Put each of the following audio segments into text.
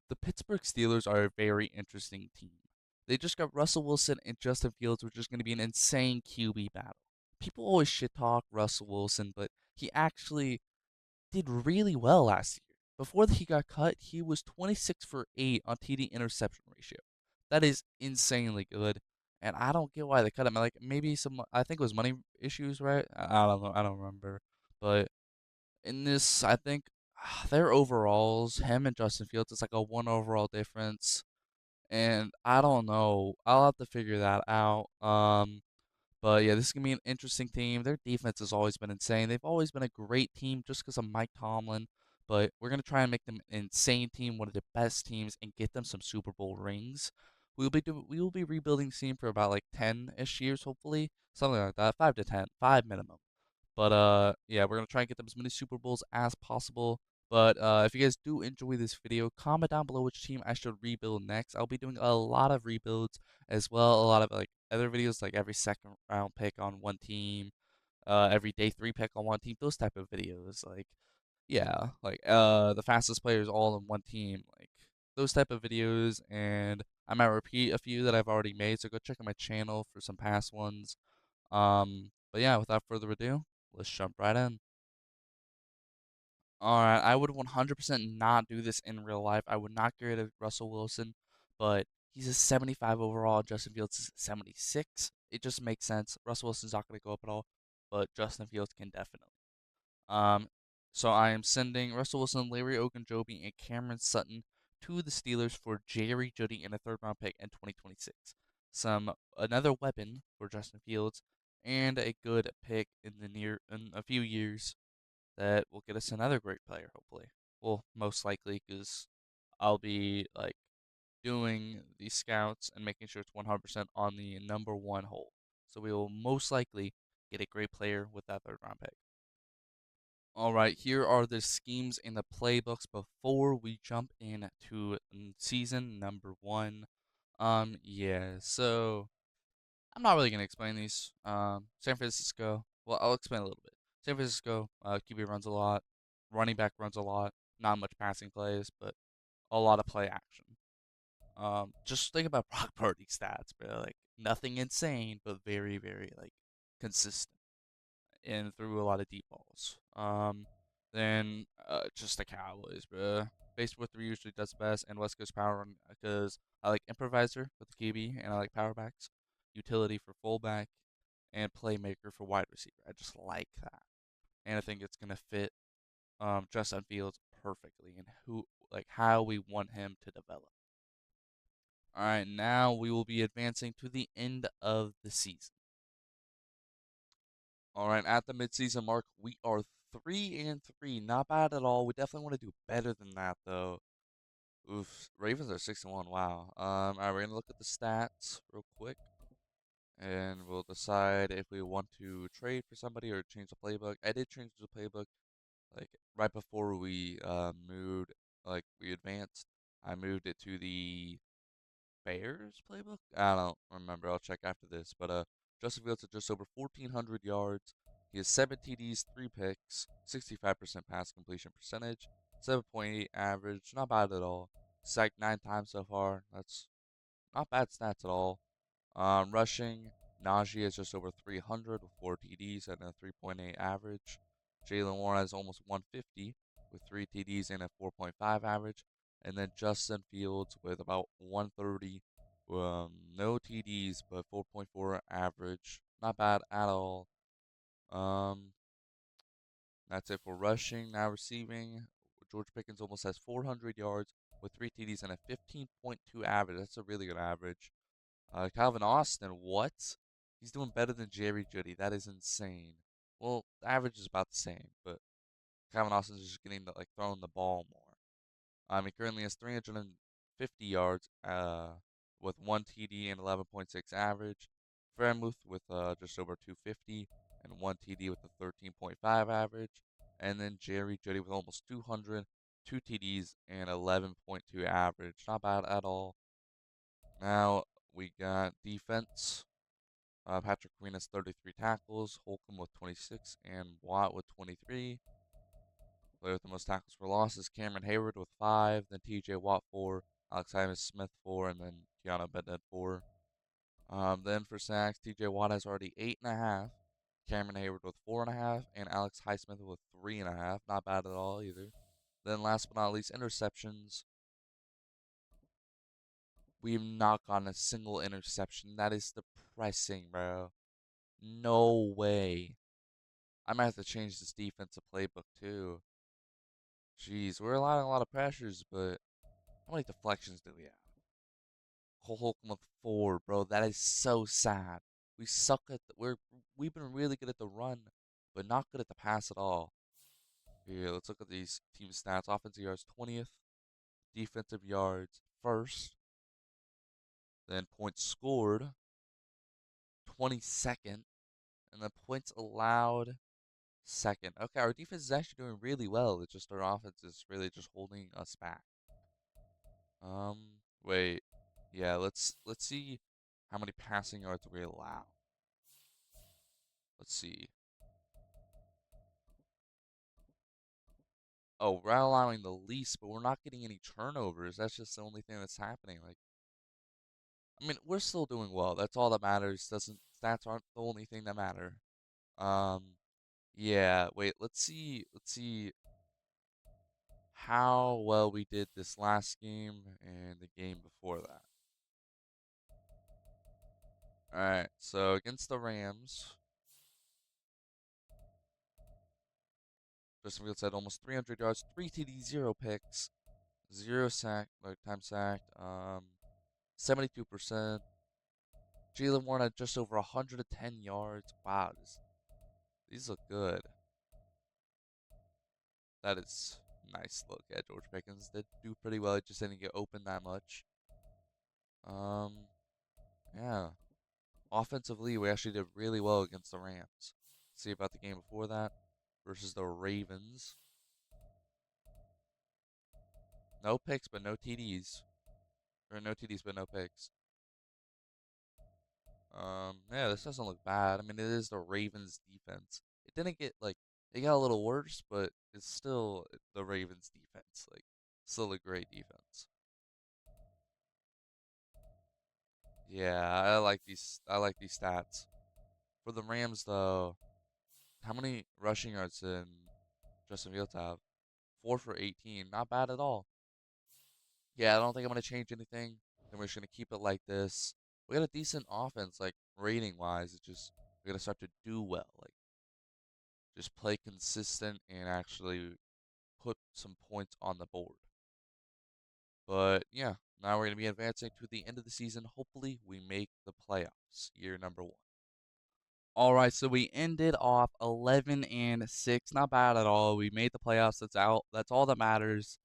The Pittsburgh Steelers are a very interesting team. They just got Russell Wilson and Justin Fields, which is going to be an insane QB battle. People always shit talk Russell Wilson, but he actually did really well last year. Before he got cut, he was 26 for 8 on TD interception ratio. That is insanely good, and I don't get why they cut him. Like maybe some, I think it was money issues, right? I don't know, I don't remember. But in this, I think their overalls, him and Justin Fields, it's like a one overall difference, and I don't know. I'll have to figure that out. But yeah, this is gonna be an interesting team. Their defense has always been insane. They've always been a great team just because of Mike Tomlin. But we're gonna try and make them an insane team, one of the best teams, and get them some Super Bowl rings. We will be rebuilding the team for about like 10-ish years, hopefully, something like that, 5 to 10, five minimum. But yeah, we're gonna try and get them as many Super Bowls as possible. But if you guys do enjoy this video, comment down below which team I should rebuild next. I'll be doing a lot of rebuilds as well, a lot of like other videos like every second round pick on one team, every day three pick on one team, those type of videos. Like yeah, like the fastest players all in one team, like those type of videos. And I might repeat a few that I've already made, so go check out my channel for some past ones. But yeah, without further ado, let's jump right in. Alright, I would 100% not do this in real life. I would not get rid of Russell Wilson, but he's a 75 overall. Justin Fields is 76. It just makes sense. Russell Wilson's not going to go up at all, but Justin Fields can definitely. Um, so I am sending Russell Wilson, Larry Ogunjobi, and Cameron Sutton to the Steelers for Jerry Jeudy and a third round pick in 2026. Another weapon for Justin Fields and a good pick in a few years that will get us another great player, hopefully. Well, most likely, because I'll be like doing the scouts and making sure it's 100% on the number one hole. So we will most likely get a great player with that third round pick. All right, here are the schemes in the playbooks before we jump into season number one. Yeah, so I'm not really gonna explain these. San Francisco. Well, I'll explain a little bit. San Francisco, QB runs a lot, running back runs a lot. Not much passing plays, but a lot of play action. Just think about Brock Purdy's stats, bro. Like nothing insane, but very, very like consistent and threw a lot of deep balls. Then just the Cowboys, bro. Based what three usually does best, and West Coast power because I like improviser with the QB, and I like power backs, utility for fullback, and playmaker for wide receiver. I just like that, and I think it's gonna fit Justin Fields perfectly, and who like how we want him to develop. All right, now we will be advancing to the end of the season. All right, at the midseason mark, we are 3-3. Not bad at all. We definitely want to do better than that, though. Oof, Ravens are 6-1. Wow. All right, we're gonna look at the stats real quick, and we'll decide if we want to trade for somebody or change the playbook. I did change the playbook like right before we moved, like we advanced. I moved it to the Bears playbook? I don't remember. I'll check after this. But Justin Fields at just over 1,400 yards. He has 7 TDs, 3 picks, 65% pass completion percentage, 7.8 average. Not bad at all. Sacked 9 times so far. That's not bad stats at all. Rushing, Najee is just over 300 with 4 TDs and a 3.8 average. Jalen Warren has almost 150 with 3 TDs and a 4.5 average. And then Justin Fields with about 130, no TDs but 4.4 average. Not bad at all. Um, that's it for rushing. Now receiving, George Pickens almost has 400 yards with 3 TDs and a 15.2 average. That's a really good average. Calvin Austin, what? He's doing better than Jerry Jeudy. That is insane. Well, the average is about the same, but Calvin Austin's just getting like throwing the ball more. He currently has 350 yards, with one TD and 11.6 average. Fremuth with just over 250 and one TD with a 13.5 average, and then Jerry Jeudy with almost 200, two TDs and 11.2 average. Not bad at all. Now we got defense. Patrick Queen has 33 tackles, Holcomb with 26, and Watt with 23. Player with the most tackles for losses, Cameron Hayward with 5, then TJ Watt 4, Alex Smith 4, and then Keanu Bennett 4. Then for sacks, TJ Watt has already 8.5, Cameron Hayward with 4.5, and Alex Highsmith with 3.5. Not bad at all either. Then last but not least, interceptions. We've not gotten a single interception. That is depressing, bro. No way. I might have to change this defensive playbook too. Jeez, we're allowing a lot of pressures, but how many deflections do we have? Cole Holcomb with 4, bro. That is so sad. We suck at we've been really good at the run, but not good at the pass at all. Here, let's look at these team stats. Offensive yards 20th, defensive yards first, then points scored 22nd, and then points allowed second. Okay, our defense is actually doing really well. It's just our offense is really just holding us back. Um, Wait. Yeah, let's see how many passing yards we allow. Let's see. Oh, we're allowing the least, but we're not getting any turnovers. That's just the only thing that's happening. Like, I mean, we're still doing well. That's all that matters. Doesn't Stats aren't the only thing that matter. Um, yeah. Wait. Let's see how well we did this last game and the game before that. All right. So against the Rams, Justin Fields had almost 300 yards, 3 TDs, 0 picks, 0 time sacked, 72%. Jalen Warren had just over 110 yards. Wow, these look good. That is nice look at George Pickens. Did do pretty well. It just didn't get open that much. Um, yeah. Offensively, we actually did really well against the Rams. Let's see about the game before that versus the Ravens. No picks, but no TDs. Or no TDs, but no picks. Yeah, this doesn't look bad. I mean, it is the Ravens defense. It didn't get like it got a little worse, but it's still the Ravens defense. Like, still a great defense. Yeah, I like these. I like these stats. For the Rams, though, how many rushing yards did Justin Fields have? 4 for 18. Not bad at all. Yeah, I don't think I'm gonna change anything. And we're just gonna keep it like this. We got a decent offense, like rating wise. It's just we gotta start to do well. Like, just play consistent and actually put some points on the board. But yeah, now we're going to be advancing to the end of the season. Hopefully, we make the playoffs, year number 1. All right, so we ended off 11-6. Not bad at all. We made the playoffs. That's out. That's all that matters.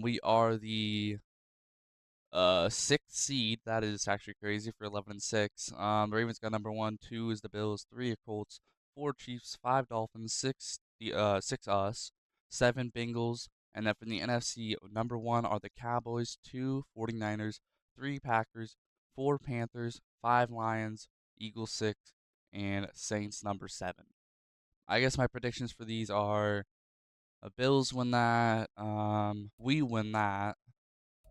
We are the sixth seed. That is actually crazy for 11-6. The Ravens got number 1. 2 is the Bills. 3 are Colts. 4 Chiefs. 5 Dolphins. 6 us. 7 Bengals. And then from the NFC, number 1 are the Cowboys. 2 49ers. 3 Packers. 4 Panthers. 5 Lions. Eagles 6. And Saints number 7. I guess my predictions for these are Bills win that. We win that.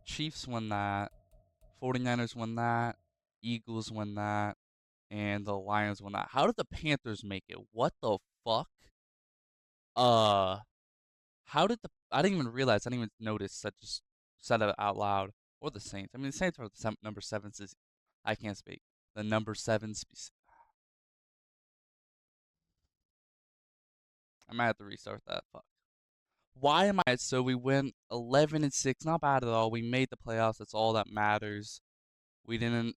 Chiefs win that. 49ers win that. Eagles win that. And the Lions win that. How did the Panthers make it? What the fuck? Uh, how did the. I didn't even realize. I didn't even notice. I just said it out loud. Or the Saints. I mean, the Saints are the number 7. I can't speak. The number 7. I might have to restart that. Fuck. Why am I. So we went 11-6. Not bad at all. We made the playoffs. That's all that matters. We didn't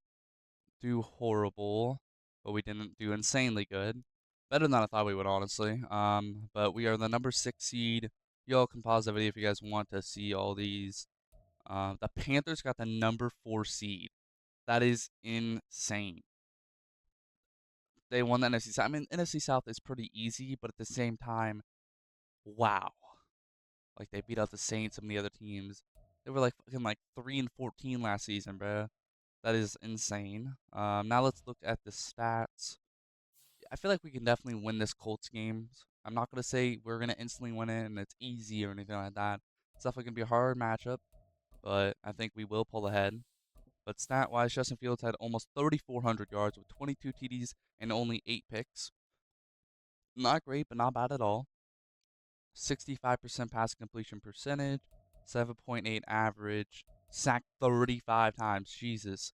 do horrible, but we didn't do insanely good. Better than I thought we would, honestly. But we are the number 6 seed. Y'all can pause the video if you guys want to see all these. The Panthers got the number 4 seed. That is insane. They won the NFC South. I mean, NFC South is pretty easy, but at the same time, wow. Like, they beat out the Saints, some of the other teams. They were like fucking like 3-14 last season, bro. That is insane. Now let's look at the stats. I feel like we can definitely win this Colts game. I'm not gonna say we're gonna instantly win it and it's easy or anything like that. It's definitely gonna be a hard matchup, but I think we will pull ahead. But stat-wise, Justin Fields had almost 3,400 yards with 22 TDs and only 8 picks. Not great, but not bad at all. 65% pass completion percentage, 7.8 average, sacked 35 times. Jesus.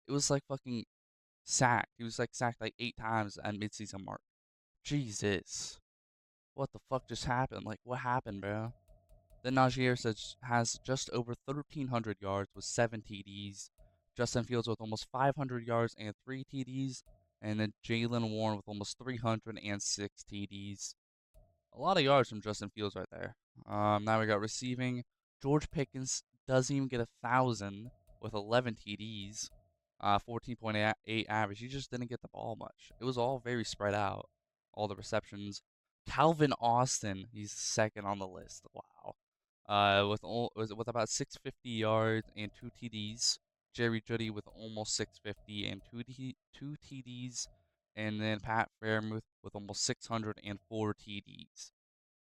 It was like fucking sacked. He was like sacked like 8 times at midseason mark. Jesus. What the fuck just happened? Like, what happened, bro? Then Najee Harris has just over 1,300 yards with 7 TDs. Justin Fields with almost 500 yards and 3 TDs. And then Jalen Warren with almost 306 TDs. A lot of yards from Justin Fields right there. Now we got receiving. George Pickens doesn't even get 1,000 with 11 TDs, 14.8 average. He just didn't get the ball much. It was all very spread out, all the receptions. Calvin Austin, he's second on the list. Wow. With about 650 yards and 2 TDs. Jerry Jeudy with almost 650 and 2 TDs. And then Pat Freiermuth with almost 604 TDs.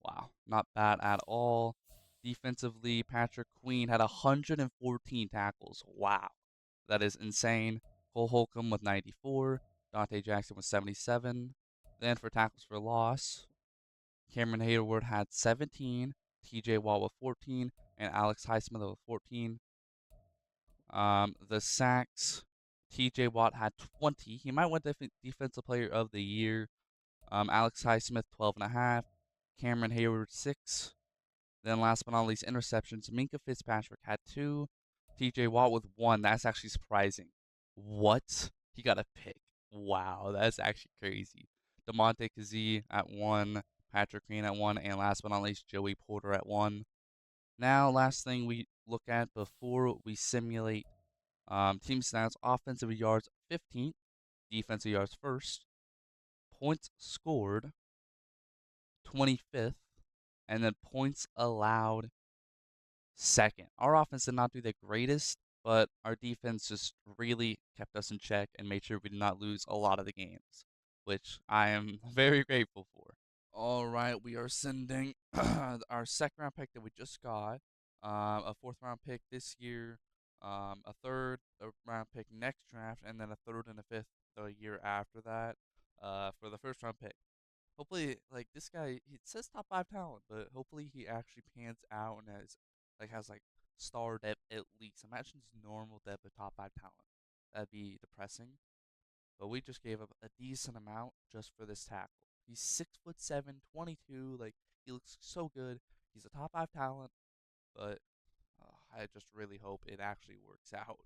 Wow, not bad at all. Defensively, Patrick Queen had 114 tackles. Wow, that is insane. Cole Holcomb with 94. Dante Jackson with 77. Then for tackles for loss, Cameron Hayward had 17. TJ Watt with 14. And Alex Highsmith with 14. The sacks, TJ Watt had 20. He might win Defensive Player of the Year. Alex Highsmith, 12.5. Cameron Hayward, 6. Then last but not least, interceptions. Minkah Fitzpatrick had 2. TJ Watt with 1. That's actually surprising. What? He got a pick. Wow, that's actually crazy. DeMonte Kazee at 1. Patrick Queen at 1. And last but not least, Joey Porter at 1. Now, last thing we look at before we simulate team stats: offensive yards 15th, defensive yards first, points scored 25th, and then points allowed second. Our offense did not do the greatest, but our defense just really kept us in check and made sure we did not lose a lot of the games, which I am very grateful for. All right, we are sending our second round pick that we just got, a fourth round pick this year, a third round pick next draft, and then a third and a fifth the year after that, for the first round pick. Hopefully, like this guy, he says top 5 talent, but hopefully he actually pans out and has like star depth at least. Imagine his normal depth of top 5 talent. That'd be depressing. But we just gave up a decent amount just for this tackle. He's 6'7", 22. Like he looks so good. He's a top 5 talent, but I just really hope it actually works out.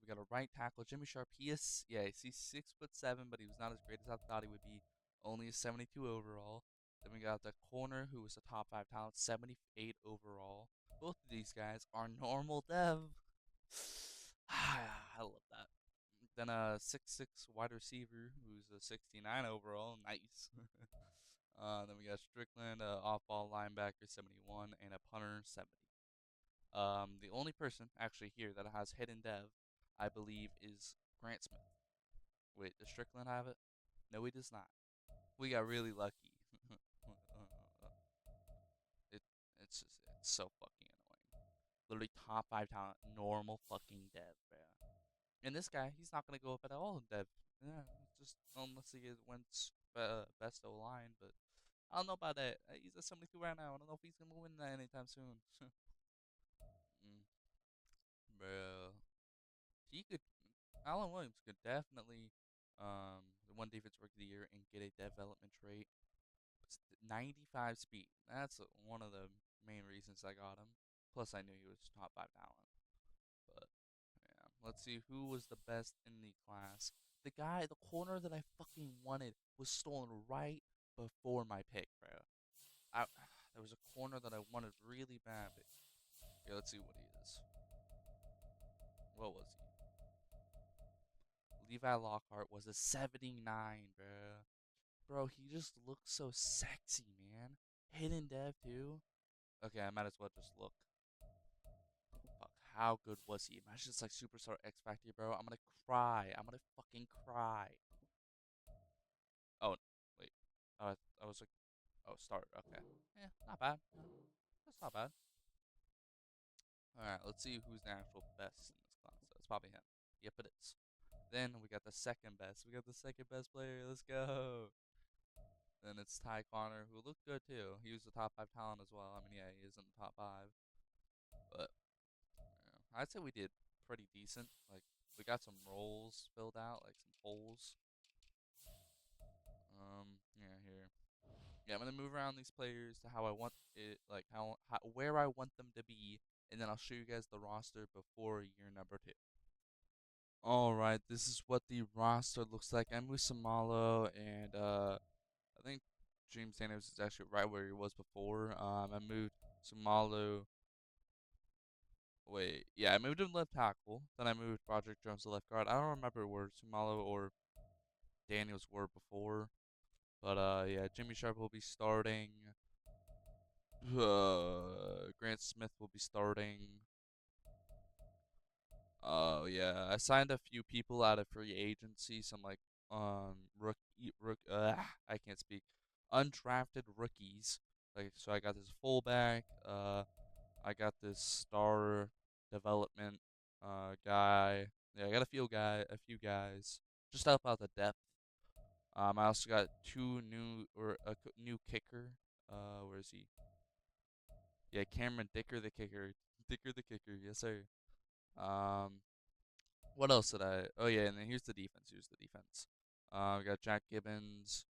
We got a right tackle, Jimmy Sharp. He's 6'7", but he was not as great as I thought he would be. Only a 72 overall. Then we got the corner, who was a top 5 talent, 78 overall. Both of these guys are normal dev. I love that. Then a 6'6" wide receiver, who's a 69 overall. Nice. Then we got Strickland, off-ball linebacker, 71, and a punter, 70. The only person actually here that has hidden dev, I believe, is Grant Smith. Wait, does Strickland have it? No, he does not. We got really lucky. it, it's so fucking annoying. Literally top 5 talent, normal fucking dev, bro. And this guy, he's not gonna go up at all in dev. Yeah, just unless he wins best O line, but I don't know about that. He's at 72 right now. I don't know if he's gonna win that anytime soon. mm, bro, he could. Alan Williams could definitely win Defense Rookie of the Year and get a development trait. 95 speed. That's one of the main reasons I got him. Plus, I knew he was top 5 talent. But yeah, let's see who was the best in the class. The corner that I fucking wanted was stolen right before my pick, bro. I, there was a corner that I wanted really bad, but yeah, let's see what he is. What was he? Levi Lockhart was a 79, bro. Bro, he just looks so sexy, man. Hidden dev, too. Okay, I might as well just look. Fuck, how good was he? Imagine it's like Superstar X Factor, bro. I'm gonna cry. I'm gonna fucking cry. Oh, wait. I was like, oh, start. Okay. Yeah, not bad. That's not bad. All right, let's see who's the actual best in this class. So it's probably him. Yep, it is. Then we got the second best. We got the second best player. Let's go. Then it's Ty Connor, who looked good too. He was the top five talent as well. I mean, yeah, he is in the top five. But yeah, I'd say we did pretty decent. Like we got some roles filled out, like some holes. Yeah, here. Yeah, I'm gonna move around these players to how I want it, like how where I want them to be, and then I'll show you guys the roster before year number two. All right, this is what the roster looks like. I'm with Samalo, and I think James Daniels is actually right where he was before. I moved Samalo. Wait, yeah, I moved him left tackle. Then I moved Roderick Jones to left guard. I don't remember where Samalo or Daniels were before, but yeah, Jimmy Sharp will be starting. Grant Smith will be starting. Oh yeah, I signed a few people out of free agency. Some like I can't speak. Undrafted rookies. Like so, I got this fullback. I got this star development guy. Yeah, I got a few guys, just to help out the depth. I also got two new or new kicker. Where is he? Yeah, Cameron Dicker the kicker. Dicker the kicker. Yes, sir. Um, what else did I? Oh yeah, and then here's the defense. Here's the defense. We got Jack Gibbons.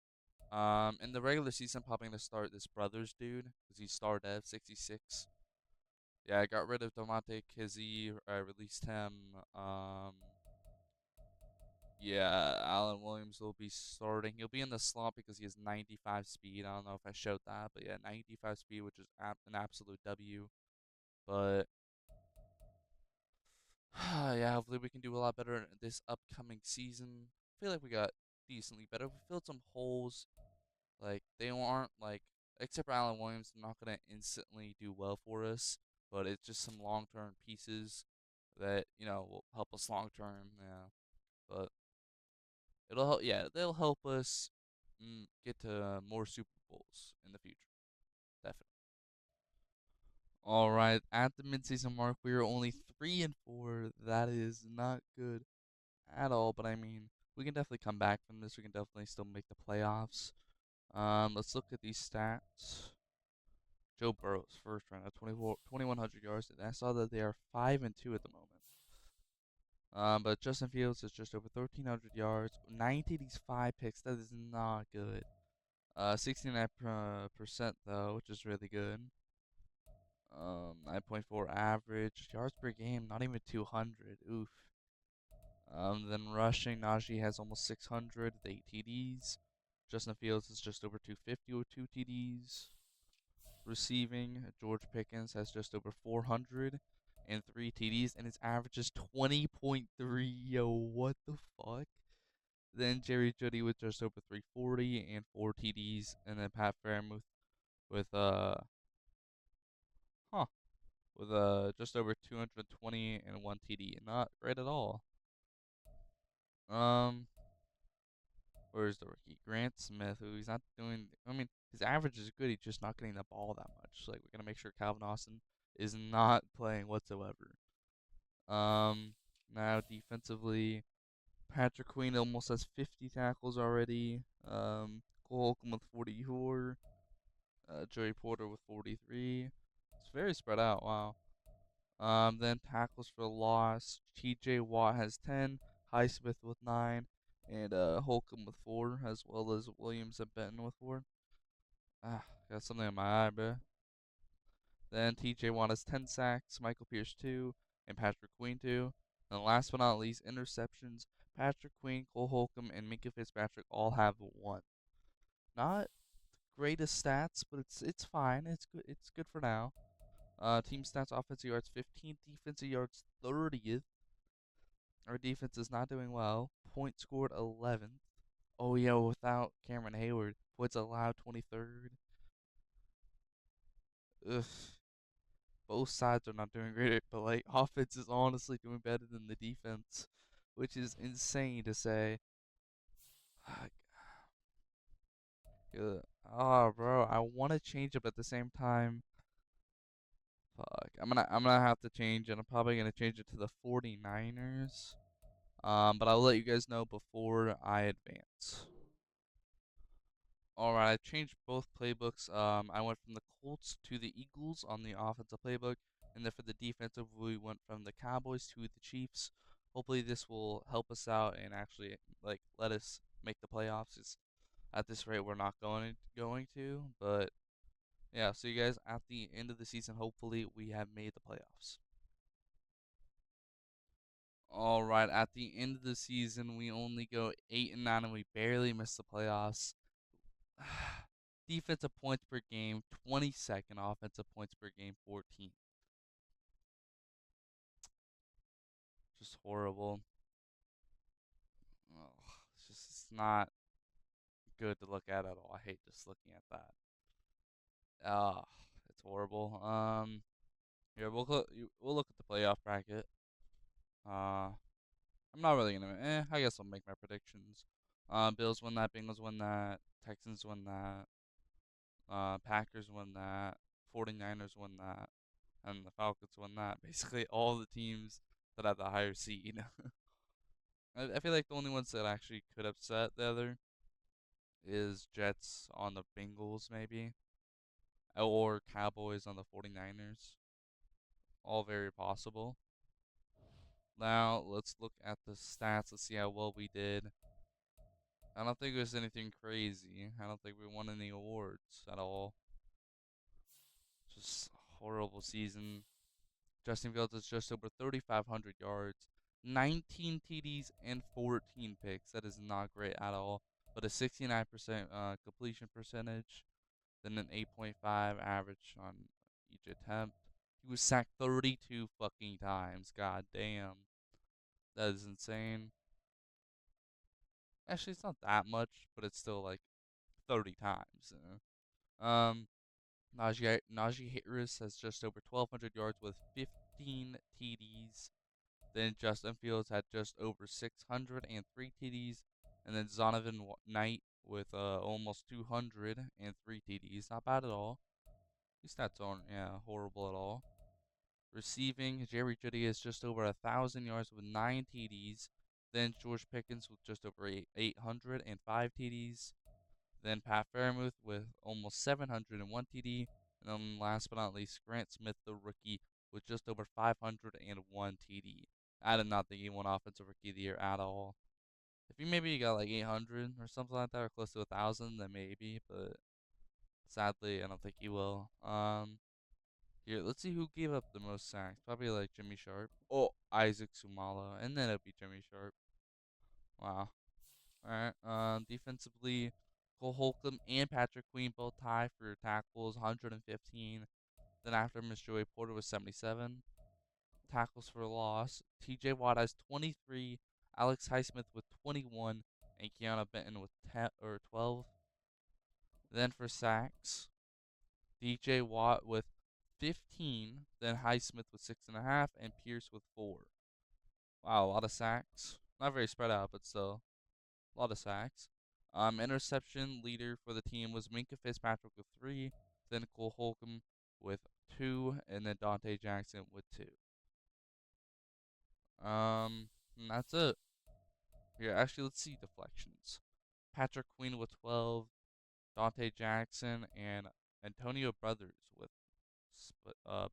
In the regular season, probably gonna start this brothers dude because he's star dev 66. Yeah, I got rid of Devontae Kizzy. I released him. Yeah, Alan Williams will be starting. He'll be in the slot because he has 95 speed. I don't know if I showed that, but yeah, 95 speed, which is an absolute W. But yeah, hopefully we can do a lot better this upcoming season. I feel like we got decently better. We filled some holes. Like they aren't like except for Alan Williams, they're not gonna instantly do well for us. But it's just some long term pieces that will help us long term. Yeah, but it'll help. Yeah, they'll help us get to more Super Bowls in the future. Definitely. All right, at the midseason mark, we are only 3-4. That is not good at all. But I mean, we can definitely come back from this. We can definitely still make the playoffs. Let's look at these stats. Joe Burrow's first round at 2,100 yards, and I saw that they are 5-2 at the moment. But Justin Fields is just over 1,300 yards, 9 TDs, 5 picks. That is not good. 69% though, which is really good. 9.4 average yards per game, not even 200. Oof. Then rushing, Najee has almost 600 with 8 TDs. Justin Fields is just over 250 with 2 TDs. Receiving, George Pickens has just over 400 and 3 TDs, and his average is 20.3. Yo, what the fuck? Then Jerry Jeudy with just over 340 and 4 TDs, and then Pat Fairmouth with huh, with just over 220 and 1 TD. Not great at all. Um, where's the rookie? Grant Smith, who he's not doing. I mean, his average is good. He's just not getting the ball that much. Like we're gonna make sure Calvin Austin is not playing whatsoever. Um, Now defensively, Patrick Queen almost has 50 tackles already. Cole Holcomb with 44. Joey Porter with 43. It's very spread out. Wow. Then tackles for loss. T.J. Watt has 10. Highsmith with 9. And Holcomb with 4, as well as Williams and Benton with 4. Ah, got something in my eye, bro. Then T.J. Watt has 10 sacks. Michael Pierce 2. And Patrick Queen 2. And last but not least, interceptions. Patrick Queen, Cole Holcomb, and Minka Fitzpatrick all have 1. Not greatest stats, but it's fine. It's good. It's good for now. Team stats: offensive yards 15th, defensive yards 30th. Our defense is not doing well. Points scored 11th. Oh yeah, without Cameron Hayward, points allowed 23rd. Ugh. Both sides are not doing great, but like offense is honestly doing better than the defense, which is insane to say. Good. Oh, bro, I want to change it, but at the same time, fuck. I'm gonna have to change it. I'm probably gonna change it to the 49ers. But I'll let you guys know before I advance. All right, I changed both playbooks. I went from the Colts to the Eagles on the offensive playbook, and then for the defensive, we went from the Cowboys to the Chiefs. Hopefully, this will help us out and actually like let us make the playoffs. 'Cause at this rate, we're not going to. But yeah, so you guys at the end of the season, hopefully, we have made the playoffs. All right, at the end of the season, we only go 8-9, and we barely miss the playoffs. Defensive points per game, 22nd. Offensive points per game, 14. Just horrible. Oh, it's not good to look at all. I hate just looking at that. Ah, it's horrible. Yeah, we'll look at the playoff bracket. Uh, I'm not really gonna. I guess I'll make my predictions. Bills win that. Bengals win that. Texans win that. Packers win that. 49ers win that. And the Falcons won that. Basically, all the teams that have the higher seed. I feel like the only ones that actually could upset the other is Jets on the Bengals, maybe, or Cowboys on the 49ers. All very possible. Now, let's look at the stats. Let's see how well we did. I don't think it was anything crazy. I don't think we won any awards at all. Just horrible season. Justin Fields is just over 3,500 yards, 19 TDs, and 14 picks. That is not great at all. But a 69% completion percentage, then an 8.5 average on each attempt. He was sacked 32 fucking times. God damn. That is insane. Actually, it's not that much, but it's still like 30 times. Najee Harris has just over 1,200 yards with 15 TDs. Then Justin Fields had just over 603 TDs. And then Zonovan Knight with almost 203 TDs. Not bad at all. These stats aren't horrible at all. Receiving, Jerry Jeudy is just over 1,000 yards with 9 TDs. Then George Pickens with just over 805 TDs. Then Pat Fairmouth with almost 701 TD. And then last but not least, Grant Smith, the rookie, with just over 501 TD. I did not think he won Offensive Rookie of the Year at all. If he maybe got like 800 or something like that, or close to 1,000, then maybe. But sadly, I don't think he will. Here, let's see who gave up the most sacks. Probably like Jimmy Sharp. Oh, Isaac Sumalo, and then it'll be Jimmy Sharp. Wow. All right. Defensively, Cole Holcomb and Patrick Queen both tie for tackles, 115. Then after Miss Joey Porter was 77. Tackles for loss, T.J. Watt has 23. Alex Highsmith with 21, and Keanu Benton with 10 or 12. Then for sacks, D.J. Watt with 15. Then Highsmith with 6.5, and Pierce with 4. Wow, a lot of sacks. Not very spread out, but still a lot of sacks. Interception leader for the team was Minka Fitzpatrick with 3, then Cole Holcomb with 2, and then Dante Jackson with 2. And that's it. Here, actually, let's see deflections. Patrick Queen with 12, Dante Jackson, and Antonio Brothers with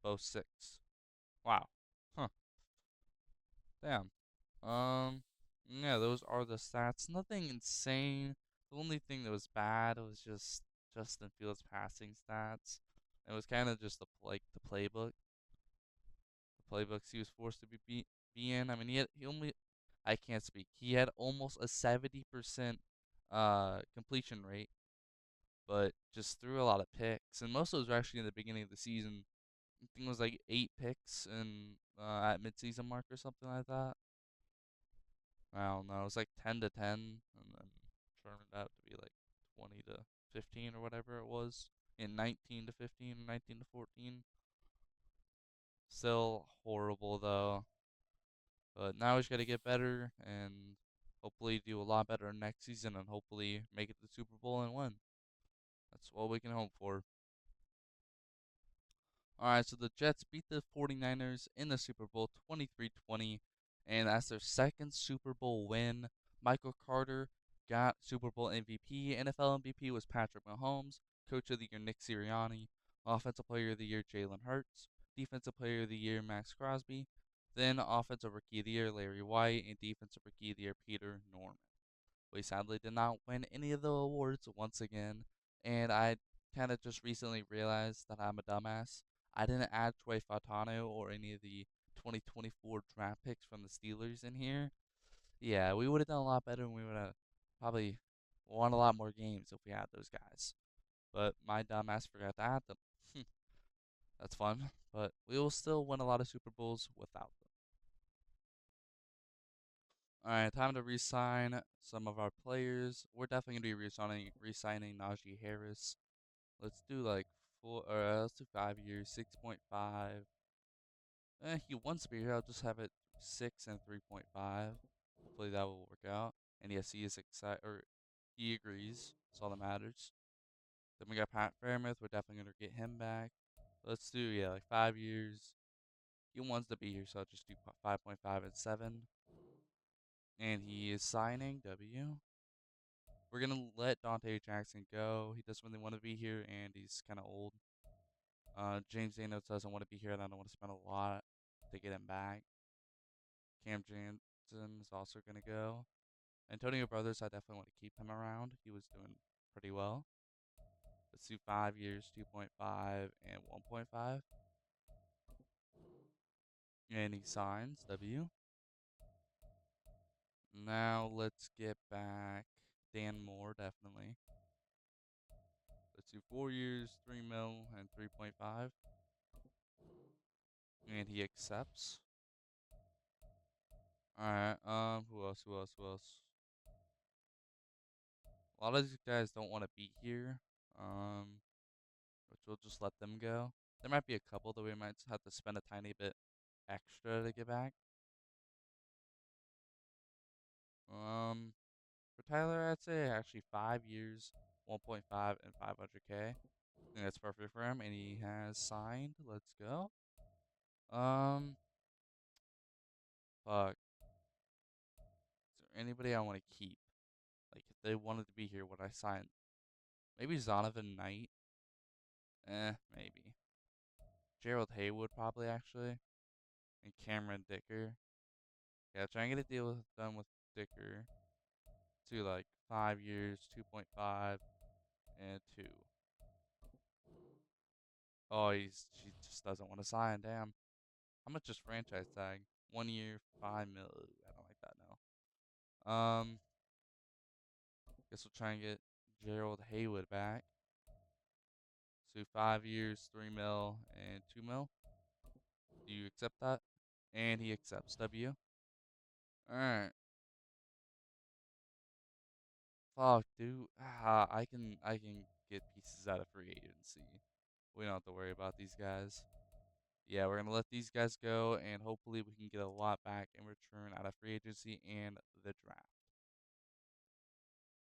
both 6. Wow. Huh. Damn. Um, yeah, those are the stats. Nothing insane. The only thing that was bad was just Justin Fields' passing stats. It was kind of just like the playbook. The playbooks he was forced to be in. I mean, he only I can't speak. He had almost a 70% completion rate, but just threw a lot of picks. And most of those were actually in the beginning of the season. I think it was like 8 picks and at midseason mark or something like that. I don't know. It was like 10-10, and then turned out to be like 20-15 or whatever it was. In 19-15 or 19-14. Still horrible though. But now we just got to get better and hopefully do a lot better next season and hopefully make it to the Super Bowl and win. That's what we can hope for. All right, so the Jets beat the 49ers in the Super Bowl 23-20, and that's their second Super Bowl win. Michael Carter got Super Bowl MVP. NFL MVP was Patrick Mahomes. Coach of the Year, Nick Sirianni. Offensive Player of the Year, Jalen Hurts. Defensive Player of the Year, Max Crosby. Then Offensive Rookie of the Year, Larry White. And Defensive Rookie of the Year, Peter Norman. We sadly did not win any of the awards once again, and I kind of just recently realized that I'm a dumbass. I didn't add Troy Fautano or any of the 2024 draft picks from the Steelers in here. Yeah, we would have done a lot better and we would have probably won a lot more games if we had those guys. But my dumbass forgot to add them. That's fun, but we will still win a lot of Super Bowls without them. All right, time to re-sign some of our players. We're definitely gonna be re-signing Najee Harris. Let's do like let's do 5 years, 6.5. He wants to be here. I'll just have it 6 and 3.5. Hopefully that will work out. And yes, he is excited, or he agrees. That's all that matters. Then we got Pat Fairmouth. We're definitely gonna get him back. Let's do like 5 years. He wants to be here, so I'll just do 5.5 and 7. And he is signing W. We're gonna let Dante Jackson go. He doesn't really want to be here, and he's kind of old. James Daniels doesn't want to be here, and I don't want to spend a lot to get him back. Cam Jansen is also gonna go. Antonio Brothers, I definitely want to keep him around. He was doing pretty well. Let's do 5 years, 2.5 and 1.5. And he signs W. Now let's get back Dan Moore, definitely. Let's do 4 years, 3 mil, and 3.5. And he accepts. Alright, who else, who else, who else? A lot of these guys don't want to be here, which we'll just let them go. There might be a couple that we might have to spend a tiny bit extra to get back. Um, for Tyler, I'd say actually 5 years, 1.5 and 500K. I think that's perfect for him, and he has signed. Let's go. Um, fuck. Is there anybody I want to keep? Like, if they wanted to be here, would I sign? Maybe Zonovan Knight. Maybe. Gerald Haywood probably actually, and Cameron Dicker. Yeah, try and get a deal done with Dicker to like 5 years, 2.5 and 2. Oh, she just doesn't want to sign. Damn. How much is franchise tag? 1 year, 5 mil. I don't like that now. Guess we'll try and get Gerald Haywood back. So 5 years, 3 mil and 2 mil. Do you accept that? And he accepts W. All right. Fuck, dude. I can get pieces out of free agency. We don't have to worry about these guys. Yeah, we're gonna let these guys go, and hopefully we can get a lot back in return out of free agency and the draft.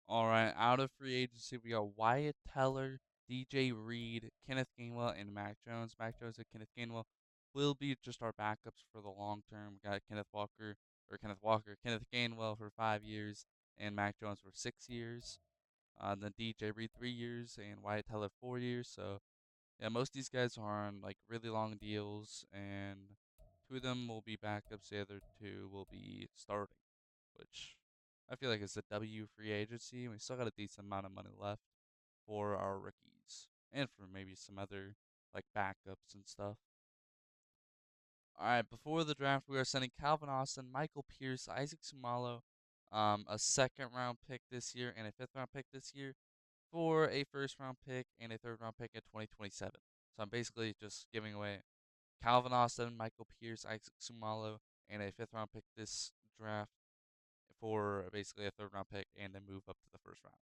All right, out of free agency, we got Wyatt Teller, DJ Reed, Kenneth Gainwell, and Mac Jones. Mac Jones and Kenneth Gainwell will be just our backups for the long term. We got Kenneth Gainwell for 5 years, and Mac Jones for 6 years. Then DJ Reed 3 years, and Wyatt Teller 4 years. So yeah, most of these guys are on like really long deals, and two of them will be backups. The other two will be starting, which I feel like is a W free agency. We still got a decent amount of money left for our rookies and for maybe some other like backups and stuff. All right, before the draft, we are sending Calvin Austin, Michael Pierce, Isaac Sumalo, a second round pick this year and a fifth round pick this year for a first round pick and a third round pick in 2027. So I'm basically just giving away Calvin Austin, Michael Pierce, Isaac Sumalo, and a fifth round pick this draft for basically a third round pick and then move up to the first round.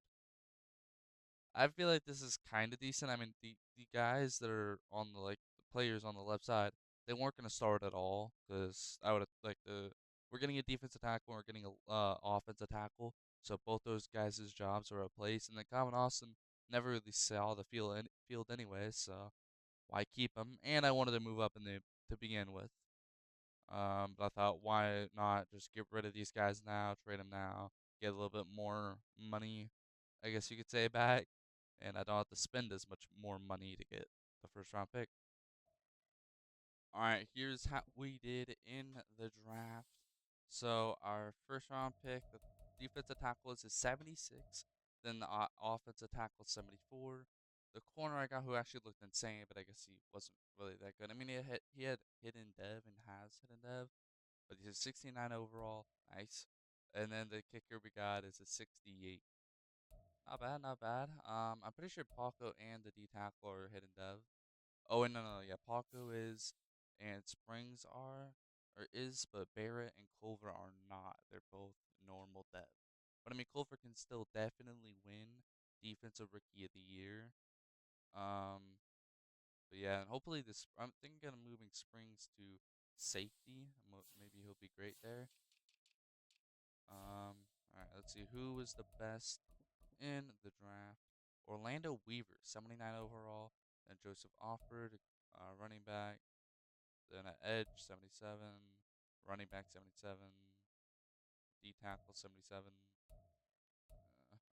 I feel like this is kind of decent. I mean, the guys that are on the like the players on the left side, they weren't gonna start at all because I would have like the we're getting a defensive tackle, and we're getting a offensive tackle, so both those guys' jobs are replaced. And then Calvin Austin, Never really saw the field anyway, so why keep him? And I wanted to move up in the to begin with. But I thought, why not just get rid of these guys now, trade them now, get a little bit more money, I guess you could say, back, and I don't have to spend as much more money to get the first round pick. All right, here's how we did in the draft. So our first round pick, the defensive tackle is a 76. Then the offensive tackle 74. The corner I got who actually looked insane, but I guess he wasn't really that good. I mean, he had hidden dev and has hidden dev, but he's a 69 overall. Nice. And then the kicker we got is a 68. Not bad, not bad. I'm pretty sure Paco and the D tackle are hidden dev. Oh, and no, yeah, Paco is, and Springs are, or is, but Barrett and Culver are not. They're both normal dev. But I mean, Culver can still definitely win Defensive Rookie of the Year. Um, but yeah, and hopefully this, I'm thinking of moving Springs to safety. Maybe he'll be great there. All right, let's see who was the best in the draft. Orlando Weaver, 79 overall, and Joseph Offord, running back. Then at edge, 77. Running back, 77. D tackle, 77.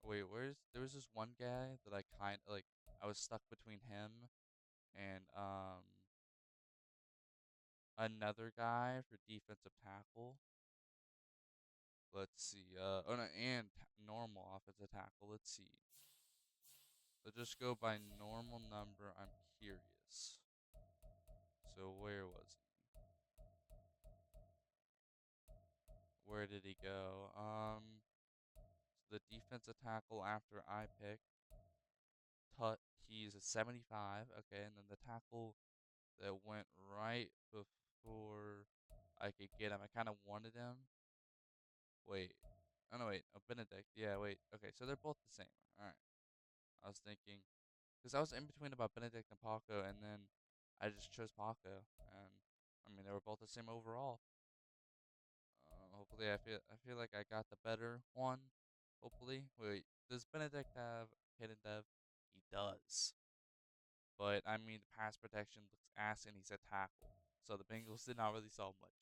Wait, there was this one guy that I kind of like. I was stuck between him and another guy for defensive tackle. Let's see. Oh no, and normal offensive tackle. Let's see. Let's just go by normal number. I'm curious. So where was he? Where did he go? The defensive tackle after I picked. He's a 75. Okay, and then the tackle that went right before I could get him. I kind of wanted him. Wait. Oh no, wait. Oh, Benedict. Yeah, wait. Okay, so they're both the same. All right. I was thinking because I was in between about Benedict and Paco, and then I just chose Paco, and I mean they were both the same overall. Hopefully, I feel like I got the better one. Hopefully, wait. Does Benedict have hidden dev? He does. But I mean, the pass protection looks ass, and he's a tackle. So the Bengals did not really solve much.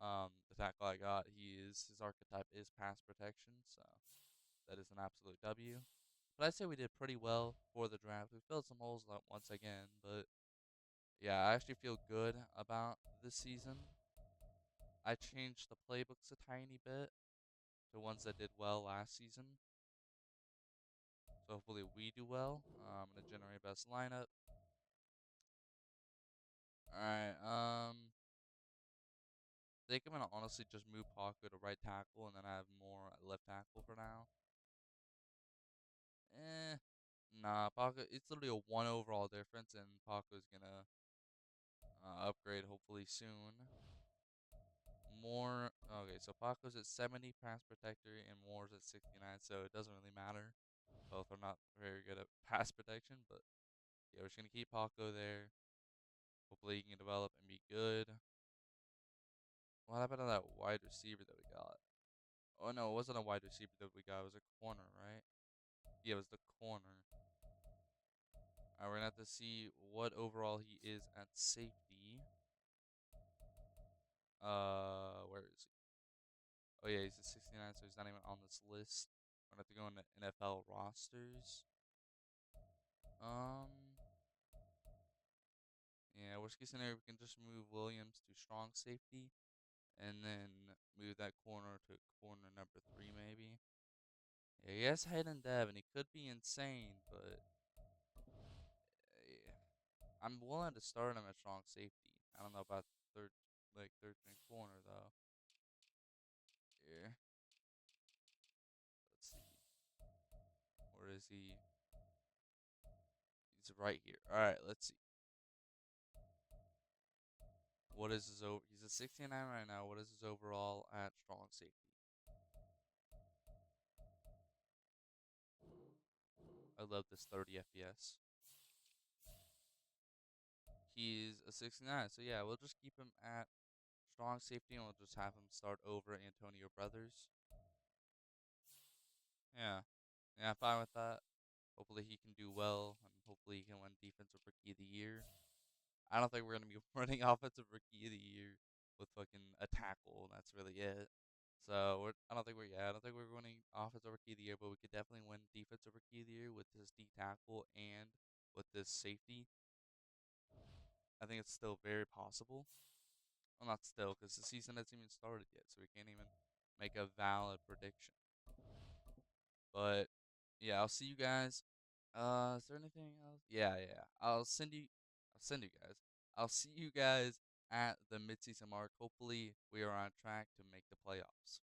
The tackle I got, his archetype is pass protection, so that is an absolute W. But I'd say we did pretty well for the draft. We filled some holes once again, but yeah, I actually feel good about this season. I changed the playbooks a tiny bit to ones that did well last season. So hopefully we do well. I'm gonna generate best lineup. All right. I think I'm gonna honestly just move Paco to right tackle, and then I have more at left tackle for now. Eh, nah, Paco. It's literally a one overall difference, and Paco's gonna upgrade hopefully soon. More. Okay, so Paco's at 70 pass protector, and Moore's at 69, so it doesn't really matter. Both are not very good at pass protection, but yeah, we're just gonna keep Paco there. Hopefully he can develop and be good. What happened to that wide receiver that we got? Oh no, it wasn't a wide receiver that we got. It was a corner, right? Yeah, it was the corner. We're gonna have to see what overall he is at safety. Where is he? Oh yeah, he's a 69, so he's not even on this list. We're gonna have to go into NFL rosters. Um, yeah, worst case scenario, we can just move Williams to strong safety, and then move that corner to corner number 3, maybe. Yeah, he has hidden dev, and he could be insane, but yeah, I'm willing to start him at strong safety. I don't know about third string corner though. Here, let's see. Where is he? He's right here. All right, let's see. What is his over? He's a 69 right now. What is his overall at strong safety? I love this 30 FPS. He's a 69, so yeah, we'll just keep him at strong safety, and we'll just have him start over Antonio Brothers. Yeah, yeah, I'm fine with that. Hopefully he can do well, and hopefully he can win Defensive Rookie of the Year. I don't think we're gonna be running Offensive Rookie of the Year with fucking a tackle, and that's really it. So I don't think I don't think we're winning Offensive Rookie of the Year, but we could definitely win Defensive Rookie of the Year with this D tackle and with this safety. I think it's still very possible. Well, not still, because the season hasn't even started yet, so we can't even make a valid prediction. But yeah, I'll see you guys. Is there anything else? Yeah. I'll send you guys. I'll see you guys at the midseason mark. Hopefully, we are on track to make the playoffs.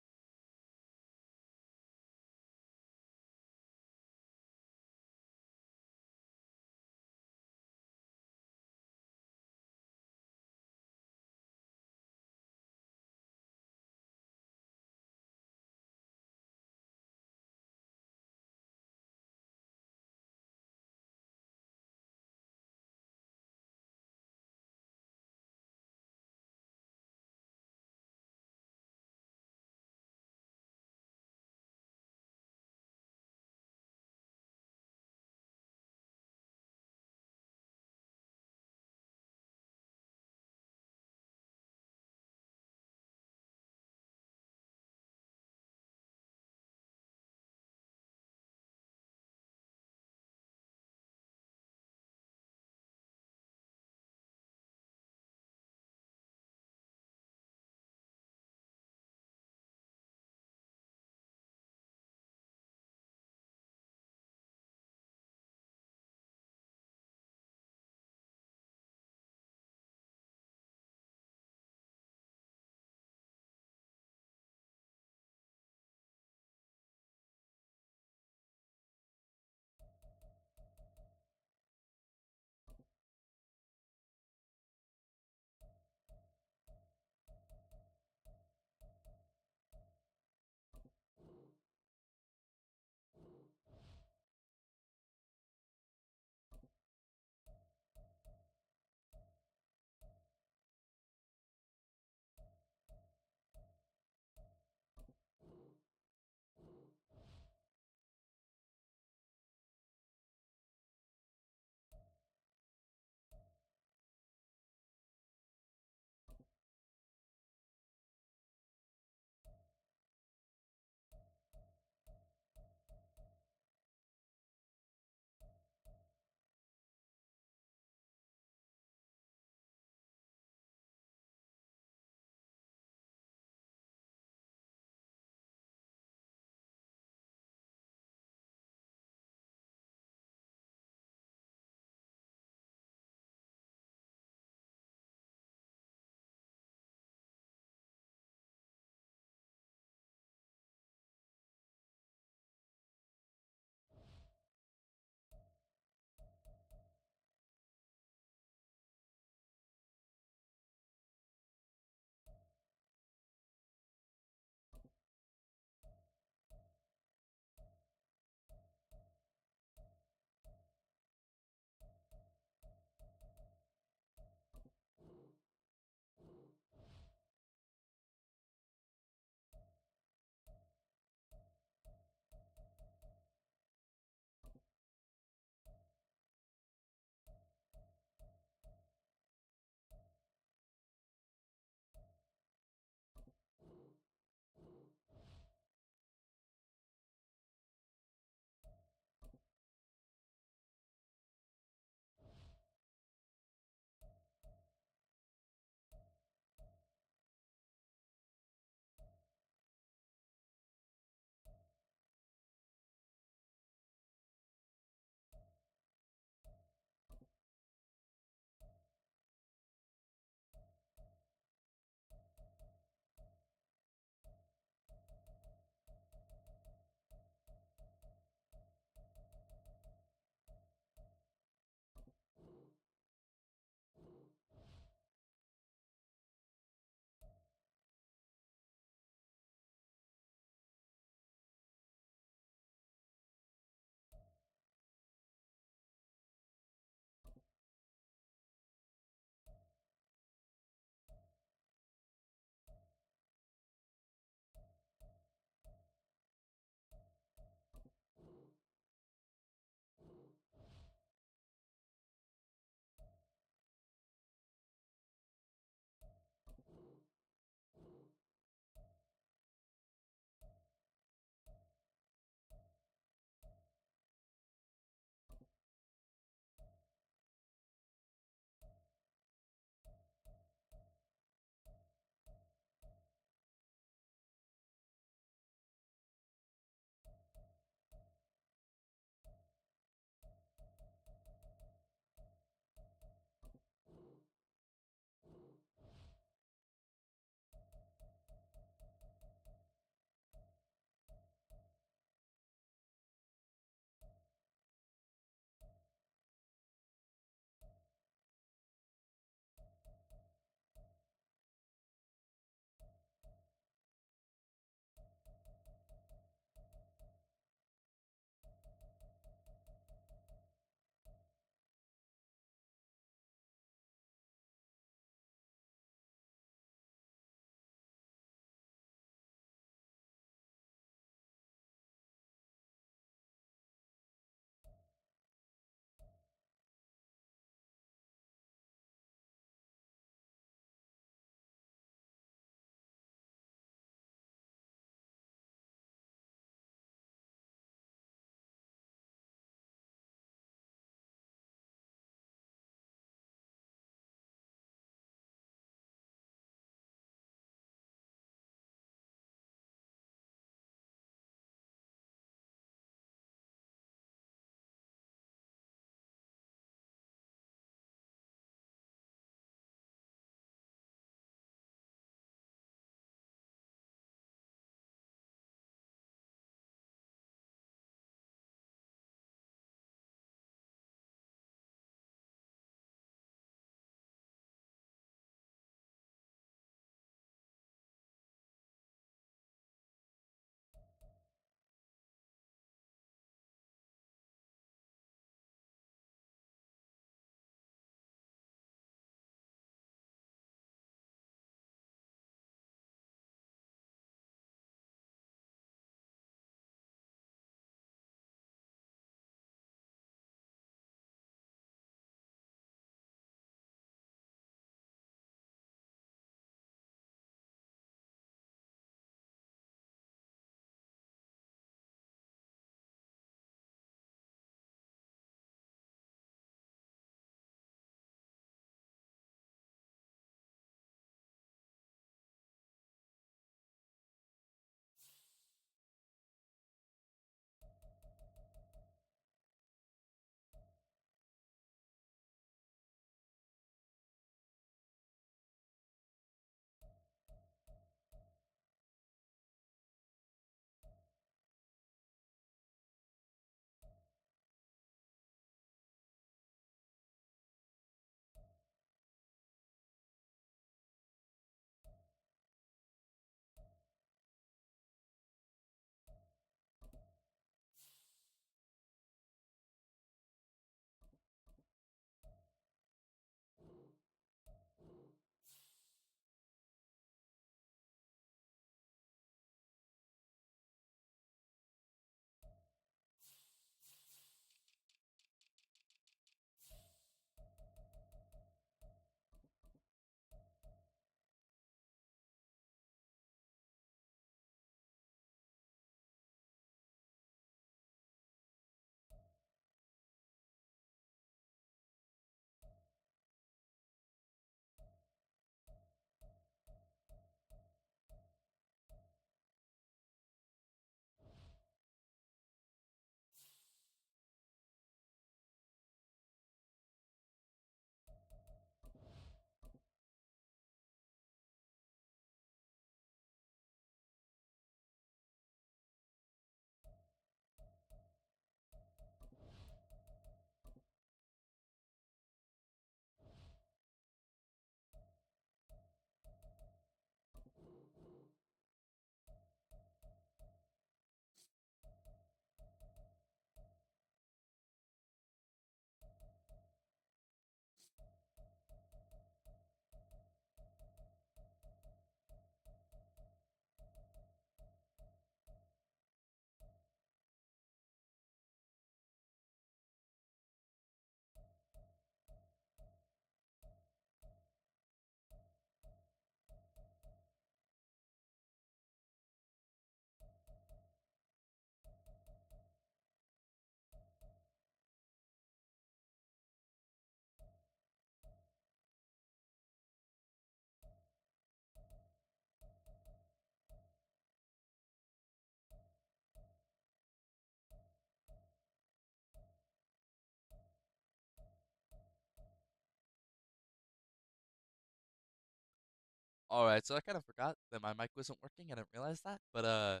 All right, so I kind of forgot that my mic wasn't working. I didn't realize that, but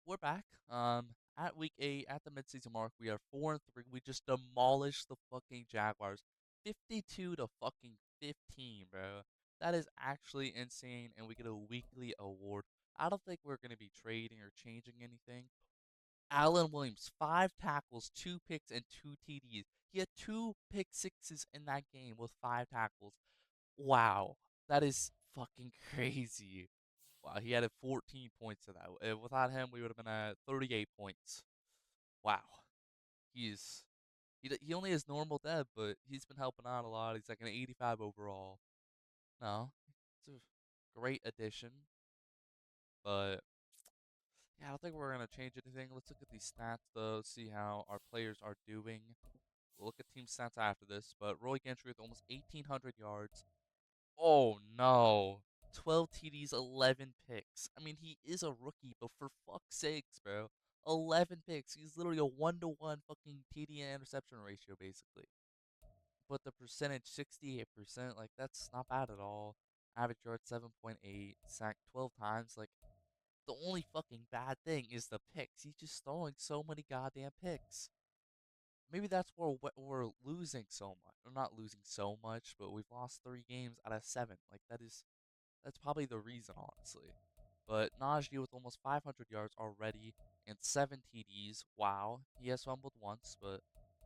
we're back. At week 8, at the midseason mark, we are 4-3. We just demolished the fucking Jaguars, 52 to fucking 15, bro. That is actually insane, and we get a weekly award. I don't think we're gonna be trading or changing anything. Allen Williams, 5 tackles, 2 picks, and 2 TDs. He had 2 pick 6s in that game with 5 tackles. Wow, that is fucking crazy. Wow, he added 14 points to that. Without him, we would have been at 38 points. Wow, he's he only has normal dev, but he's been helping out a lot. He's like an 85 overall. No, it's a great addition, but yeah, I don't think we're gonna change anything. Let's look at these stats though, see how our players are doing. We'll look at team stats after this, but Roy Gentry with almost 1,800 yards. Oh no. 12 TDs, 11 picks. I mean, he is a rookie, but for fuck's sakes, bro. 11 picks. He's literally a 1-to-1 fucking TD and interception ratio, basically. But the percentage, 68%, like, that's not bad at all. Average yard, 7.8. Sacked 12 times. Like, the only fucking bad thing is the picks. He's just throwing so many goddamn picks. Maybe that's where we're losing so much. We're not losing so much, but we've lost 3 games out of 7. Like, that's probably the reason, honestly. But Najee with almost 500 yards already and 7 TDs. Wow. He has fumbled once, but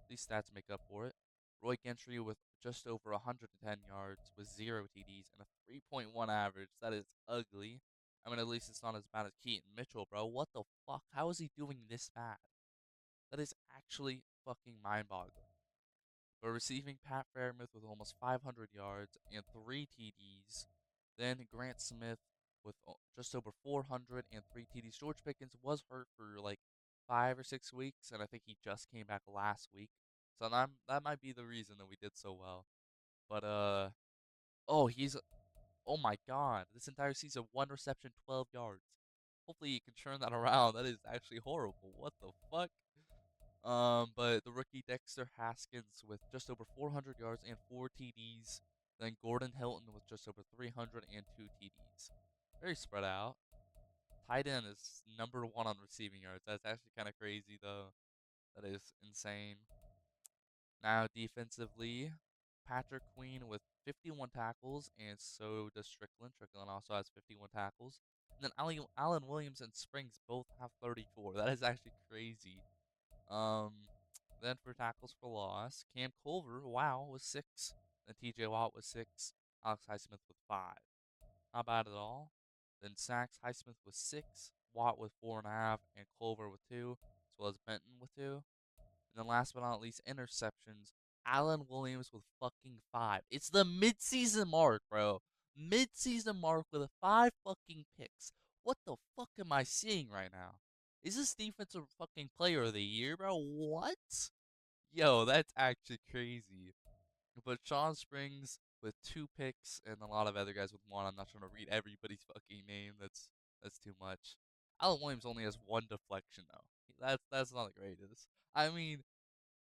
these stats make up for it. Roy Gentry with just over 110 yards with 0 TDs and a 3.1 average. That is ugly. I mean, at least it's not as bad as Keaton Mitchell, bro. What the fuck? How is he doing this bad? That is actually fucking mind-boggling. But receiving Pat Fairmouth with almost 500 yards and 3 TDs. Then Grant Smith with just over 400 and 3 TDs. George Pickens was hurt for like 5 or 6 weeks, and I think he just came back last week. So that might be the reason that we did so well. But oh oh my God, this entire season 1 reception, 12 yards. Hopefully you can turn that around. That is actually horrible. What the fuck? But the rookie Dexter Haskins with just over 400 yards and 4 TDs. Then Gordon Hilton with just over 300 and 2 TDs. Very spread out. Tight end is number 1 on receiving yards. That's actually kind of crazy, though. That is insane. Now, defensively, Patrick Queen with 51 tackles, and so does Strickland. Strickland also has 51 tackles. And then Allen Williams and Springs both have 34. That is actually crazy. Um, then for tackles for loss, Cam Culver, wow, was 6. Then TJ Watt was 6. Alex Highsmith with 5. Not bad at all. Then sacks, Highsmith with 6. Watt with 4.5. And Culver with 2. As well as Benton with 2. And then last but not least, interceptions. Allen Williams with fucking 5. It's the midseason mark, bro. Midseason mark with 5 fucking picks. What the fuck am I seeing right now? Is this defensive fucking player of the year, bro? What? Yo, that's actually crazy. But Sean Springs with 2 picks and a lot of other guys with 1. I'm not trying to read everybody's fucking name. That's too much. Allen Williams only has 1 deflection though. That's not the greatest. I mean,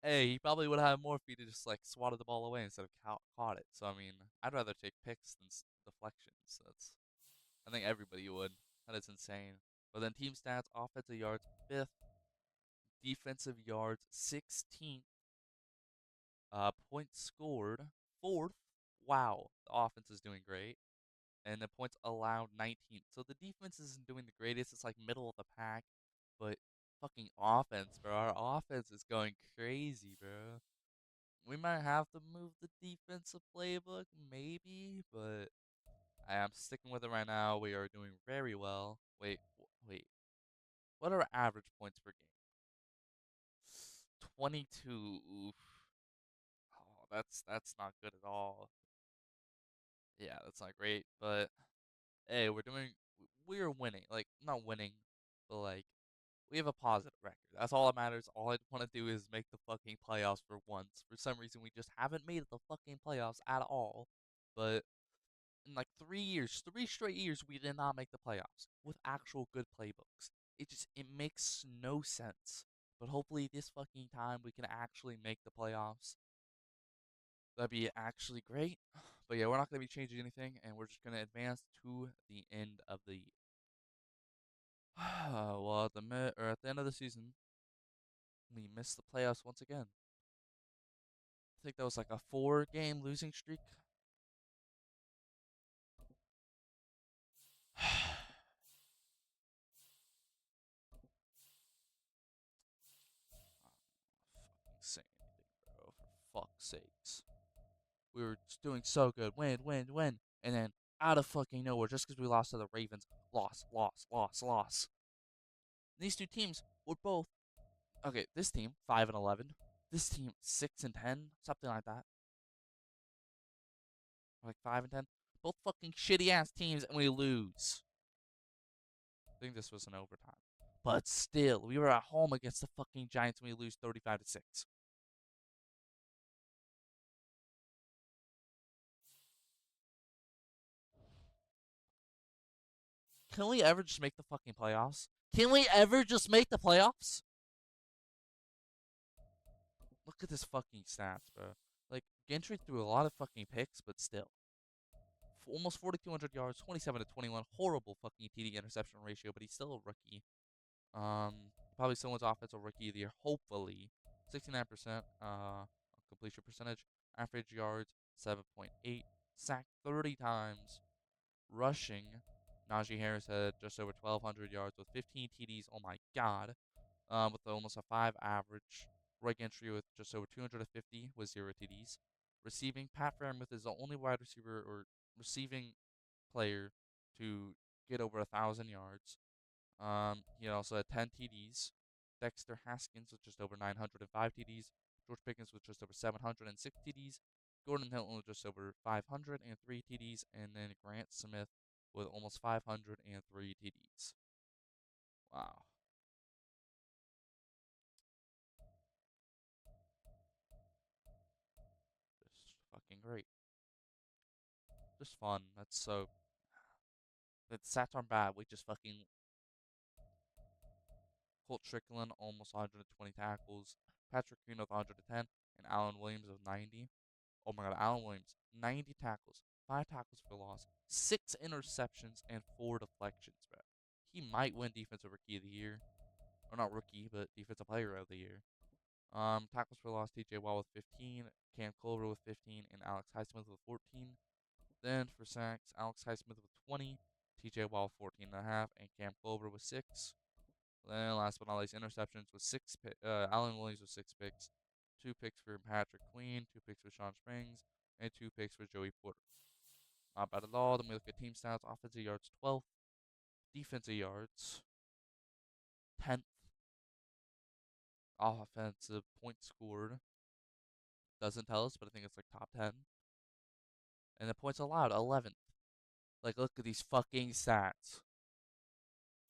hey, he probably would have had more if he just like swatted the ball away instead of caught it. So I mean, I'd rather take picks than deflections. I think everybody would. That is insane. But then team stats: offensive yards 5th, defensive yards 16th, points scored 4th. Wow, the offense is doing great. And the points allowed 19th. So the defense isn't doing the greatest. It's like middle of the pack. But fucking offense, bro. Our offense is going crazy, bro. We might have to move the defensive playbook, maybe, but I am sticking with it right now. We are doing very well. Wait. What are our average points per game? 22. Oof. Oh, that's not good at all. Yeah, that's not great. But hey, we're winning. Like not winning, but like we have a positive record. That's all that matters. All I want to do is make the fucking playoffs for once. For some reason, we just haven't made the fucking playoffs at all. But in like 3 years, 3 straight years, we did not make the playoffs with actual good playbooks. It makes no sense. But hopefully this fucking time we can actually make the playoffs. That'd be actually great. But yeah, we're not going to be changing anything, and we're just going to advance to the end of the well, at the end of the season, we missed the playoffs once again. I think that was like a 4-game losing streak. Fucking say anything, bro. For fuck's sakes. We were just doing so good. Win, win, win. And then out of fucking nowhere, just because we lost to the Ravens, loss, loss, loss, loss. These two teams were both okay. This team 5-11. This team 6-10, something like that. Like 5-10. Both fucking shitty ass teams, and we lose. I think this was an overtime, but still, we were at home against the fucking Giants, and we lose 35-6. Can we ever just make the fucking playoffs? Can we ever just make the playoffs? Look at this fucking stats, bro. Like, Gentry threw a lot of fucking picks, but still. Almost 4,200 yards, 27-21. Horrible fucking TD interception ratio, but he's still a rookie. Probably someone's offensive rookie of the year, hopefully. 69% completion percentage. Average yards, 7.8. Sacked 30 times. Rushing, Najee Harris had just over 1,200 yards with 15 TDs. Oh my god. With almost a 5 average. Roy Gentry with just over 250 with 0 TDs. Receiving, Pat Freiermuth is the only wide receiver or receiving player to get over 1,000 yards. He also had 10 TDs. Dexter Haskins with just over 905 TDs. George Pickens with just over 706 TDs. Gordon Hilton with just over 503 TDs. And then Grant Smith with almost 503 TDs. Wow. Just fucking great. Just fun. That's so. The stats aren't bad. We just fucking. Colt Strickland almost 120 tackles. Patrick Queen with 110. And Alan Williams with 90. Oh my god, Alan Williams, 90 tackles, 5 tackles for loss, 6 interceptions, and 4 deflections, bro. He might win Defensive Rookie of the Year. Or not rookie, but Defensive Player of the Year. Tackles for loss, TJ Watt with 15, Cam Culver with 15, and Alex Highsmith with 14. Then for sacks, Alex Highsmith with 20, TJ Watt with 14.5, and Cam Culver with 6. Then last but not least, interceptions with Alan Williams with 6 picks, 2 picks for Patrick Queen, 2 picks for Sean Springs, and 2 picks for Joey Porter. Not bad at all. Then we look at team stats: offensive yards 12th, defensive yards 10th, offensive points scored doesn't tell us, but I think it's like top 10, and the points allowed 11th. Like, look at these fucking stats.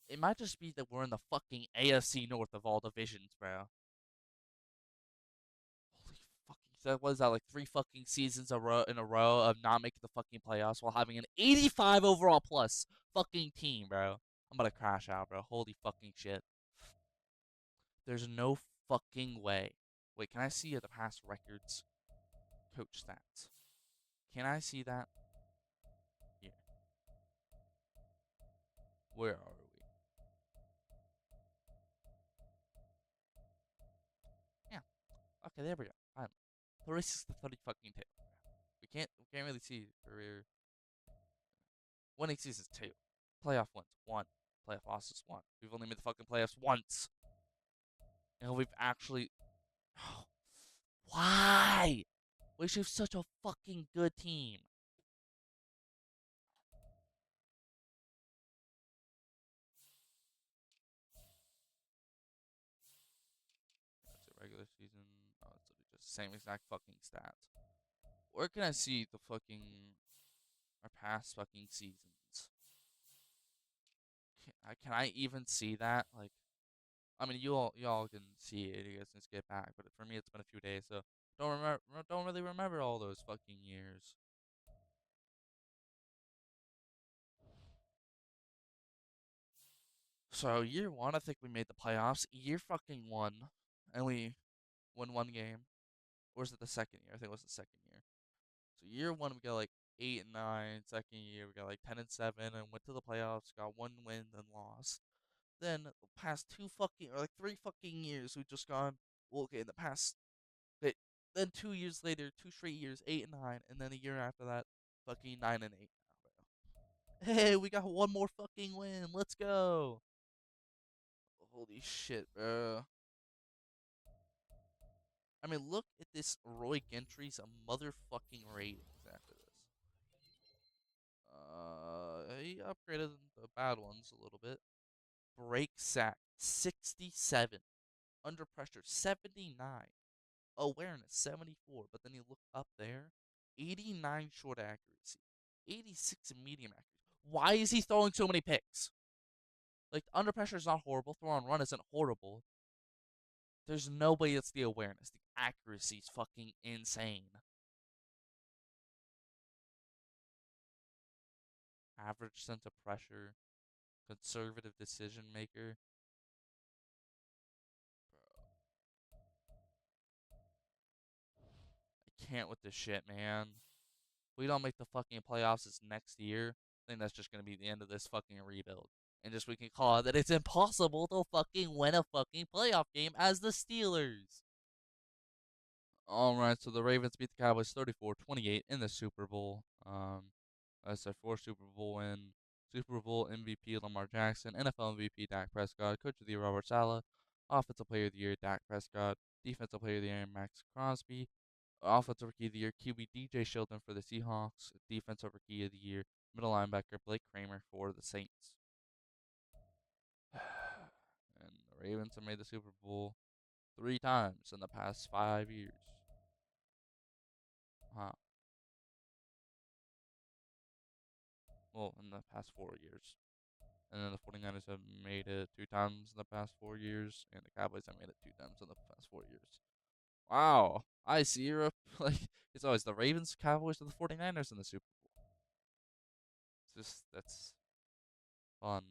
It might just be that we're in the fucking AFC North of all divisions, bro. Holy fucking, that was that like 3 fucking seasons in a row of not making the fucking playoffs while having an 85 overall plus fucking team, bro. I'm about to crash out, bro. Holy fucking shit. There's no fucking way. Wait, can I see the past records? Coach stats. Can I see that? Here. Where are we? Yeah. Okay, there we go. Finally. 36 to 30 fucking 2. We can't really see career winning seasons 2. Playoff wins 1. Playoff losses 1. We've only made the fucking playoffs once. And we've actually why? We should have such a fucking good team. That's a regular season. Oh, it's just the same exact fucking stats. Where can I see the fucking our past fucking seasons? Can I even see that? Like, I mean, y'all can see it. You guys can skip back, but for me, it's been a few days, so don't really remember all those fucking years. So year one, I think we made the playoffs. Year fucking one, and we won 1 game. Or was it the second year? I think it was the second year. So year one, we got like 8 and 9. Second year, we got like 10 and 7, and went to the playoffs. Got one win, then lost. Then the past two fucking or like 3 fucking years, we just gone. Well, okay, in the past, okay, then 2 years later, 2 straight years, 8 and 9, and then a year after that, fucking 9 and 8 now, bro. Hey, we got one more fucking win. Let's go. Holy shit, bro. I mean, look at this Roy Gentry's a motherfucking ratings after this. He upgraded the bad ones a little bit. Break sack 67, under pressure 79, awareness 74. But then you look up there, 89 short accuracy, 86 medium accuracy. Why is he throwing so many picks? Like under pressure is not horrible. Throw on run isn't horrible. There's no way it's the awareness. The accuracy is fucking insane. Average sense of pressure, conservative decision maker. Bro, I can't with this shit, man. We don't make the fucking playoffs this next year. I think that's just gonna be the end of this fucking rebuild. And just we can call it that it's impossible to fucking win a fucking playoff game as the Steelers. All right, so the Ravens beat the Cowboys 34-28 in the Super Bowl. That's their fourth Super Bowl win. Super Bowl MVP Lamar Jackson, NFL MVP Dak Prescott, Coach of the Year Robert Saleh, Offensive Player of the Year Dak Prescott, Defensive Player of the Year Max Crosby, Offensive Rookie of the Year QB DJ Shelton for the Seahawks, Defensive Rookie of the Year middle linebacker Blake Kramer for the Saints. And the Ravens have made the Super Bowl 3 times in the past 5 years. Wow. Well, in the past 4 years. And then the 49ers have made it 2 times in the past 4 years, and the Cowboys have made it 2 times in the past 4 years. Wow. I see Europe. Like, it's always the Ravens, Cowboys, and the 49ers in the Super Bowl. It's just, that's fun.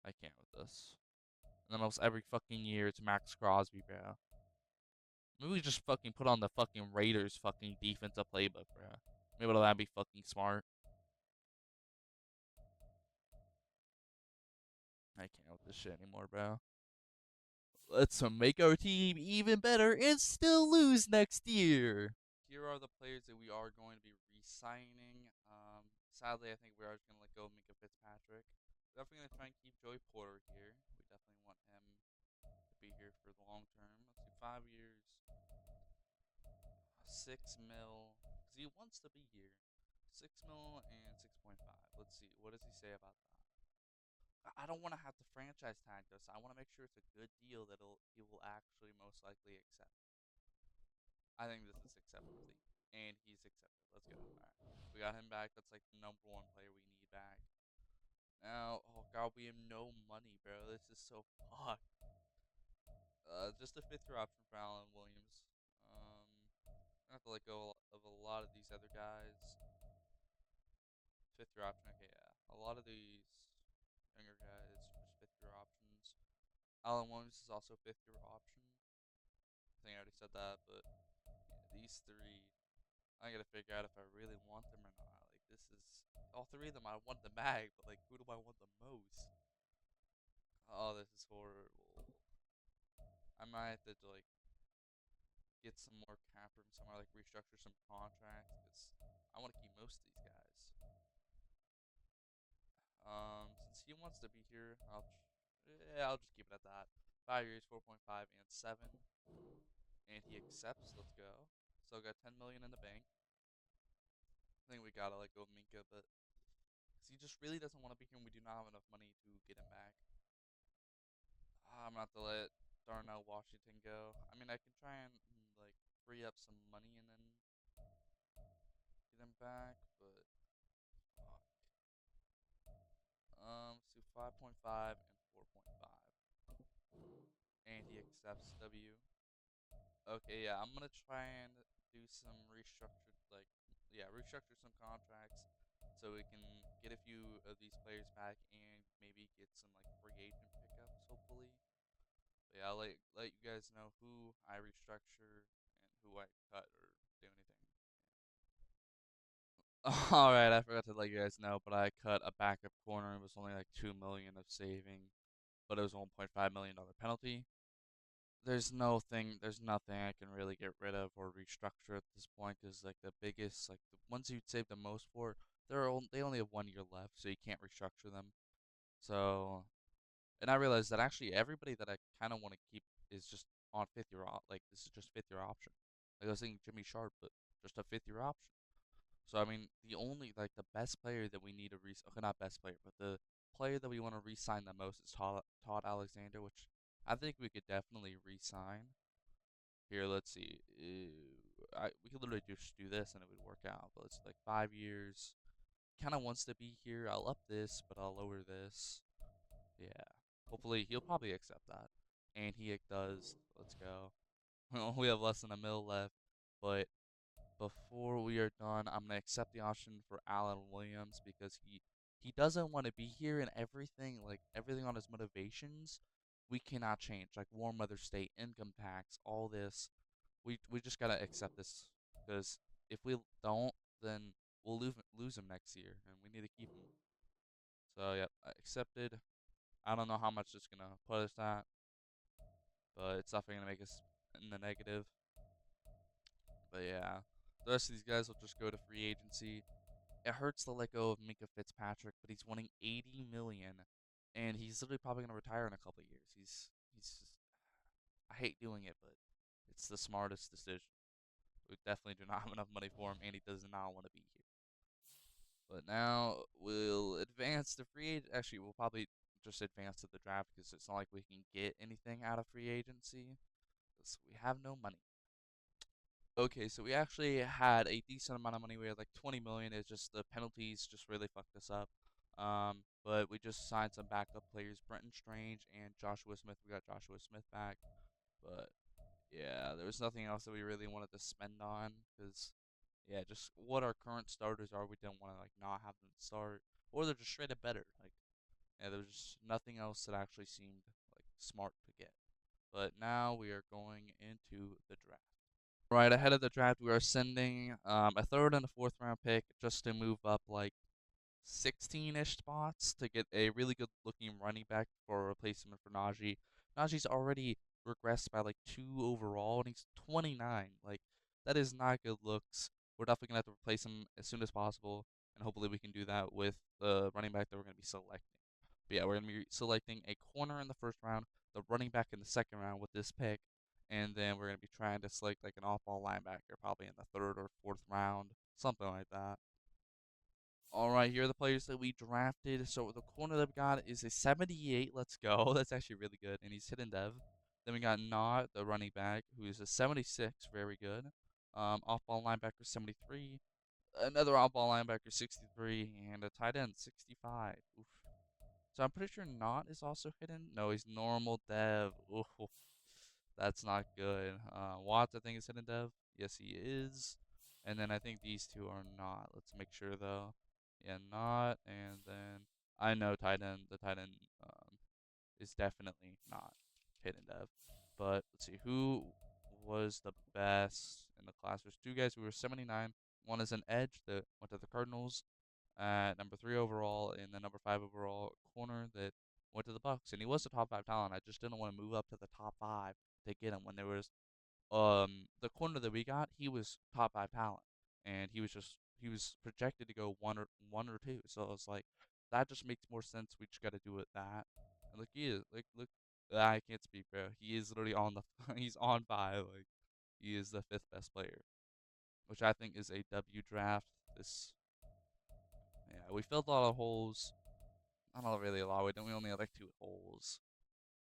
I can't with this. And then almost every fucking year, it's Max Crosby, bro. Maybe we just fucking put on the fucking Raiders fucking defensive playbook, bro. Maybe that'd be fucking smart. I can't with this shit anymore, bro. Let's make our team even better and still lose next year. Here are the players that we are going to be re-signing. Sadly, I think we are just going to let go of Minka Fitzpatrick. We're definitely going to try and keep Joey Porter here. We definitely want him to be here for the long term. Let's see, 5 years, 6 mil, because he wants to be here. 6 mil and 6.5. Let's see, what does he say about that? I don't want to have to franchise tag this. I want to make sure it's a good deal that he will actually most likely accept. I think this is acceptable, and he's accepted. Let's go. All right, we got him back. That's like the number one player we need back. Now, oh god, we have no money, bro. This is so fucked. Just a fifth year option for Allen Williams. I have to let go of a lot of these other guys. Fifth year option, okay, yeah. A lot of these younger guys, just fifth year options. Allen Williams is also fifth year option. I think I already said that, but yeah, these three, I gotta figure out if I really want them or not. Like this is all three of them. I want the bag, but like, who do I want the most? Oh, this is horrible. I might have to like get some more cap room somewhere, like restructure some contracts, because I want to keep most of these guys. Since he wants to be here, I'll just keep it at that. 5 years, 4.5 and 7, and he accepts. Let's go. Still got 10 million in the bank. I think we gotta let go of Minka, but because he just really doesn't want to be here, and we do not have enough money to get him back. I'm gonna have to let Darnell Washington go. I mean, I can try and like free up some money and then get him back, but fuck. Let's do 5.5 and 4.5, and he accepts W. Okay, yeah, I'm gonna try and do some restructured, like, yeah, restructure some contracts so we can get a few of these players back and maybe get some like free agent pickups, hopefully. But yeah, I'll let you guys know who I restructure and who I cut or do anything. All right, I forgot to let you guys know, but I cut a backup corner. It was only like 2 million of saving, but it was a 1.5 million dollar penalty. There's nothing I can really get rid of or restructure at this point because like the biggest, like the ones you'd save the most for, they only have 1 year left, so you can't restructure them. So, and I realized that actually everybody that I kind of want to keep is just on fifth year like this is just fifth year option. Like I was thinking Jimmy Sharp, but just a fifth year option. So I mean, the only like the best player that we need to okay, not best player, but the player that we want to re-sign the most is Todd Alexander, which I think we could definitely re-sign. Here, let's see. We could literally just do this and it would work out. But it's like 5 years. Kind of wants to be here. I'll up this, but I'll lower this. Yeah. Hopefully, he'll probably accept that. And he does. Let's go. We have less than a mil left, but before we are done, I'm gonna accept the option for Alan Williams because he doesn't want to be here and everything like everything on his motivations we cannot change like warm weather state, income tax, all this. We just gotta accept this because if we don't, then we'll lose him next year and we need to keep him. So yeah, I accepted. I don't know how much it's gonna put us at, but it's definitely gonna make us in the negative. But yeah, the rest of these guys will just go to free agency. It hurts to let go of Minka Fitzpatrick, but he's winning 80 million, and he's literally probably gonna retire in a couple of years. He's just, I hate doing it, but it's the smartest decision. We definitely do not have enough money for him, and he does not want to be here. But now we'll advance to free agent. Actually, we'll probably just advance to the draft because it's not like we can get anything out of free agency because we have no money. Okay, so we actually had a decent amount of money. We had like 20 million. It's just the penalties just really fucked us up. But we just signed some backup players, Brenton Strange and Joshua Smith. We got Joshua Smith back, but yeah, there was nothing else that we really wanted to spend on because yeah, just what our current starters are. We didn't want to like not have them start, or they're just straight up better. Like yeah, there was just nothing else that actually seemed like smart to get. But now we are going into the draft. Right ahead of the draft, we are sending a third and a fourth round pick just to move up like 16-ish spots to get a really good looking running back for a replacement for Najee. Najee's already regressed by like 2 overall, and he's 29. Like that is not good looks. We're definitely gonna have to replace him as soon as possible, and hopefully we can do that with the running back that we're gonna be selecting. But yeah, we're gonna be selecting a corner in the first round, the running back in the second round with this pick, and then we're gonna be trying to select like an off-ball linebacker probably in the third or fourth round, something like that. All right, here are the players that we drafted. So the corner that we got is a 78. Let's go. That's actually really good, and he's hidden dev. Then we got Nod, the running back, who is a 76. Very good. Off-ball linebacker 73. Another off-ball linebacker 63, and a tight end 65. Oof. So I'm pretty sure Not is also hidden. No, he's normal dev. Ooh, that's not good. Watts, I think, is hidden dev. Yes, he is. And then I think these two are not. Let's make sure though. Yeah, not. And then I know tight end. The tight end is definitely not hidden dev. But let's see who was the best in the class. There's two guys who were 79. One is an edge that went to the Cardinals at number 3 overall, and the number 5 overall corner that went to the Bucks. And he was the top 5 talent. I just didn't want to move up to the top 5 to get him when there was the corner that we got. He was top 5 talent, and he was projected to go one or two. So it's like that just makes more sense. We just got to do it that. And look, he is like look. I can't speak, bro. He is literally on the he's on 5. Like he is the fifth best player, which I think is a W draft. This yeah, we filled a lot of holes. Not really a lot. We only had like 2 holes.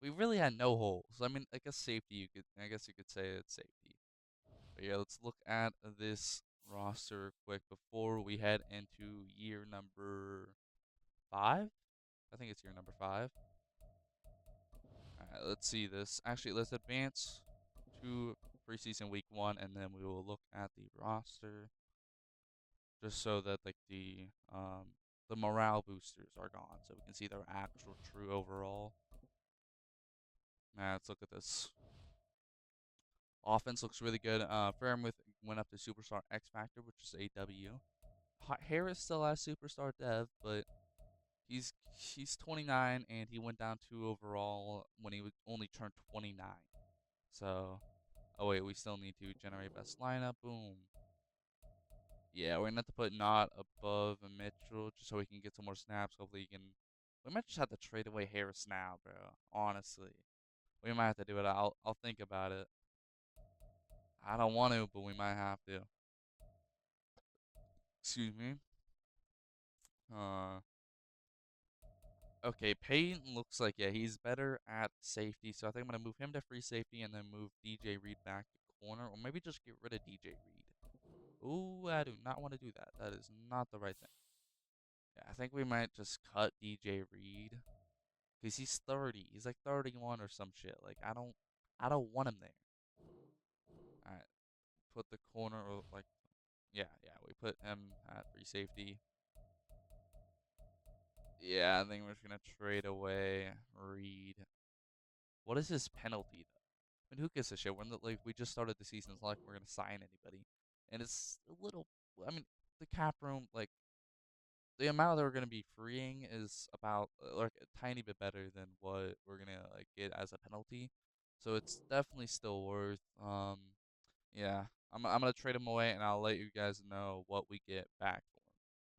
We really had no holes. I mean, I guess safety. I guess you could say it's safety. But yeah, let's look at this roster quick before we head into year number 5. I think it's year number 5. All right, let's see this. Actually, let's advance to preseason week 1, and then we will look at the roster just so that like the morale boosters are gone, so we can see their actual true overall. Let's look at this. Offense looks really good. Fairmouth went up to Superstar X Factor, which is a W. Harris still has Superstar Dev, but he's 29 and he went down 2 overall when he was only turned 29. So, oh wait, we still need to generate best lineup. Boom. Yeah, we're gonna have to put not above a Mitchell just so we can get some more snaps. Hopefully, he can. We might just have to trade away Harris now, bro. Honestly, we might have to do it. I'll think about it. I don't want to, but we might have to. Excuse me. Uh, okay. Payton looks like yeah he's better at safety, so I think I'm gonna move him to free safety and then move DJ Reed back to corner, or maybe just get rid of DJ Reed. Ooh, I do not want to do that. That is not the right thing. Yeah, I think we might just cut DJ Reed because he's 30. He's like 31 or some shit. Like I don't want him there. All right, put the corner or like yeah. We put him at free safety. Yeah, I think we're just gonna trade away Reed. What is his penalty though? I mean, who gives a shit? Like we just started the season. It's not like we're gonna sign anybody, and it's a little. I mean, the cap room like the amount that we're gonna be freeing is about like a tiny bit better than what we're gonna like get as a penalty. So it's definitely still worth. Yeah, I'm gonna trade him away, and I'll let you guys know what we get back for him.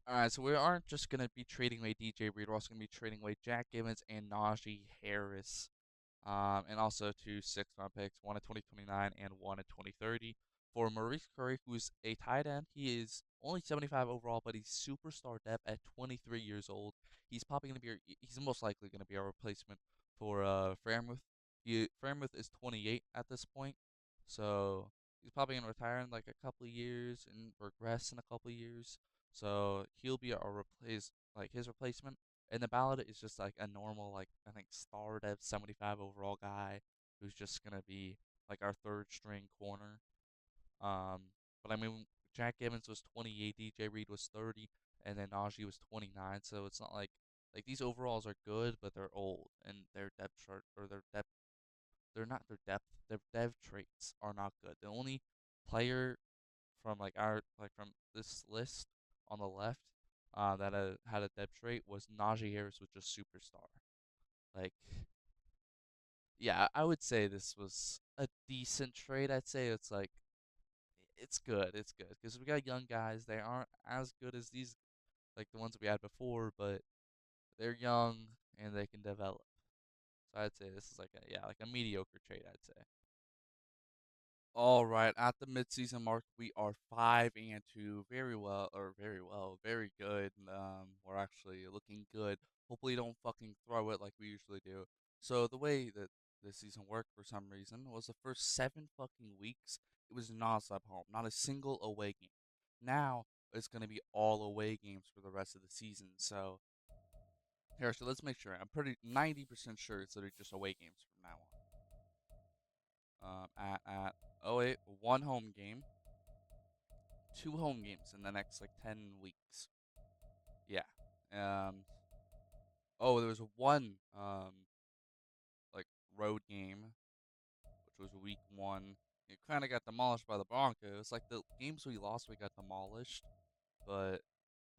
All right, so we aren't just gonna be trading away DJ Reed. We're also gonna be trading away Jack Gibbons and Najee Harris. And also 2 6-round picks, one in 2029 and one in 2030 for Maurice Curry, who's a tight end. He is only 75 overall, but he's superstar depth at 23 years old. He's probably going to be, he's most likely going to be our replacement for Fairmouth. Fairmouth is 28 at this point, so he's probably going to retire in like a couple of years and regress in a couple of years. So he'll be our replace like his replacement. And the ballot is just like a normal, like I think star dev 75 overall guy who's just gonna be like our third string corner. But I mean Jack Evans was 28, DJ Reed was 30, and then Najee was 29. So it's not like these overalls are good, but they're old and their depth chart or their depth they're not their depth their dev traits are not good. The only player from like our like from this list on the left that had a depth trait was Najee Harris was just superstar. Like, yeah, I would say this was a decent trade. I'd say it's like it's good. It's good because we got young guys. They aren't as good as these like the ones that we had before, but they're young and they can develop. So I'd say this is like a yeah, like a mediocre trade. I'd say. All right, at the midseason mark, we are 5-2. Very well, or very well, very good. We're actually looking good. Hopefully, don't fucking throw it like we usually do. So the way that this season worked for some reason was the first 7 fucking weeks, it was nonstop home, not a single away game. Now it's gonna be all away games for the rest of the season. So here, so let's make sure. I'm pretty 90% sure it's literally just away games from now on. At oh wait, one home game, 2 home games in the next like 10 weeks. Yeah. Um. Oh, there was one like road game, which was week 1. It kind of got demolished by the Broncos. Like the games we lost, we got demolished. But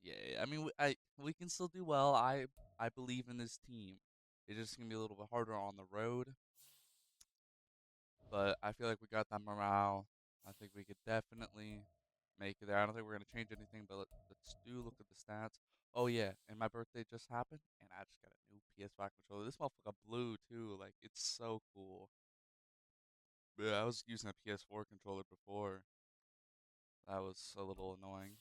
yeah, I mean, we can still do well. I believe in this team. It's just gonna be a little bit harder on the road, but I feel like we got that morale. I think we could definitely make it there. I don't think we're gonna change anything, but let's do look at the stats. Oh yeah, and my birthday just happened, and I just got a new PS5 controller. This motherfucker blue too, like it's so cool. Yeah, I was using a PS4 controller before. That was a little annoying.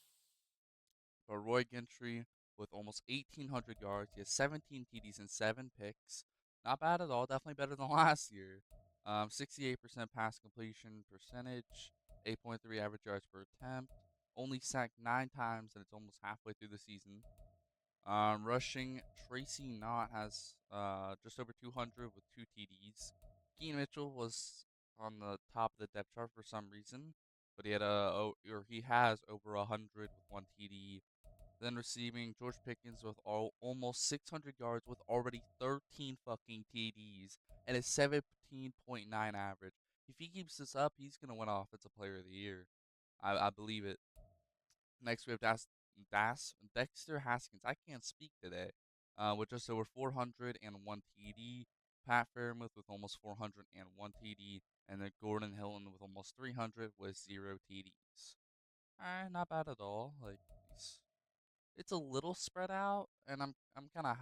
But Roy Gentry with almost 1,800 yards, he has 17 TDs and 7 picks. Not bad at all. Definitely better than last year. 68% pass completion percentage, 8.3 average yards per attempt. Only sacked 9 times, and it's almost halfway through the season. Rushing, Tracy Knott has just over 200 with 2 TDs. Keenan Mitchell was on the top of the depth chart for some reason, but he had he has over 100 with 1 TD. Then receiving George Pickens with almost 600 yards with already 13 fucking TDs and a 17.9 average. If he keeps this up, he's gonna win Offensive Player of the Year. I believe it. Next, we have Dexter Haskins. I can't speak today. With just over 401 TD. Pat Fairmouth with almost 401 TD. And then Gordon Hilton with almost 300 with 0 TDs. Alright, not bad at all. Like, it's a little spread out, and I'm kind of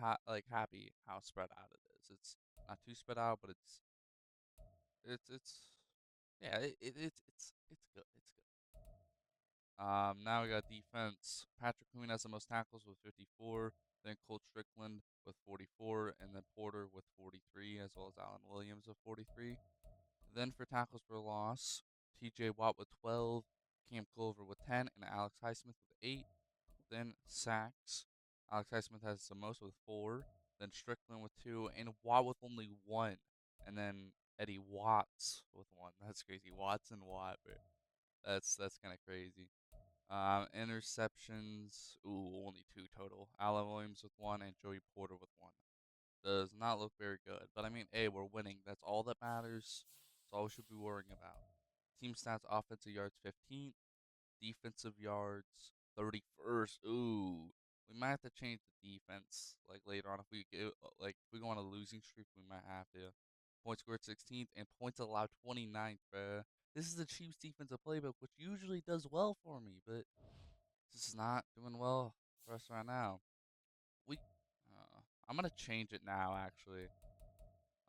happy how spread out it is. It's not too spread out, but it's yeah, it's good. It's good. Now we got defense. Patrick Queen has the most tackles with 54, then Colt Strickland with 44, and then Porter with 43, as well as Allen Williams with 43. Then for tackles for loss, T.J. Watt with 12, Cam Culver with 10, and Alex Highsmith with 8. Then sacks, Alex Highsmith has the most with 4, then Strickland with 2, and Watt with only 1, and then Eddie Watts with 1. That's crazy. Watts and Watt, but that's kind of crazy. Interceptions, only 2 total. Allen Williams with 1 and Joey Porter with 1. Does not look very good. But I mean, hey, we're winning. That's all that matters. That's all we should be worrying about. Team stats: offensive yards 15th, defensive yards 31st. Ooh, we might have to change the defense like later on if we get if we go on a losing streak. We might have to. Points scored 16th and points allowed 29th, bruh. This is the Chiefs' defensive playbook, which usually does well for me, but this is not doing well for us right now. We, I'm gonna change it now. Actually,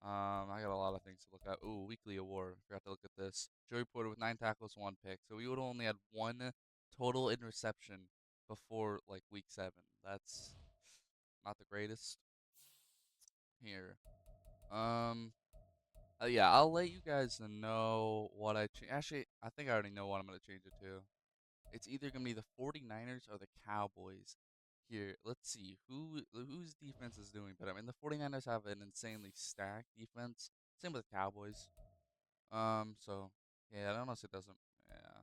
I got a lot of things to look at. Ooh, weekly award. Forgot to look at this. Joey Porter with 9 tackles, 1 pick. So we would have only had 1 total interception before like week 7. That's not the greatest. Here, um, yeah, I'll let you guys know what I change. Actually, I think I already know what I'm gonna change it to. It's either gonna be the 49ers or the Cowboys. Here, let's see whose defense is doing better. I mean, the 49ers have an insanely stacked defense. Same with the Cowboys. So yeah, I don't know if it doesn't. Yeah.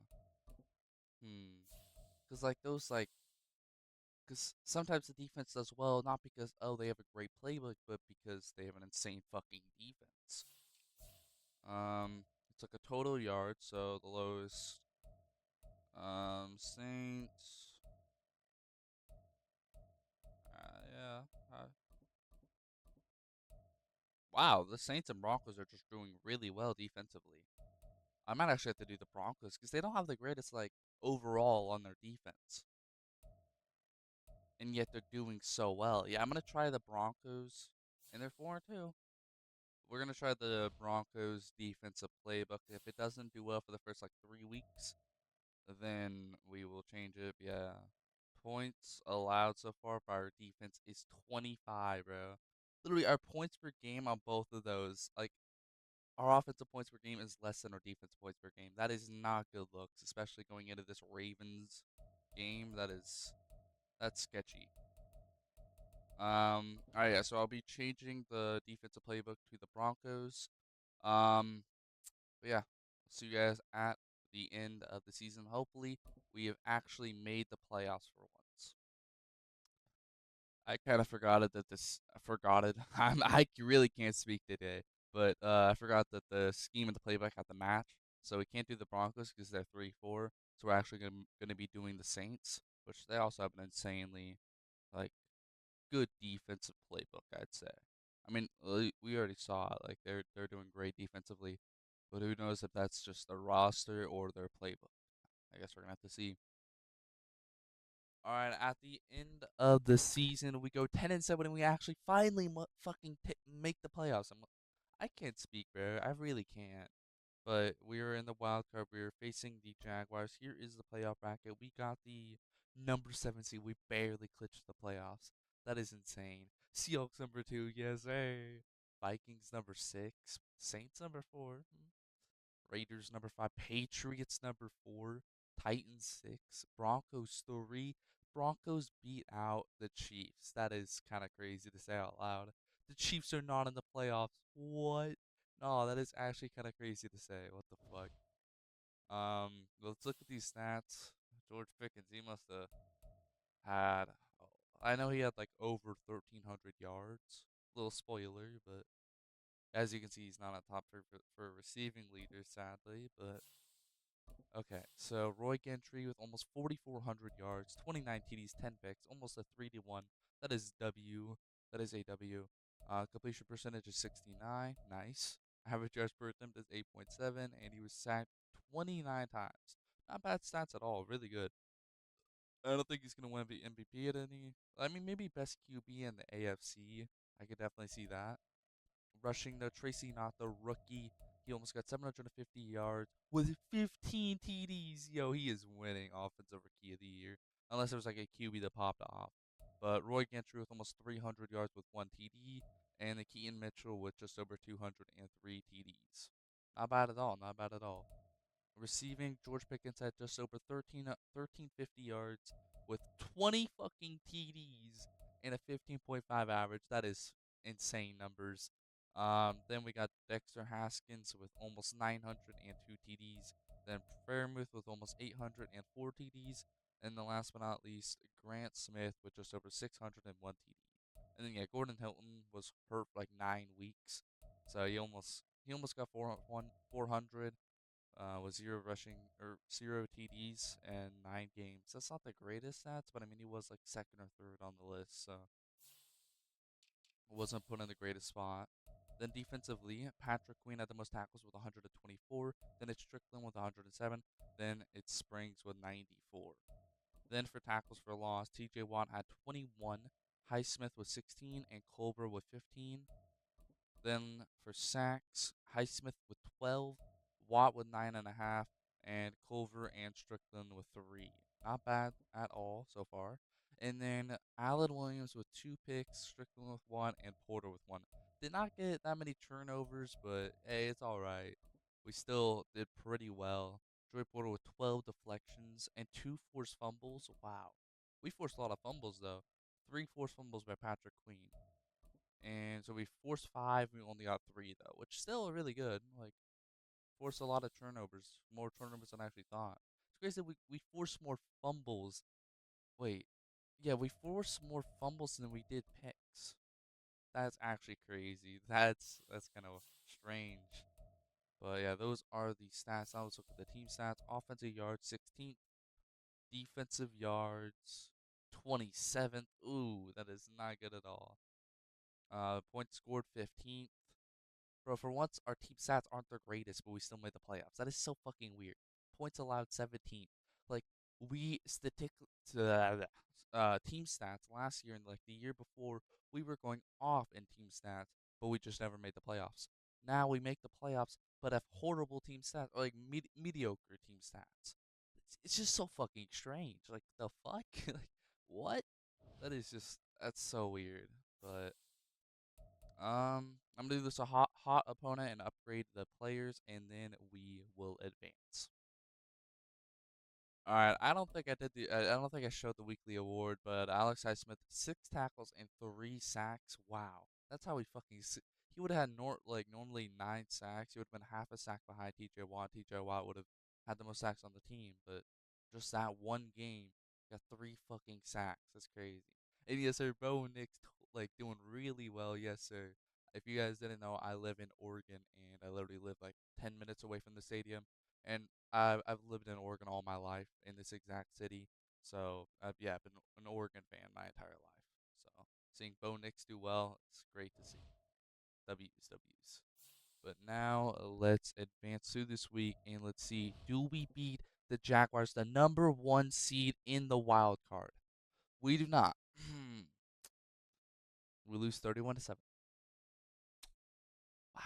Cause like those cause sometimes the defense does well not because they have a great playbook, but because they have an insane fucking defense. It's like a total yard, so the lowest. Saints. Yeah. Wow, the Saints and Broncos are just doing really well defensively. I might actually have to do the Broncos because they don't have the greatest overall on their defense, and yet they're doing so well. Yeah, I'm gonna try the Broncos, and they're 4-2. We're gonna try the Broncos defensive playbook. If it doesn't do well for the first 3 weeks, then we will change it. Yeah, points allowed so far by our defense is 25, bro. Literally, our points per game on both of those, our offensive points per game is less than our defense points per game. That is not good looks, especially going into this Ravens game. That's sketchy. All right, yeah. So I'll be changing the defensive playbook to the Broncos. Um, but yeah, see you guys at the end of the season. Hopefully, we have actually made the playoffs for once. I kind of forgot it that this. I forgot it. I really can't speak today, but I forgot that the scheme of the playbook had the match, so we can't do the Broncos because they're 3-4. So we're actually gonna be doing the Saints, which they also have an insanely like good defensive playbook, I'd say. I mean, we already saw it. Like they're doing great defensively, but who knows if that's just their roster or their playbook? I guess we're gonna have to see. All right, at the end of the season, we go 10-7, and we actually finally make the playoffs. I can't speak, bro. I really can't. But we are in the wild card. We are facing the Jaguars. Here is the playoff bracket. We got the number 7 seed. We barely clinched the playoffs. That is insane. Seahawks number 2, yes, hey. Vikings number 6. Saints number 4. Raiders number 5, Patriots number 4, Titans 6, Broncos 3. Broncos beat out the Chiefs. That is kind of crazy to say out loud. The Chiefs are not in the playoffs. What? No, that is actually kind of crazy to say. What the fuck? Let's look at these stats. George Pickens, he must have had. Oh, I know he had like over 1,300 yards. Little spoiler, but as you can see, he's not on top for receiving leaders, sadly. But okay, so Roy Gentry with almost 4,400 yards, 29 TDs, 10 picks, almost a 3-1. That is W. That is a W. Completion percentage is 69. Nice. Average yards per attempt is 8.7, and he was sacked 29 times. Not bad stats at all. Really good. I don't think he's going to win the MVP at any. I mean, maybe best QB in the AFC. I could definitely see that. Rushing though, Tracy not the rookie. He almost got 750 yards with 15 TDs. Yo, he is winning Offensive Rookie of the Year. Unless there was like a QB that popped off. But Roy Gentry with almost 300 yards with 1 TD. And the Keaton Mitchell with just over 203 TDs. Not bad at all. Not bad at all. Receiving, George Pickens had just over 1350 yards with 20 fucking TDs and a 15.5 average. That is insane numbers. Then we got Dexter Haskins with almost 902 TDs. Then Fairmouth with almost 804 TDs. And the last but not least, Grant Smith with just over 601 TD. And then yeah, Gordon Hilton was hurt for like 9 weeks, so he almost got 400 with zero rushing or zero TDs and 9 games. That's not the greatest stats, but I mean he was like second or third on the list, so wasn't put in the greatest spot. Then defensively, Patrick Queen had the most tackles with 124. Then it's Strickland with 107. Then it's Springs with 94. Then for tackles for loss, T.J. Watt had 21. Highsmith with 16 and Culver with 15. Then for sacks, Highsmith with 12, Watt with 9.5, and Culver and Strickland with 3. Not bad at all so far. And then Allen Williams with 2 picks, Strickland with 1, and Porter with 1. Did not get that many turnovers, but hey, it's all right. We still did pretty well. Joey Porter with 12 deflections and 2 forced fumbles. Wow. We forced a lot of fumbles, though. 3 forced fumbles by Patrick Queen. And so we forced 5, we only got 3 though, which is still really good. Like forced a lot of turnovers, more turnovers than I actually thought. It's crazy that we forced more fumbles. Wait, yeah, we forced more fumbles than we did picks. That's actually crazy. That's kind of strange. But yeah, those are the stats. Now let's look at the team stats. Offensive yards 16th, defensive yards 27th. Ooh, that is not good at all. Points scored 15th. Bro, for once, our team stats aren't the greatest, but we still made the playoffs. That is so fucking weird. Points allowed 17. Like, we team stats last year and like the year before, we were going off in team stats, but we just never made the playoffs. Now we make the playoffs, but have horrible team stats, or like mediocre team stats. It's just so fucking strange. Like, the fuck? Like, what? That's so weird. But I'm gonna do this a hot opponent and upgrade the players, and then we will advance. All right, I don't think I did the. I don't think I showed the weekly award, but Alex Highsmith 6 tackles and 3 sacks. Wow, that's how he fucking. He would have had normally 9 sacks. He would have been half a sack behind T.J. Watt. T.J. Watt would have had the most sacks on the team, but just that one game got 3 fucking sacks. That's crazy. And yes, sir, Bo Nix like doing really well. Yes, sir. If you guys didn't know, I live in Oregon, and I literally live like 10 minutes away from the stadium. And I've lived in Oregon all my life in this exact city. So yeah, I've been an Oregon fan my entire life. So seeing Bo Nix do well, it's great to see. W's W's. But now let's advance through this week and let's see, do we beat the Jaguars, the number 1 seed in the wild card? We do not. We lose 31-7. Wow.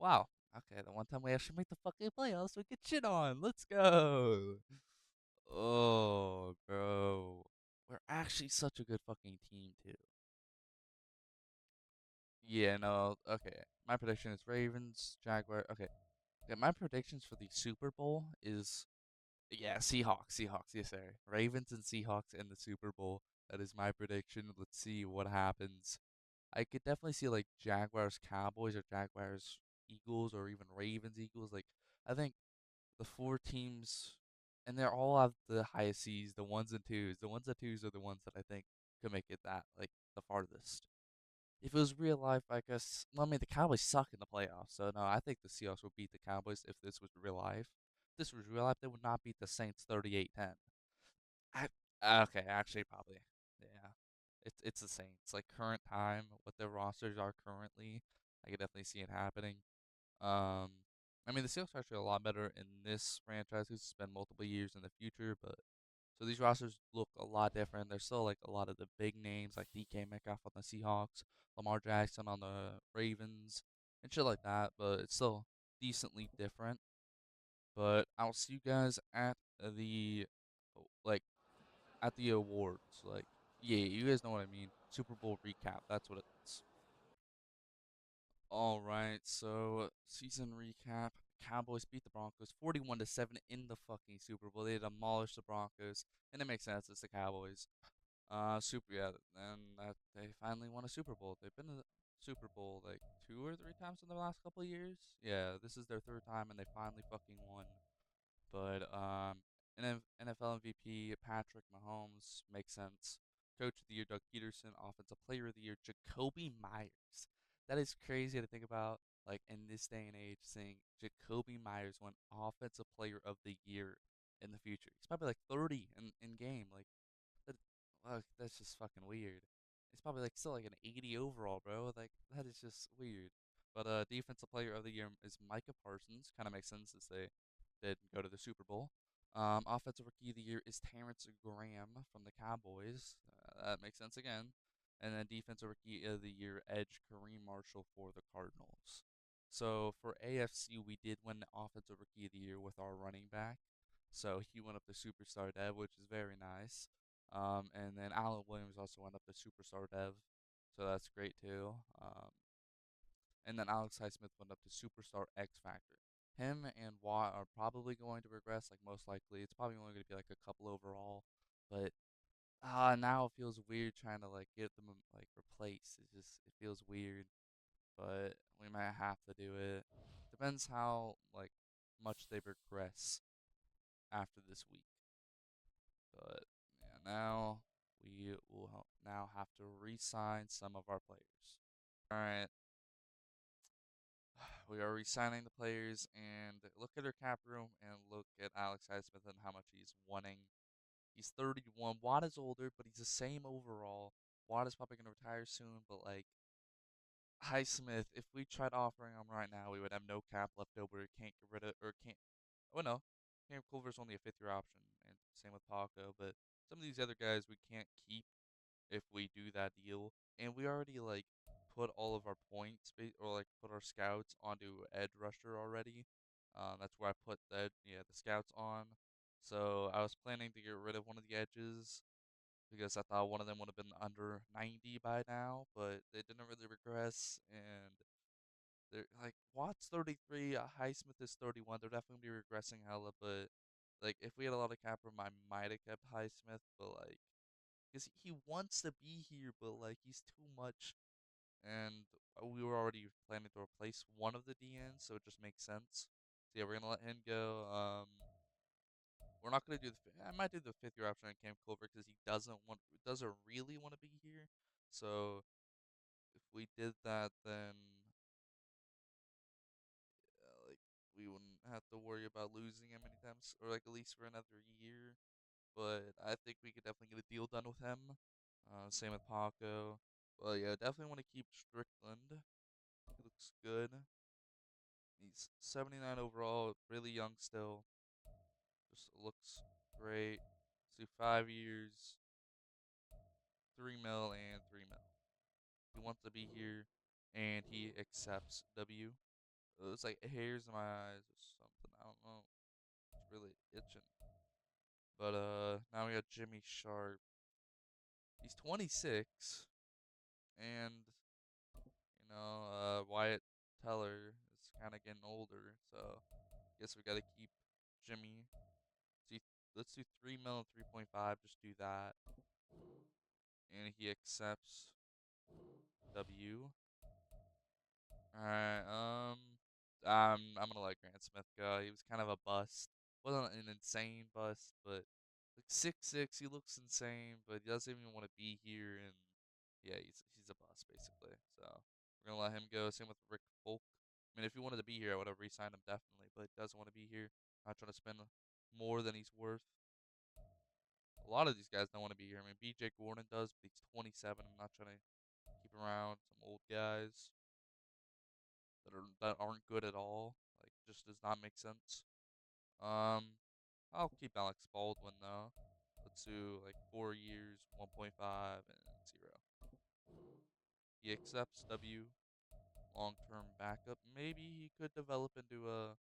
Wow. Okay, the one time we actually make the fucking playoffs, we get shit on. Let's go. Oh, bro. We're actually such a good fucking team, too. Yeah, no, okay. My prediction is Ravens, Jaguar. Okay. Yeah, my predictions for the Super Bowl is, yeah, Seahawks, Seahawks, yes, sir. Ravens and Seahawks in the Super Bowl. That is my prediction. Let's see what happens. I could definitely see like Jaguars, Cowboys, or Jaguars, Eagles, or even Ravens, Eagles. Like, I think the 4 teams. and they're all have the highest C's, the ones and twos. The ones and twos are the ones that I think could make it that like the farthest. If it was real life, I guess. Well, I mean, the Cowboys suck in the playoffs, so no, I think the Seahawks would beat the Cowboys if this was real life. If this was real life, they would not beat the Saints 38-10. I, okay, actually, probably. Yeah. It's the Saints. Like, current time, what their rosters are currently, I could definitely see it happening. Um, I mean, the Seahawks are actually a lot better in this franchise who's spent multiple years in the future, but so these rosters look a lot different. There's still like a lot of the big names like DK Metcalf on the Seahawks, Lamar Jackson on the Ravens, and shit like that, but it's still decently different. But I'll see you guys at the like at the awards. Like, yeah, you guys know what I mean. Super Bowl recap. That's what it's. All right, so season recap. Cowboys beat the Broncos 41-7 in the fucking Super Bowl. They demolished the Broncos, and it makes sense. It's the Cowboys. Super, yeah, and that they finally won a Super Bowl. They've been in the Super Bowl like 2 or 3 times in the last couple of years. Yeah, this is their third time, and they finally fucking won. But NFL MVP Patrick Mahomes makes sense. Coach of the Year Doug Peterson, Offensive Player of the Year Jacoby Myers. That is crazy to think about. Like in this day and age, seeing Jacoby Myers win Offensive Player of the Year in the future. He's probably like 30 in game. Like that, that's just fucking weird. It's probably like still like an 80 overall, bro. Like that is just weird. But defensive player of the year is Micah Parsons. Kind of makes sense since they did go to the Super Bowl. Offensive rookie of the year is Terrence Graham from the Cowboys. That makes sense again. And then defensive rookie of the year edge Kareem Marshall for the Cardinals. So for AFC, we did win the offensive rookie of the year with our running back. So he went up to superstar dev, which is very nice. And then Alan Williams also went up to superstar dev, so that's great too. And then Alex Highsmith went up to superstar X Factor. Him and Watt are probably going to regress, like most likely. It's probably only going to be like a couple overall, but now it feels weird trying to like get them like replaced. It feels weird, but we might have to do it. Depends how like much they progress after this week. But yeah, now we will now have to re-sign some of our players. All right, we are re-signing the players and look at our cap room and look at Alex Highsmith and how much he's wanting. He's 31. Watt is older, but he's the same overall. Watt is probably gonna retire soon, but like Highsmith, if we tried offering him right now, we would have no cap left over. Can't get rid of or can't. Oh no, Cam Culver's only a fifth-year option, and same with Paco. But some of these other guys we can't keep if we do that deal. And we already like put all of our points or like put our scouts onto edge rusher already. That's where I put the scouts on. So I was planning to get rid of one of the edges because I thought one of them would have been under 90 by now, but they didn't really regress. And they're like Watt's 33, Highsmith is 31. They're definitely gonna be regressing hella, but like if we had a lot of cap room, I might have kept Highsmith, but like because he wants to be here, but like he's too much, and we were already planning to replace one of the DNs, so it just makes sense. So yeah, we're gonna let him go. We're not gonna do I might do the fifth-year option on Cam Culver because he doesn't really want to be here. So if we did that, then like we wouldn't have to worry about losing him anytime, or like at least for another year. But I think we could definitely get a deal done with him. Same with Paco. Well, yeah, definitely want to keep Strickland. He looks good. He's 79 overall, really young still. Just looks great. Let's do 5 years, 3 mil and 3 mil. He wants to be here, and he accepts W. It's like hairs in my eyes or something. I don't know. It's really itching. But now we got Jimmy Sharp. He's 26, and Wyatt Teller is kind of getting older, so I guess we got to keep Jimmy. See, let's do 3 mil and 3.5. Just do that, and he accepts W. All right. I'm gonna let Grant Smith go. He was kind of a bust. Wasn't an insane bust, but like 6'6", he looks insane, but he doesn't even want to be here. And yeah, he's a bust basically. So we're gonna let him go. Same with Rick Folk. I mean, if he wanted to be here, I would have re-signed him definitely, but he doesn't want to be here. Not trying to spend more than he's worth. A lot of these guys don't want to be here. I mean, B.J. Gordon does, but he's 27. I'm not trying to keep around some old guys that aren't good at all. Like, just does not make sense. Um, I'll keep Alex Baldwin though. Let's do like 4 years, 1.5 and 0. He accepts W, long-term backup. Maybe he could develop into a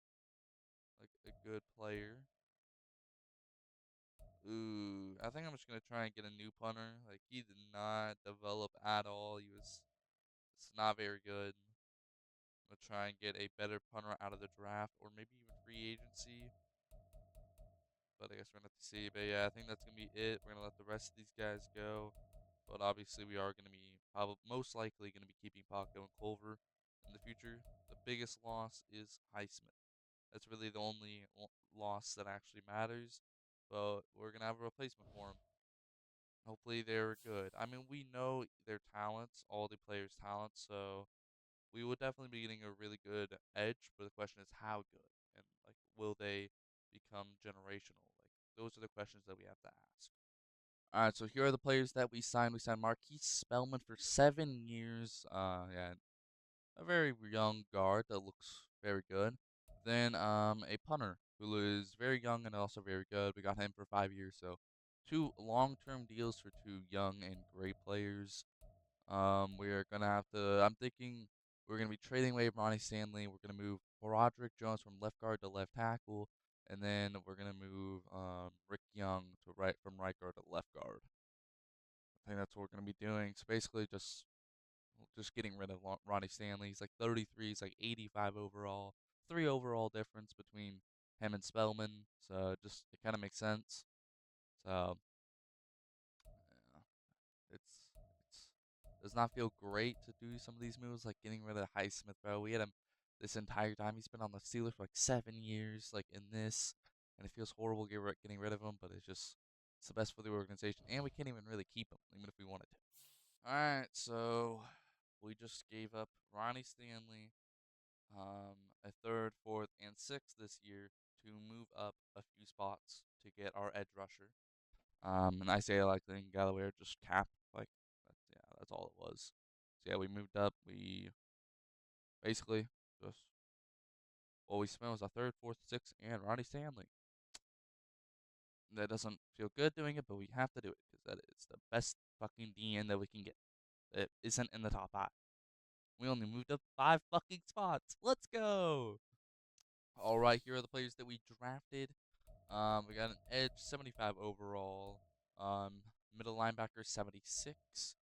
good player. Ooh, I think I'm just gonna try and get a new punter. Like he did not develop at all. It's not very good. I'm gonna try and get a better punter out of the draft or maybe even free agency. But I guess we're gonna have to see. But yeah, I think that's gonna be it. We're gonna let the rest of these guys go. But obviously, we are gonna be probably most likely gonna be keeping Paco and Culver in the future. The biggest loss is Highsmith. That's really the only loss that actually matters. But we're gonna have a replacement for him. Hopefully, they're good. I mean, we know their talents, all the players' talents, so we will definitely be getting a really good edge. But the question is, how good, and like, will they become generational? Like, those are the questions that we have to ask. All right, so here are the players that we signed. We signed Marquise Spellman for 7 years. Yeah, a very young guard that looks very good. Then a punter who is very young and also very good. We got him for 5 years. So two long-term deals for two young and great players. We're gonna have to. I'm thinking we're gonna be trading away Ronnie Stanley. We're gonna move Broderick Jones from left guard to left tackle, and then we're gonna move Rick Young to right guard to left guard. I think that's what we're gonna be doing. So basically, just getting rid of Ronnie Stanley. He's like 33. He's like 85 overall. 3 overall difference between him and Spellman. So just it kind of makes sense. So yeah, it's does not feel great to do some of these moves, like getting rid of Highsmith, bro. We had him this entire time. He's been on the Steelers for like 7 years, like in this, and it feels horrible getting rid of him. But it's the best for the organization, and we can't even really keep him, even if we wanted to. All right, so we just gave up Ronnie Stanley, a third, fourth, and sixth this year to move up a few spots to get our edge rusher. And Isaiah Likely and Galloway are just cap. Like, that's all it was. So yeah, we moved up. We basically just what we spent was a third, fourth, sixth, and Ronnie Stanley. That doesn't feel good doing it, but we have to do it because that is the best fucking DN that we can get. It isn't in the top 5. We only moved up 5 fucking spots. Let's go. All right, here are the players that we drafted. We got an edge 75 overall. Middle linebacker 76.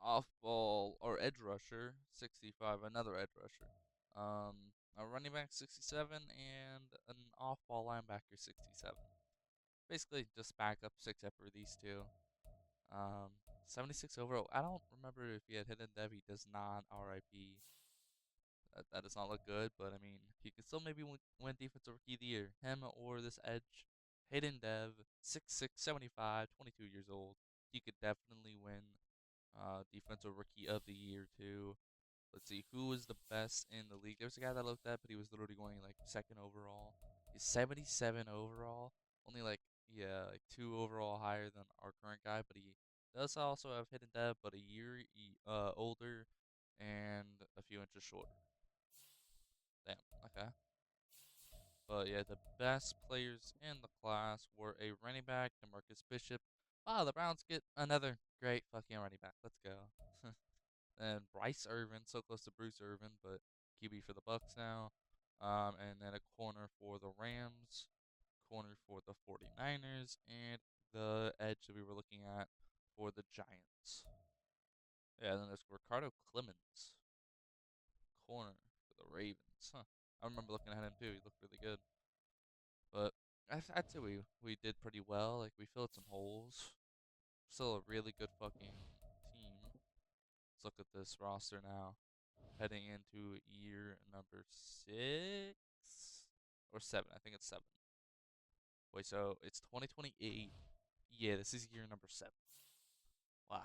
Off ball or edge rusher 65. Another edge rusher. A running back 67 and an off ball linebacker 67. Basically, just backup except for these two. 76 overall. I don't remember if he had hidden dev. He does not. RIP. That does not look good, but I mean, he could still maybe win Defensive Rookie of the Year. Him or this edge. Hayden Dev, 6'6", 75, 22 years old. He could definitely win Defensive Rookie of the Year, too. Let's see, who was the best in the league? There's a guy that I looked at, but he was literally going like second overall. He's 77 overall. Only like, yeah, like 2 overall higher than our current guy, but he does also have hidden depth, but a year older and a few inches shorter. Damn, okay. But yeah, the best players in the class were a running back, DeMarcus Bishop. Wow, the Browns get another great fucking running back. Let's go. And Bryce Irvin, so close to Bruce Irvin, but QB for the Bucks now. And then a corner for the Rams, corner for the 49ers, and the edge that we were looking at for the Giants. Yeah, then there's Ricardo Clemens, corner for the Ravens. Huh. I remember looking at him too. He looked really good. But I'd say we did pretty well. Like we filled some holes. Still a really good fucking team. Let's look at this roster now. Heading into year number 6 or 7. I think it's 7. Wait, so it's 2028. Yeah, this is year number 7. Wow.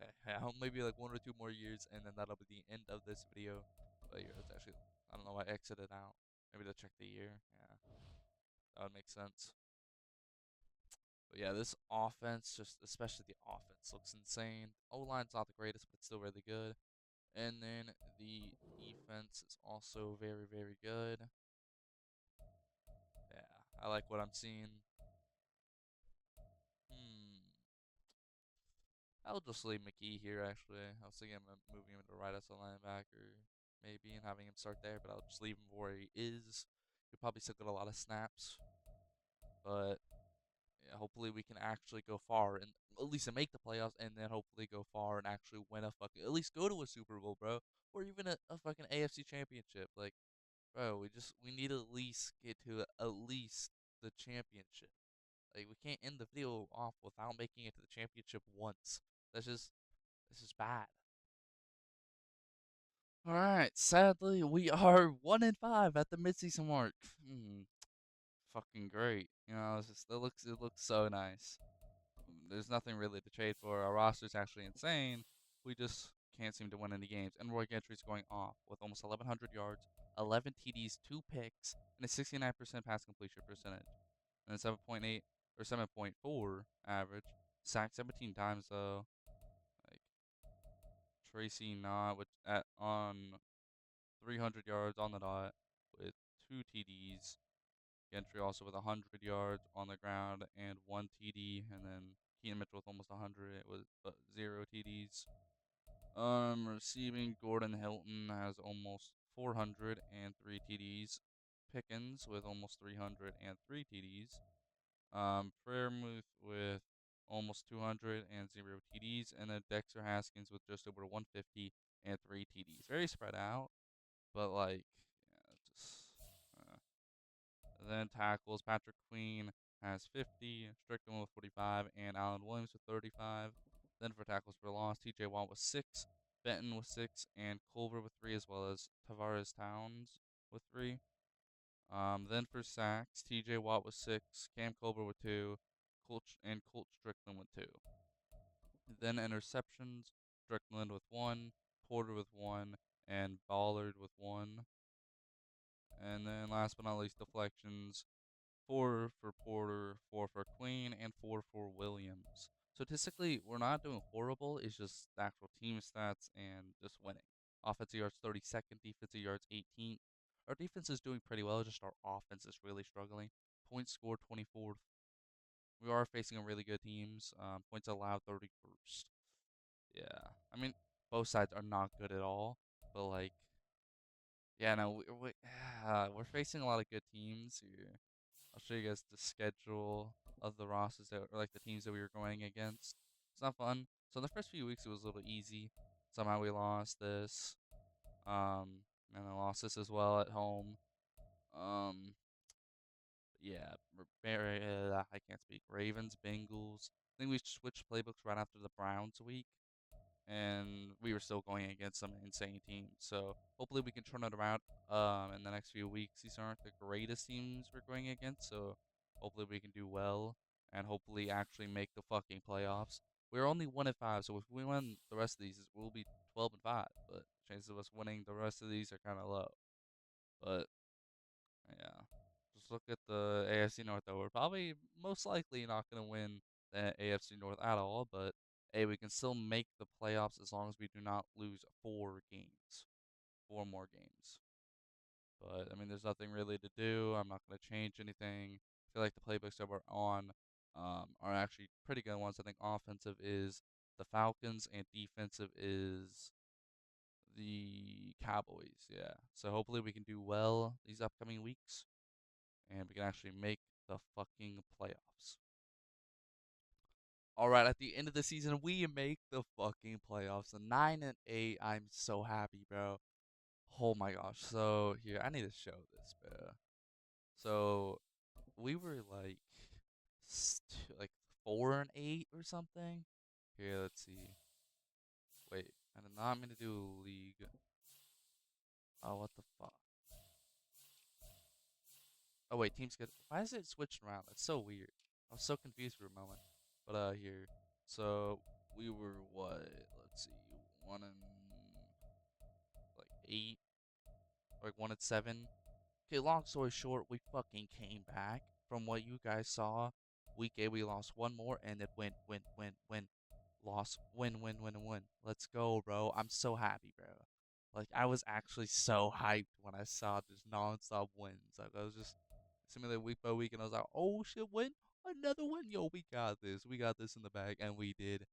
Okay, yeah, maybe like 1 or 2 more years, and then that'll be the end of this video. But yeah, it's actually, I don't know why I exited out. Maybe to check the year. Yeah, that would make sense. But yeah, this offense, just especially the offense, looks insane. O-line's not the greatest, but it's still really good. And then the defense is also very, very good. Yeah, I like what I'm seeing. Hmm. I'll just leave McKee here, actually. I was thinking of moving him to right as a linebacker, maybe, and having him start there, but I'll just leave him where he is. He'll probably still get a lot of snaps, but yeah, hopefully we can actually go far and at least make the playoffs, and then hopefully go far and actually win a fucking, at least go to a Super Bowl, bro, or even a fucking AFC Championship. Like, bro, we need to at least get to at least the championship. Like, we can't end the video off without making it to the championship once. That's just bad. All right, sadly, we are 1-5 at the midseason mark. Fucking great. It looks so nice. There's nothing really to trade for. Our roster's actually insane. We just can't seem to win any games. And Roy Gentry's going off with almost 1,100 yards, 11 TDs, 2 picks, and a 69% pass completion percentage, and a 7.8 or 7.4 average. Sacked 17 times though. Like Tracy Knott with at on 300 yards on the dot with 2 TDs. Gentry also with 100 yards on the ground and 1 TD, and then Keenan Mitchell with almost 100 with 0 TDs. Receiving, Gordon Hilton has almost 403 TDs. Pickens with almost 303 TDs. Fairmouth with almost 200 and 0 TDs, and then Dexter Haskins with just over 150 and 3 TDs. Very spread out, but like, yeah, just. Then tackles, Patrick Queen has 50, Strickland with 45, and Allen Williams with 35. Then for tackles for loss, TJ Watt with 6, Benton with 6, and Culver with 3, as well as Tavares Towns with 3. Then for sacks, TJ Watt with 6, Cam Culver with 2, Colt Strickland with 2. Then interceptions, Strickland with 1, Porter with 1, and Ballard with 1. And then last but not least, deflections, 4 for Porter, 4 for Queen, and 4 for Williams. Statistically, we're not doing horrible. It's just the actual team stats and just winning. Offensive yards 32nd, defensive yards 18th. Our defense is doing pretty well, just our offense is really struggling. Points scored 24th. We are facing a really good teams. Points allowed 31st. Yeah, I mean, both sides are not good at all, but like, yeah, no, we're facing a lot of good teams here. I'll show you guys the schedule of the rosters that, or like the teams that we were going against. It's not fun. So in the first few weeks it was a little easy. Somehow we lost this. And I lost this as well at home. Um, yeah, I can't speak. Ravens, Bengals. I think we switched playbooks right after the Browns week, and we were still going against some insane teams. So hopefully we can turn it around in the next few weeks. These aren't the greatest teams we're going against, so hopefully we can do well and hopefully actually make the fucking playoffs. We're only 1-5, so if we win the rest of these, we'll be 12-5. But chances of us winning the rest of these are kind of low. But yeah, just look at the AFC North though. We're probably most likely not gonna win the AFC North at all, but hey, we can still make the playoffs as long as we do not lose 4 games, 4 more games. But I mean, there's nothing really to do. I'm not gonna change anything. I feel like the playbooks that we're on are actually pretty good ones. I think offensive is the Falcons and defensive is the Cowboys. Yeah. So hopefully we can do well these upcoming weeks and we can actually make the fucking playoffs. All right, at the end of the season, we make the fucking playoffs. 9-8. I'm so happy, bro. Oh my gosh. So here, I need to show this, bro. So we were like 4-8 or something. Here, let's see. Wait, I did not mean to do league. Oh, what the fuck? Oh wait, teams get. Why is it switched around? That's so weird. I was so confused for a moment. But here. So we were what? Let's see, 1-8, like 1-7. Okay, long story short, we fucking came back from what you guys saw. Week 8, we lost one more, and it win. Loss, win. Let's go, bro. I'm so happy, bro. Like, I was actually so hyped when I saw just nonstop wins. Like, I was just simulating week by week, and I was like, oh shit, win. Another win. Yo, we got this. We got this in the bag, and we did.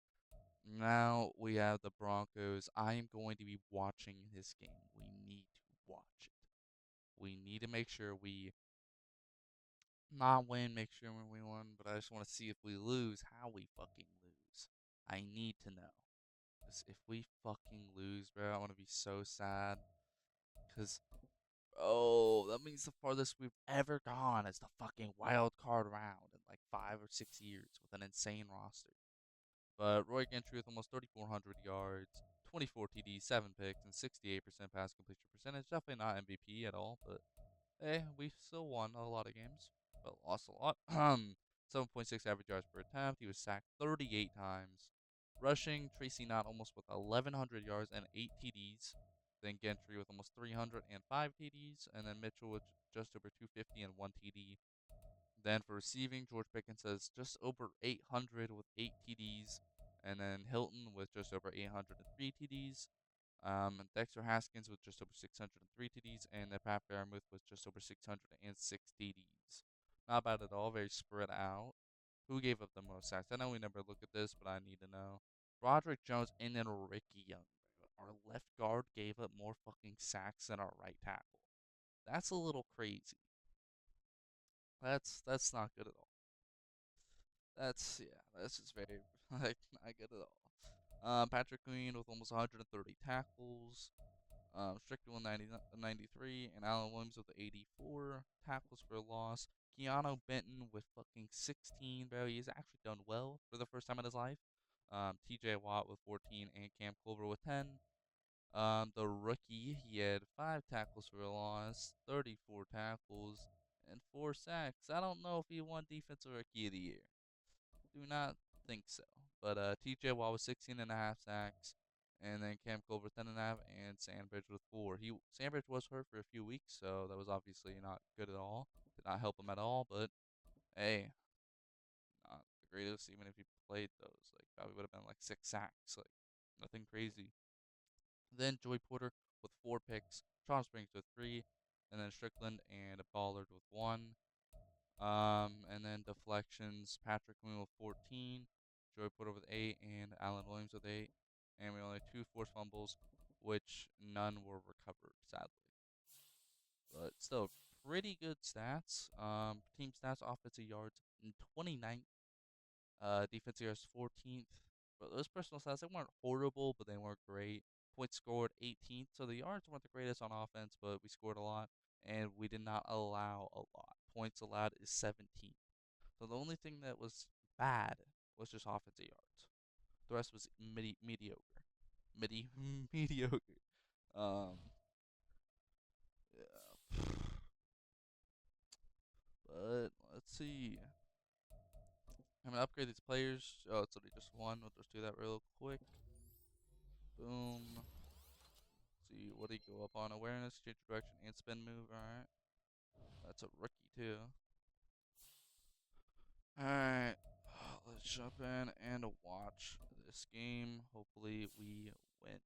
Now we have the Broncos. I am going to be watching this game. We need to watch it. We need to make sure we not win, make sure we win, but I just want to see if we lose, how we fucking lose. I need to know. Because if we fucking lose, bro, I want to be so sad. Because, oh, that means the farthest we've ever gone is the fucking wild card round in like 5 or 6 years with an insane roster. But Roy Gentry with almost 3,400 yards, 24 TDs, 7 picks, and 68% pass completion percentage. Definitely not MVP at all, but hey, we still won a lot of games, but lost a lot. 7.6 average yards per attempt. He was sacked 38 times. Rushing, Tracy Knott almost with 1,100 yards and 8 TDs. Then Gentry with almost 305 TDs. And then Mitchell with just over 250 and 1 TD. Then for receiving, George Pickens has just over 800 with 8 TDs. And then Hilton with just over 803 TDs. Dexter Haskins with just over 603 TDs, and then Pat Fairmouth with just over 606 TDs. Not bad at all, very spread out. Who gave up the most sacks? I know we never look at this, but I need to know. Roderick Jones and then Ricky Young. Our left guard gave up more fucking sacks than our right tackle. That's a little crazy. That's not good at all. That's just very like not good at all. Patrick Queen with almost 130 tackles. Strickland with 93, and Alan Williams with 84 tackles for a loss. Keanu Benton with fucking 16, bro. He's actually done well for the first time in his life. TJ Watt with 14, and Cam Culver with 10. The rookie, he had 5 tackles for a loss, 34 tackles, and 4 sacks. I don't know if he won Defensive Rookie of the Year. Do not think so. But TJ Watt was 16.5 sacks, and then Cam Culver 10.5, and Sandbridge with 4. Sandbridge was hurt for a few weeks, so that was obviously not good at all. Did not help him at all. But hey, not the greatest. Even if he played those, like probably would have been like 6 sacks, like nothing crazy. Then Joey Porter with 4 picks, Charles Springs with 3, and then Strickland and Ballard with 1. And then deflections, Patrick Queen with 14, Joey Porter with 8, and Alan Williams with 8. And we only had 2 forced fumbles, which none were recovered, sadly. But still, pretty good stats. Team stats, offensive yards in 29th, defensive yards 14th. But those personal stats, they weren't horrible, but they weren't great. Points scored 18th, so the yards weren't the greatest on offense, but we scored a lot, and we did not allow a lot. Points allowed is 17th. So the only thing that was bad was just offensive yards. The rest was mediocre. Mediocre. Um, yeah. But let's see. I'm gonna upgrade these players. Oh, it's only just one. We'll just do that real quick. Boom. Let's see, what do you go up on? Awareness, change direction, and spin move. Alright. That's a rookie too. Alright. Let's jump in and watch this game. Hopefully we win.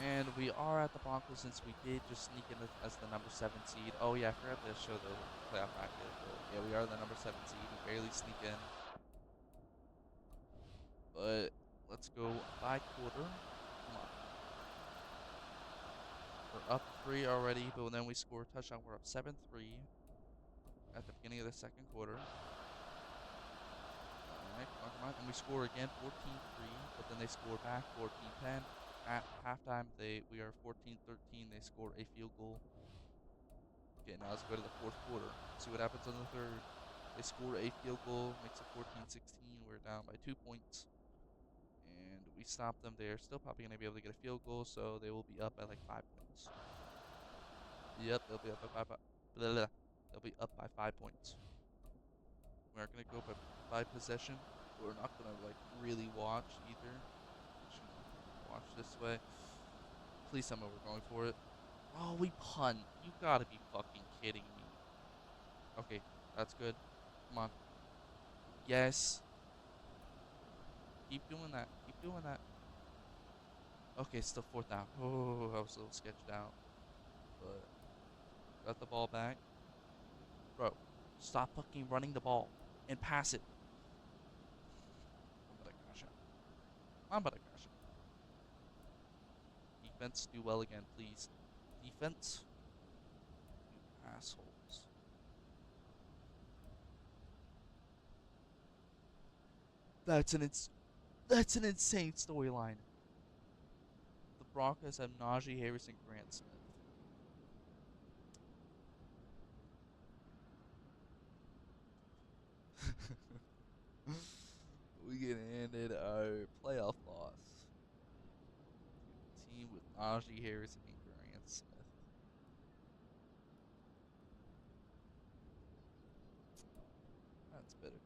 And we are at the Broncos since we did just sneak in as the number 7 seed. Oh yeah, I forgot to show the playoff bracket. But yeah, we are the number 7 seed. We barely sneak in. But let's go by quarter. Come on. We're up 3 already, but then we score a touchdown. We're up 7-3 at the beginning of the second quarter. Alright, come on. And we score again 14-3, but then they score back 14-10. At halftime, we are 14-13. They score a field goal. Okay, now let's go to the fourth quarter. See what happens on the third. They score a field goal, makes it 14-16. We're down by 2 points. And we stop them. They're still probably going to be able to get a field goal, so they will be up by like 5 points. Yep, they'll be up by 5. Blah, blah. They'll be up by 5 points. We aren't gonna go by possession. We're not gonna like really watch either. Just gonna watch this way. Please tell me we're going for it. Oh, we punt. You gotta be fucking kidding me. Okay, that's good. Come on. Yes. Keep doing that. Keep doing that. Okay, still fourth down. Oh, I was a little sketched out, but got the ball back. Bro, stop fucking running the ball and pass it. I'm about to crash out. I'm about to crash out. Defense, do well again, please. Defense, you assholes. That's an ins- that's an insane storyline. The Broncos have Najee Harris and Grant Smith. We get handed our playoff loss to a team with Najee Harris and Grant Smith. That's bitter.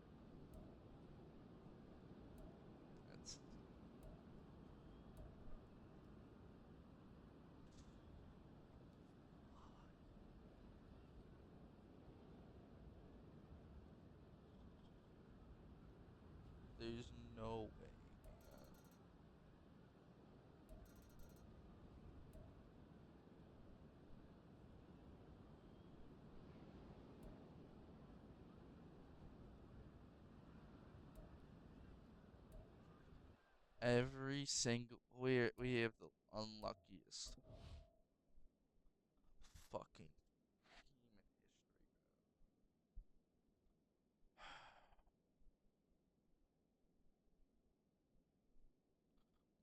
That's there's no way, man. Every single we have the unluckiest fucking team in history, bro.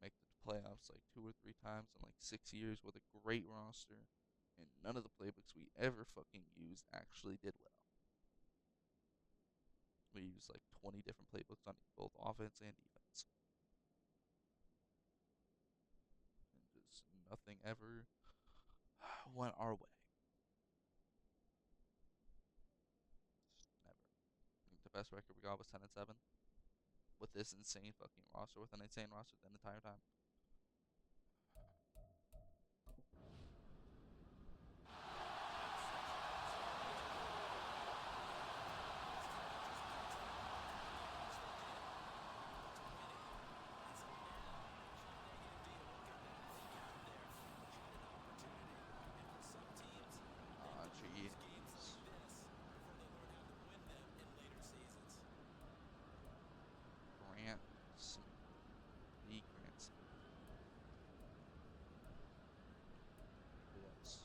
Make the playoffs like 2 or 3 times in like 6 years with a great roster, and none of the playbooks we ever fucking used actually did well. We used like 20 different playbooks on both offense and defense, and just nothing ever went our way. Just never. I think the best record we got was 10-7 with this insane fucking roster, with an insane roster the entire time. Jeez. Grant Smith. The Grant Smith. Yes.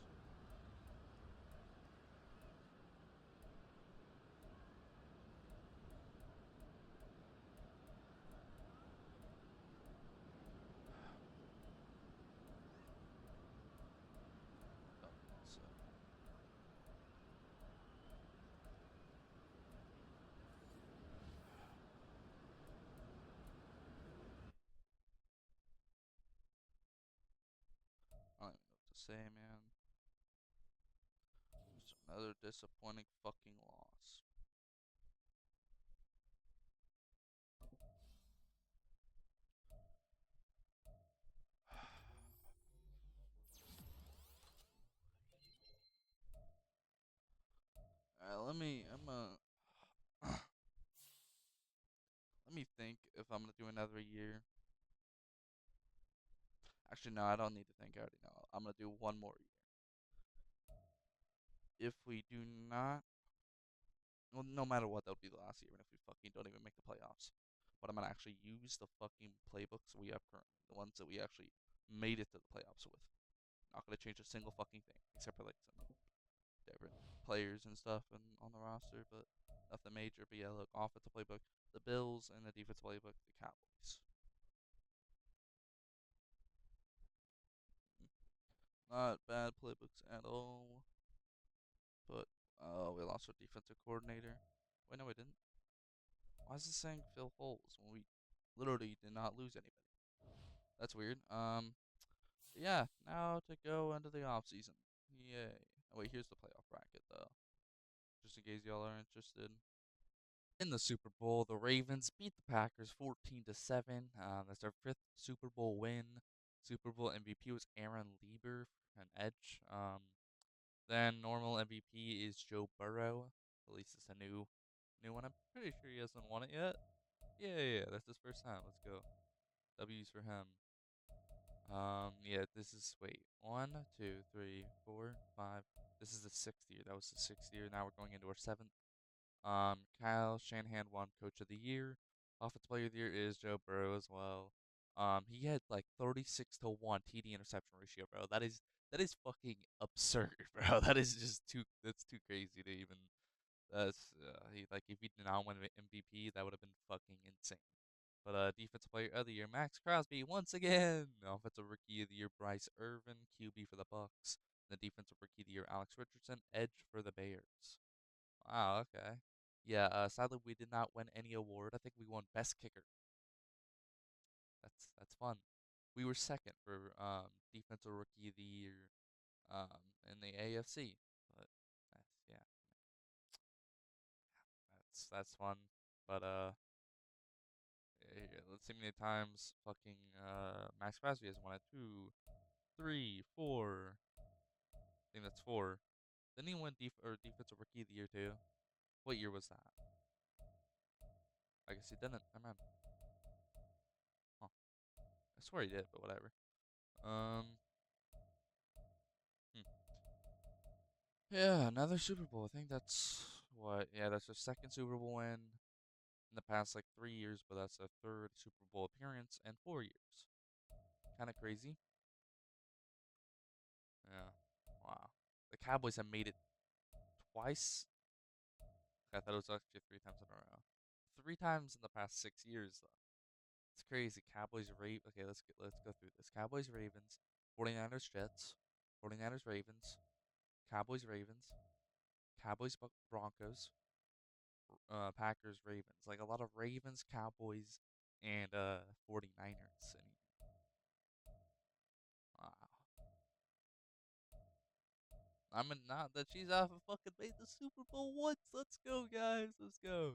Don't think so. I don't even know what to say, man. Just another disappointing fucking loss. Alright, let me think if I'm gonna do another year. Actually, no, I don't need to think. I already know. I'm gonna do one more year. If we do not, well, no matter what, that'll be the last year, even if we fucking don't even make the playoffs. But I'm gonna actually use the fucking playbooks we have currently, the ones that we actually made it to the playoffs with. Not gonna change a single fucking thing, except for like some different players and stuff and on the roster, but nothing major. But yeah, look, offensive playbook, the Bills, and the defensive playbook, the Cowboys. Not bad playbooks at all, but we lost our defensive coordinator. Wait, no, we didn't. Why is it saying fill holes when we literally did not lose anybody? That's weird. Yeah, now to go into the off season. Yay. Oh, wait, here's the playoff bracket though, just in case y'all are interested. In the Super Bowl, the Ravens beat the Packers 14-7. That's their fifth Super Bowl win. Super Bowl MVP was Aaron Lieber, an edge. Then normal MVP is Joe Burrow. At least it's a new one. I'm pretty sure he hasn't won it yet. Yeah. That's his first time. Let's go. W's for him. Yeah, this is wait, one, two, three, four, five. This is the sixth year. That was the sixth year. Now we're going into our seventh. Kyle Shanahan won Coach of the Year. Offensive Player of the Year is Joe Burrow as well. He had like 36-1 TD interception ratio, bro. That is fucking absurd, bro. That is just that's too crazy to even. That's he like if he did not win MVP, that would have been fucking insane. But Defensive Player of the Year, Max Crosby once again. Offensive Rookie of the Year, Bryce Irvin, QB for the Bucks. The Defensive Rookie of the Year, Alex Richardson, Edge for the Bears. Wow, okay. Yeah, sadly we did not win any award. I think we won Best Kicker. That's fun. We were second for Defensive Rookie of the Year in the AFC. But yeah, that's fun. But yeah, let's see how many times fucking Max Crosby has won it. Two, three, four. I think that's four. Didn't he win Defensive Rookie of the Year too? What year was that? I guess he didn't. Never mind. Huh. I swear he did, but whatever. Um. Hmm. Yeah, another Super Bowl. I think that's what. Yeah, that's their second Super Bowl win in the past like 3 years, but that's their third Super Bowl appearance in 4 years. Kind of crazy. Yeah. Wow. The Cowboys have made it twice. I thought it was actually 3 times in a row. 3 times in the past 6 years, though. It's crazy. Cowboys, Okay, let's go through this. Cowboys, Ravens, 49ers, Jets, 49ers, Ravens, Cowboys, Ravens, Cowboys, Broncos, Packers, Ravens. Like a lot of Ravens, Cowboys, and 49ers. And wow. Not the Chiefs haven't fucking made the Super Bowl once. Let's go, guys. Let's go.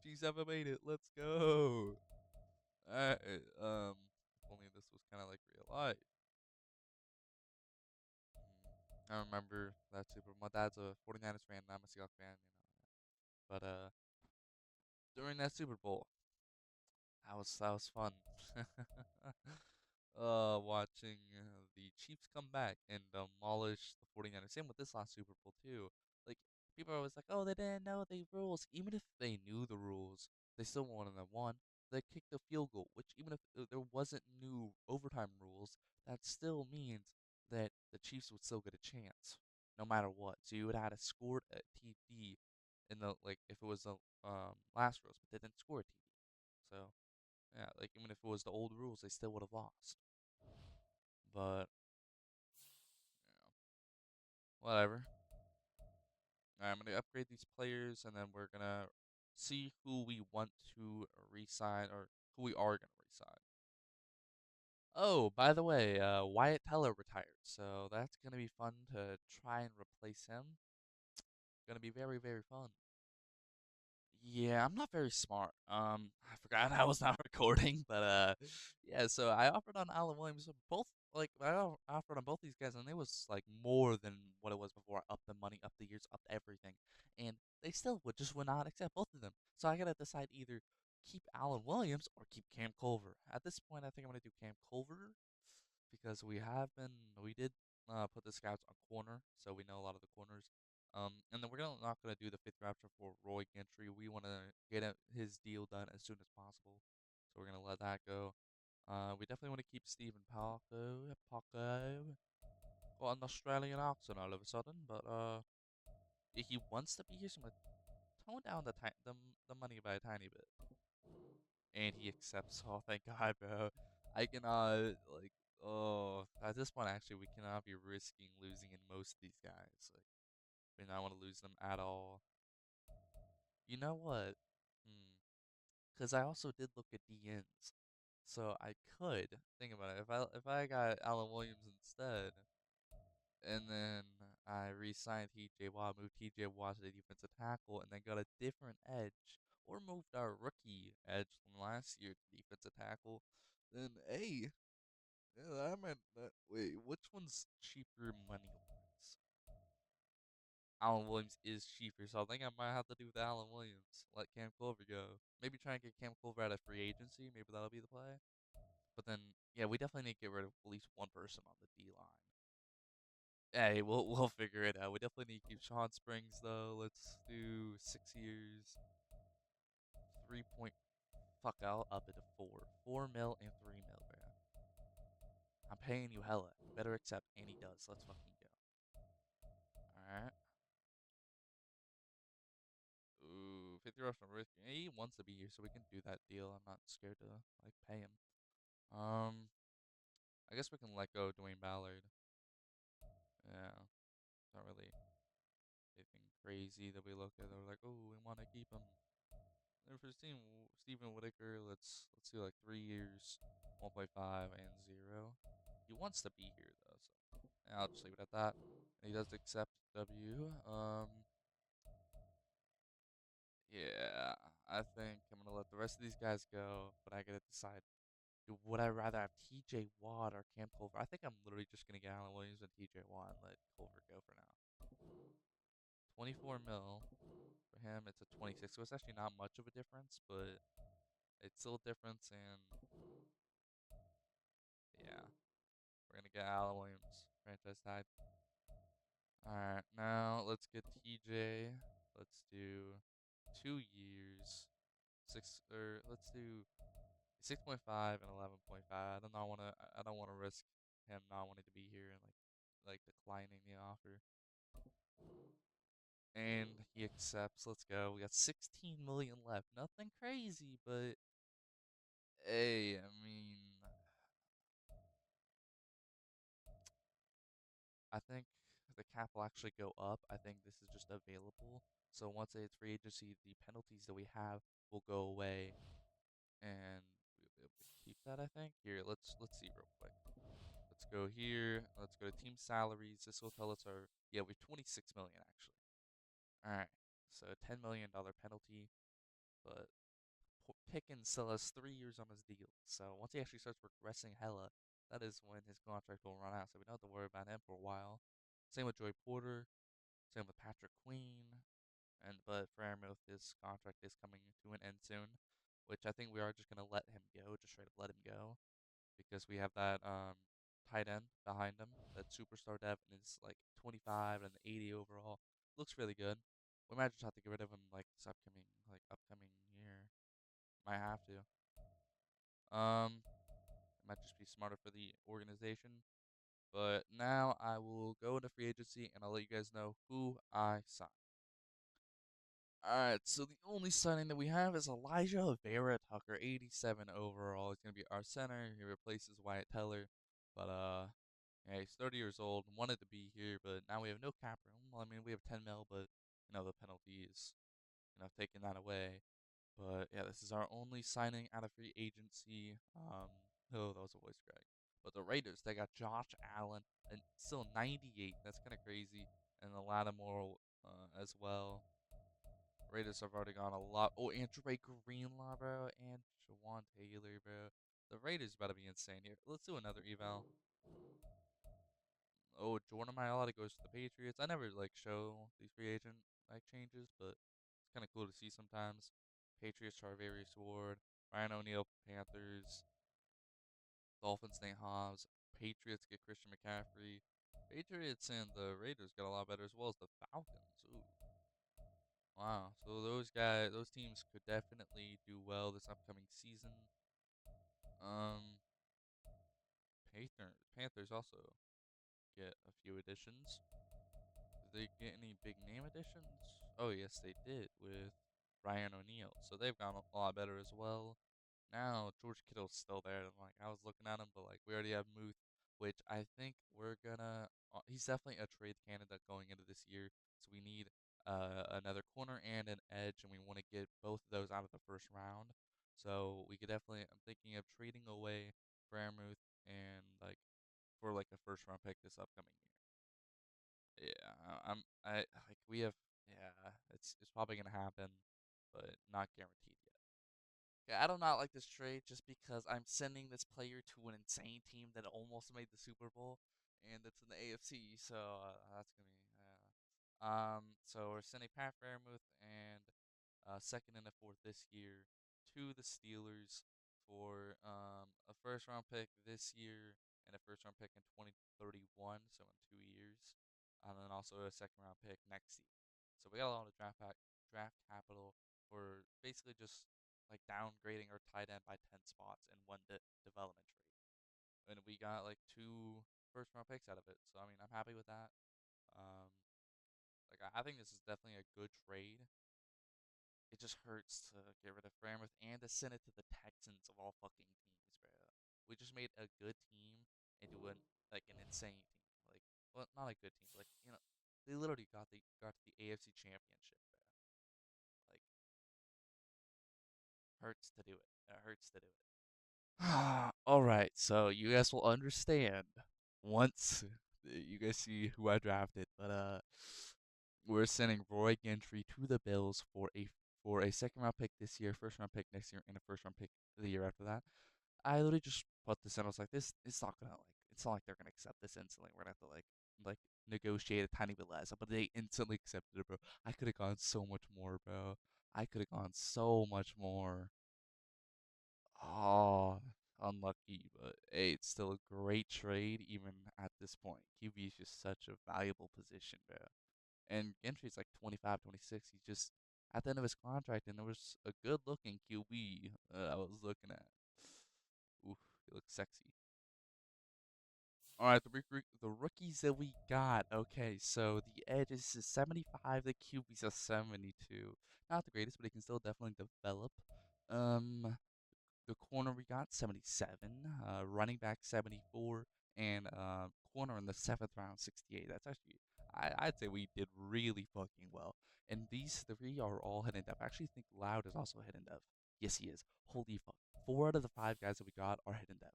Chiefs haven't made it. Let's go. Alright. If only this was kind of like real life. I remember that Super Bowl. My dad's a 49ers fan, and I'm a Seahawks fan, But during that Super Bowl, that was fun. Watching the Chiefs come back and demolish the 49ers. Same with this last Super Bowl too. Like people are always like, "Oh, they didn't know the rules." Even if they knew the rules, they still wouldn't have won. They kicked a field goal, which even if there wasn't new overtime rules, that still means that the Chiefs would still get a chance, no matter what. So you would have to score a TD in the like if it was the last rules, but they didn't score a TD. So yeah, like even if it was the old rules, they still would have lost. But yeah, whatever. Alright, I'm gonna upgrade these players, and then we're gonna see who we want to resign or who we are gonna resign. Oh, by the way, Wyatt Teller retired, so that's gonna be fun to try and replace him. Gonna be very, very fun. Yeah, I'm not very smart. I forgot I was not recording, but yeah. So I offered on Alan Williams both. Like offered on both these guys, and it was like more than what it was before. Up the money, up the years, up everything, and they still would not accept both of them. So I gotta decide either keep Alan Williams or keep Cam Culver. At this point, I think I'm gonna do Cam Culver because we did put the scouts on corner, so we know a lot of the corners. And then we're not gonna do the fifth option for Roy Gentry. We want to get his deal done as soon as possible, so we're gonna let that go. We definitely want to keep Stephen Parker. Got an Australian accent all of a sudden, but if he wants to be here, so I'm gonna tone down the money by a tiny bit, and he accepts. Oh, thank God, bro. I cannot like. Oh, at this point, actually, we cannot be risking losing in most of these guys. Like, we not want to lose them at all. You know what? Because I also did look at DNs, so I could think about it. If I got Alan Williams instead, and then I re-signed TJ Watt, moved TJ Watt to the defensive tackle, and then got a different edge, or moved our rookie edge from last year to defensive tackle. Then, hey, yeah, I meant that. Wait, which one's cheaper money wise? Alan Williams is cheaper, so I think I might have to do with Alan Williams. Let Cam Culver go. Maybe try and get Cam Culver out of free agency. Maybe that'll be the play. But then, yeah, we definitely need to get rid of at least one person on the D line. Hey, we'll figure it out. We definitely need to keep Sean Springs though. Let's do 6 years, 3 point. Fuck, I'll up it to 4 mil and 3 mil, bro. I'm paying you hella. You better accept, and he does. Let's fucking go. All right. Ooh, 50 rush from Rick. He wants to be here, so we can do that deal. I'm not scared to like pay him. Um, I guess we can let go of Dwayne Ballard. Yeah, not really anything crazy that we look at. We're like, oh, we want to keep him. And for Steven Whitaker, let's do like 3 years, 1.5 and 0. He wants to be here though, so yeah, I'll just leave it at that. And he does accept W. Yeah, I think I'm gonna let the rest of these guys go, but I gotta decide. Would I rather have TJ Watt or Cam Culver? I think I'm literally just gonna get Allen Williams and TJ Watt and let Culver go for now. 24 mil for him. It's a 26, so it's actually not much of a difference, but it's still a difference. And yeah, we're gonna get Allen Williams franchise tag. All right, now let's get TJ. Let's do 2 years, let's do 6.5 and 11.5. I don't wanna risk him not wanting to be here and like declining the offer. And he accepts. Let's go. We got 16 million left. Nothing crazy, but hey, I mean, I think the cap will actually go up. I think this is just available. So once it's free agency, the penalties that we have will go away, and we'll be able to keep that. I think. Here, let's see real quick. Let's go here. Let's go to team salaries. This will tell us our yeah, we have 26 million actually. All right, so $10 million penalty, but Pickens still has 3 years on his deal. So once he actually starts progressing hella, that is when his contract will run out. So we don't have to worry about him for a while. Same with Joy Porter. Same with Patrick Queen. And but for Aramouth, his contract is coming to an end soon, which I think we are just gonna let him go, just straight up let him go, because we have that tight end behind him, that superstar depth, and is like 25 and 80 overall. Looks really good. We might just have to get rid of him like this upcoming year. Might have to. It might just be smarter for the organization. But now I will go into free agency and I'll let you guys know who I signed. Alright, so the only signing that we have is Elijah Vera Tucker, 87 overall. He's gonna be our center. He replaces Wyatt Teller. But yeah, he's 30 years old, wanted to be here, but now we have no cap room. Well, I mean we have 10 mil, but the penalty is taking that away. But yeah, this is our only signing out of free agency. Oh, that was a voice crack. But the Raiders, they got Josh Allen and still 98. That's kind of crazy. And the Lattimore as well. Raiders have already gone a lot. Oh, and Drake Greenlaw, bro, and Jawan Taylor, bro. The Raiders about to be insane here. Let's do another eval. Oh, Jordan Mailata goes to the Patriots. I never like show these free agent like changes, but it's kind of cool to see sometimes. Patriots Charvarius Ward, Ryan O'Neal Panthers, Dolphins Nate Hobbs, Patriots get Christian McCaffrey. Patriots and the Raiders got a lot better as well as the Falcons. Ooh, wow. So those teams could definitely do well this upcoming season. Um, Panthers also get a few additions. Did they get any big name additions? Oh, yes, they did with Ryan O'Neal. So they've gone a lot better as well. Now George Kittle's still there. And like I was looking at him, but like we already have Muth, which I think we're gonna. He's definitely a trade candidate going into this year. So we need another corner and an edge, and we want to get both of those out of the first round. So we could definitely. I'm thinking of trading away Muth and like for like a first round pick this upcoming year. Yeah, I like we have. Yeah, it's probably gonna happen, but not guaranteed yet. Yeah, I do not like this trade just because I'm sending this player to an insane team that almost made the Super Bowl, and it's in the AFC, so that's gonna be yeah. So we're sending Pat Fairmouth and second and a fourth this year to the Steelers for a first round pick this year and a first round pick in 2031, so in 2 years, and then also a second round pick next year. So we got a lot of draft capital for basically just like downgrading our tight end by 10 spots in one development trade. And we got like two first round picks out of it. So I mean, I'm happy with that. Um, like I think this is definitely a good trade. It just hurts to get rid of Frameth and to send it to the Texans of all fucking teams, bro. We just made a good team into like an insane team. Like, well, not a good team, but like they literally got to the AFC Championship, bro. Like, hurts to do it. It hurts to do it. All right, so you guys will understand once you guys see who I drafted, but we're sending Roy Gentry to the Bills for a second round pick this year, first round pick next year, and a first round pick the year after that. I literally just put this in. I was like, this it's not gonna like it's not like they're gonna accept this instantly. We're gonna have to like negotiate a tiny bit less. But they instantly accepted it, bro. I could have gone so much more, bro. I could have gone so much more. Oh, unlucky, but hey, it's still a great trade even at this point. QB is just such a valuable position, bro. And Gentry's like 25, 26. He's just at the end of his contract, and there was a good-looking QB I was looking at. Oof, he looks sexy. All right, the rookies that we got. Okay, so the edge is a 75, the QB's a 72. Not the greatest, but he can still definitely develop. Um, the corner we got 77, running back 74, and corner in the seventh round 68. That's actually I'd say we did really fucking well. And these three are all hidden depth. I actually think Loud is also hidden depth. Yes, he is. Holy fuck! 4 out of the 5 guys that we got are hidden depth.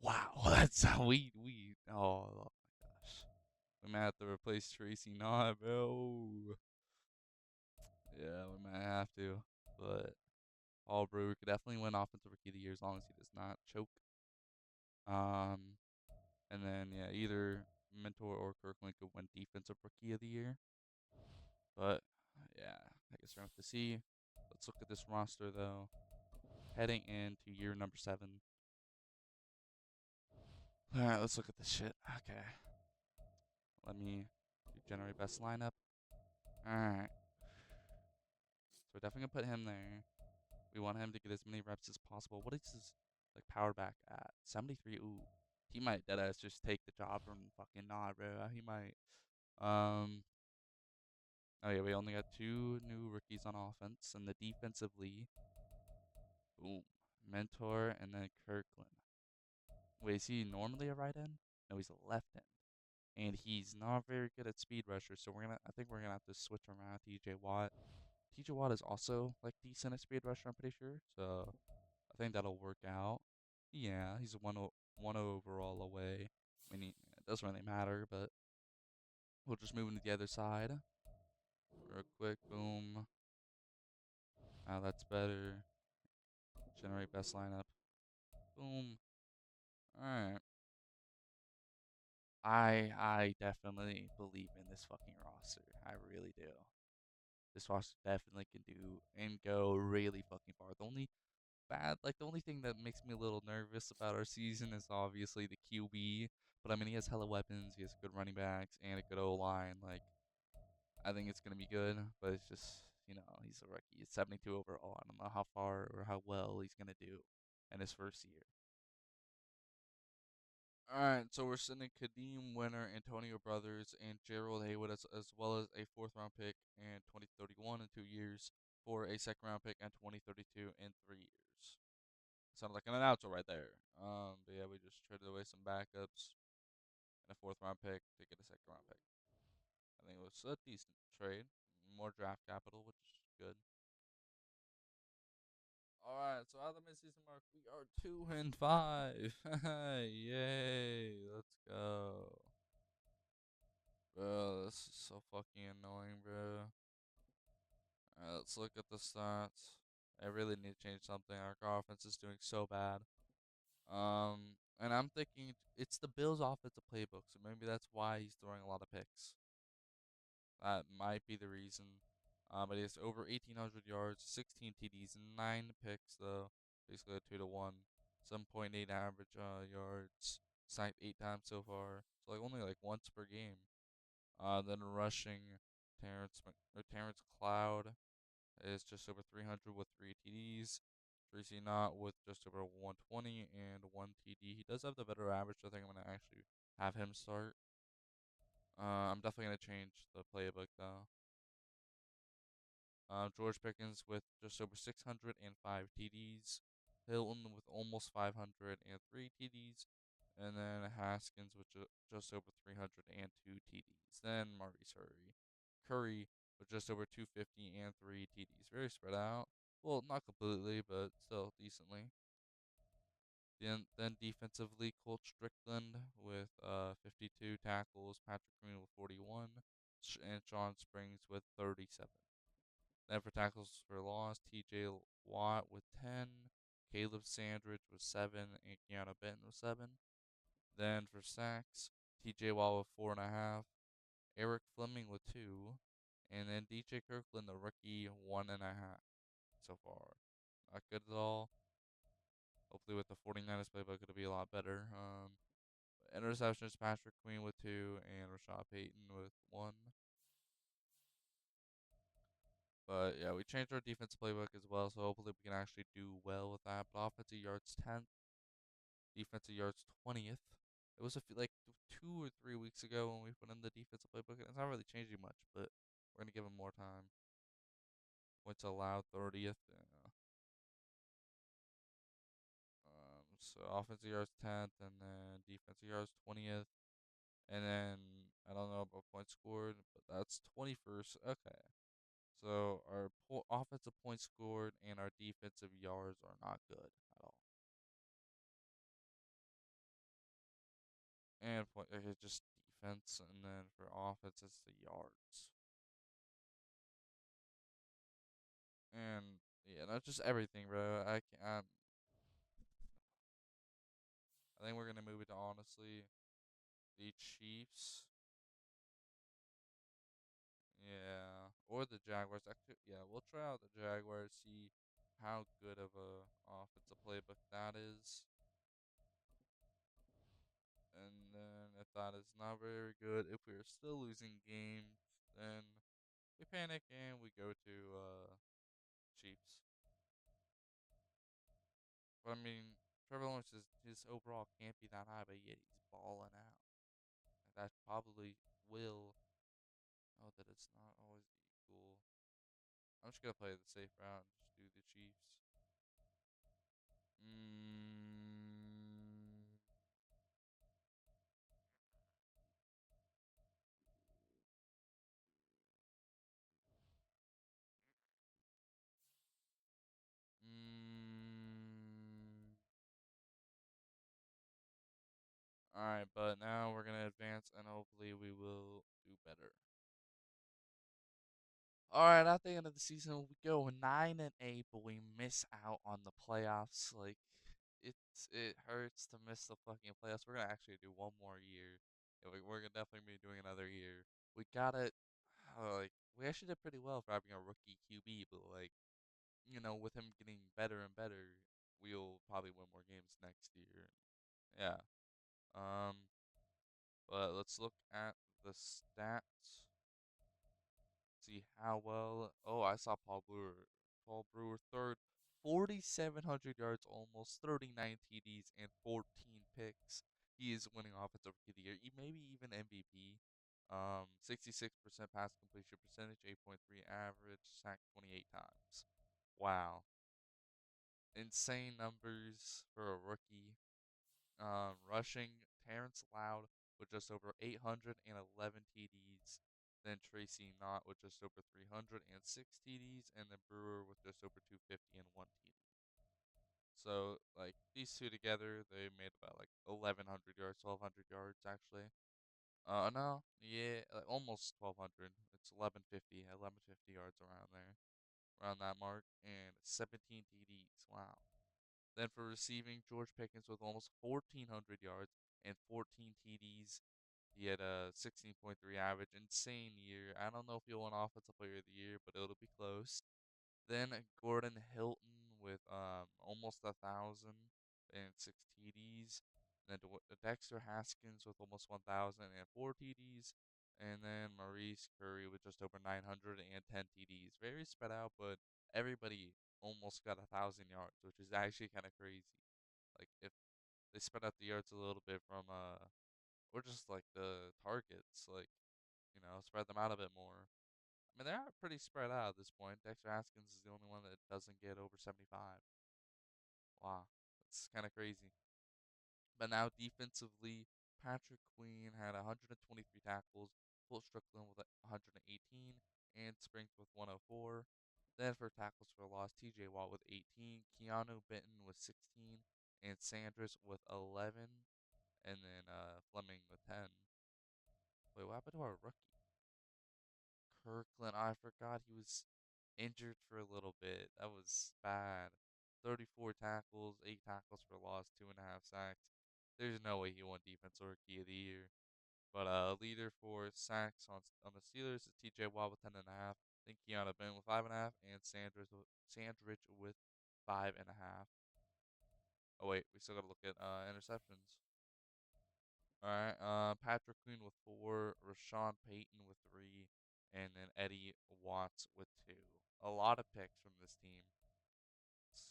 Wow, that's we. Oh my gosh, we might have to replace Tracy Knott, bro. Yeah, we might have to, but. Paul Brewer could definitely win Offensive Rookie of the Year as long as he does not choke. And then yeah, either Mentor or Kirkland could win Defensive Rookie of the Year. But yeah, I guess we're gonna have to see. Let's look at this roster though. Heading into year number 7. All right, let's look at this shit. Okay, let me do generate best lineup. All right, so we're definitely gonna put him there. We want him to get as many reps as possible. What is his like power back at? 73. Ooh, he might deadass just take the job from fucking Nod, bro. He might. Um. Oh yeah, we only got 2 new rookies on offense, and the defensively, boom, Mentor and then Kirkland. Wait, is he normally a right end? No, he's a left end, and he's not very good at speed rusher. So I think we're gonna have to switch around T.J. Watt. T.J. Watt is also like decent at speed rusher, I'm pretty sure. So I think that'll work out. Yeah, he's one overall away. I mean, it doesn't really matter, but we'll just move him to the other side real quick. Boom. That's better. Generate best lineup. Boom. All right. I definitely believe in this fucking roster. I really do. This roster definitely can do and go really fucking far. The only thing that makes me a little nervous about our season is obviously the QB. But I mean, he has hella weapons. He has good running backs and a good O line. Like, I think it's gonna be good. But it's just, he's a rookie. He's 72 overall. I don't know how far or how well he's gonna do in his first year. All right, so we're sending Kadeem Winner, Antonio Brothers, and Gerald Haywood as well as a fourth round pick in 2031 in 2 years for a second round pick in 2032 in 3 years. Sounded like an announcer right there. But yeah, we just traded away some backups and a fourth round pick to get a second round pick. I think it was a decent trade, more draft capital, which is good. All right, so at the midseason mark, we are 2-5. Yay! Let's go. Bro, this is so fucking annoying, bro. Alright, let's look at the stats. I really need to change something. Our offense is doing so bad. And I'm thinking it's the Bills' offensive playbook, so maybe that's why he's throwing a lot of picks. That might be the reason. But he has over 1,800 yards, 16 TDs, and 9 picks, though. Basically a 2 to 1. 7.8 average yards. Sacked 8 times so far. So like only like once per game. Then rushing, Terrence Cloud is just over 300 with 3 TDs. Tracy Knott with just over 120 and 1 TD. He does have the better average, so I think I'm going to actually have him start. I'm definitely going to change the playbook, though. George Pickens with just over 605 TDs. Hilton with almost 503 TDs. And then Haskins with just over 302 TDs. Then Maurice Curry with just over 250 and 3 TDs. Very spread out. Well, not completely, but still decently. Then defensively, Colt Strickland with 52 tackles, Patrick Queen with 41, and Sean Springs with 37. Then for tackles for loss, T.J. Watt with 10, Caleb Sandridge with 7, and Keanu Benton with 7. Then for sacks, T.J. Watt with 4.5, Eric Fleming with 2, and then D.J. Kirkland, the rookie, 1.5 so far. Not good at all. Hopefully with the 49ers playbook, it'll be a lot better. Interceptions, Patrick Queen with 2, and Rashad Payton with 1. But yeah, we changed our defense playbook as well, so hopefully we can actually do well with that. But offensive yards 10th, defensive yards 20th. It was like 2 or 3 weeks ago when we put in the defensive playbook, and it's not really changing much, but we're gonna give him more time. Points allowed 30th. Yeah. So offensive yards 10th, and then defensive yards 20th, and then I don't know about points scored, but that's 21st. Okay. So our offensive points scored and our defensive yards are not good at all. And okay, just defense, and then for offense, it's the yards. And yeah, that's just everything, bro. I think we're gonna move it to honestly the Chiefs. Yeah, or the Jaguars. Actually, yeah, we'll try out the Jaguars, see how good of a offensive playbook that is. And then if that is not very good, if we are still losing games, then we panic and we go to Chiefs. But I mean, Trevor Lawrence his overall can't be that high, but yet he's balling out. And that probably will. Oh, that it's not always equal. I'm just gonna play the safe route and just do the Chiefs. Mm, mm. All right, but now we're gonna advance, and hopefully we will do better. All right, at the end of the season, we go 9-8, but we miss out on the playoffs. Like it hurts to miss the fucking playoffs. We're gonna actually do one more year. Yeah, we're gonna definitely be doing another year. We got it. Like we actually did pretty well for having a rookie QB, but like with him getting better and better, we'll probably win more games next year. Yeah. Um, but let's look at the stats. See how well. Oh, I saw Paul Brewer. Paul Brewer third, 4,700 yards, almost 39 TDs and 14 picks. He is winning offensive rookie of the year, maybe even MVP. 66% pass completion percentage, 8.3 average, sacked 28 times. Wow, insane numbers for a rookie. Rushing, Terrence Loud with just over 811 TDs. Then Tracy Knott with just over 306 TDs. And then Brewer with just over 250 and 1 TD. So, like, these two together, they made about like 1,100 yards, 1,200 yards actually. No, yeah, almost 1,200. It's 1150, 1150 yards around there, around that mark, and 17 TDs. Wow. Then for receiving, George Pickens with almost 1,400 yards and 14 TDs. He had a 16.3 average. Insane year. I don't know if he'll win Offensive Player of the Year, but it'll be close. Then Gordon Hilton with almost 1,000 and 6 TDs. And then Dexter Haskins with almost 1,000 and 4 TDs. And then Maurice Curry with just over 900 and 10 TDs. Very spread out, but everybody almost got 1,000 yards, which is actually kind of crazy. Like if they spread out the yards a little bit from or just like the targets, like spread them out a bit more. I mean, they are pretty spread out at this point. Dexter Haskins is the only one that doesn't get over 75. Wow, that's kind of crazy. But now defensively, Patrick Queen had 123 tackles, Colt Strickland with 118, and Springs with 104. Then for tackles for loss, TJ Watt with 18, Keanu Benton with 16, and Sanders with 11, and then Fleming with 10. Wait, what happened to our rookie? Kirkland, I forgot he was injured for a little bit. That was bad. 34 tackles, 8 tackles for loss, 2.5 sacks. There's no way he won Defensive Rookie of the Year. But leader for sacks on the Steelers is TJ Watt with 10.5. Then Keanu Ben with 5.5, and Sandrich with 5.5. Oh wait, we still gotta look at interceptions. All right, Patrick Queen with 4, Rashawn Payton with 3, and then Eddie Watts with 2. A lot of picks from this team. It's,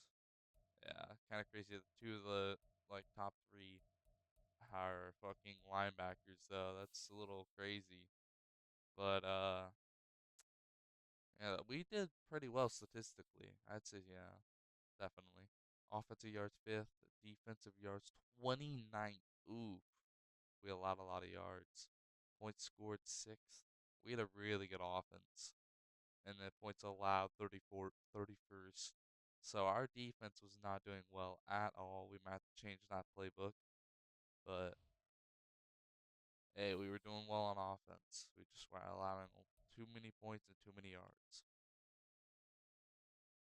yeah, kind of crazy. Two of the like top three are fucking linebackers, though. That's a little crazy. But yeah, we did pretty well statistically. I'd say, yeah, definitely. Offensive yards fifth, defensive yards 29th. Oof, we allowed a lot of yards. Points scored sixth. We had a really good offense. And then points allowed 31st. So our defense was not doing well at all. We might have to change that playbook. But hey, we were doing well on offense. We just were allowing too many points and too many yards.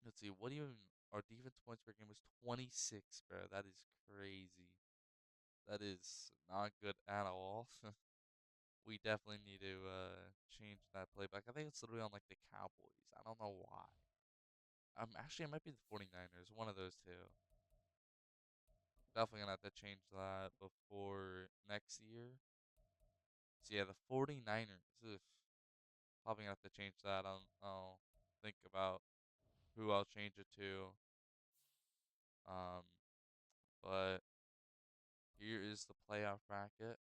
Let's see, what even our defense points per game was 26, bro. That is crazy. That is not good at all. We definitely need to change that playback. I think it's literally on like the Cowboys. I don't know why. Actually it might be the 49ers, one of those two. Definitely gonna have to change that before next year. So yeah, the 49ers. Ugh, probably gonna have to change that. I'll think about who I'll change it to. Um, but here is the playoff bracket.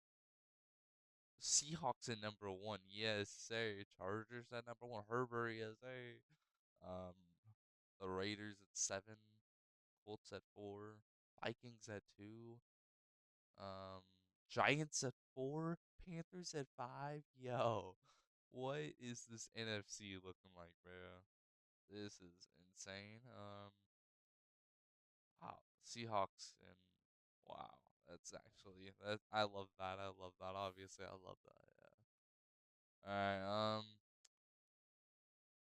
Seahawks at number one, yes sir. Chargers at number one. Herbert, yes sir. Um, the Raiders at 7. Colts at 4. Vikings at 2. Um, Giants at 4. Panthers at 5. Yo, what is this NFC looking like, bro? This is insane. Wow, Seahawks and wow, that's actually that. I love that. I love that. Obviously, I love that. Yeah. All right.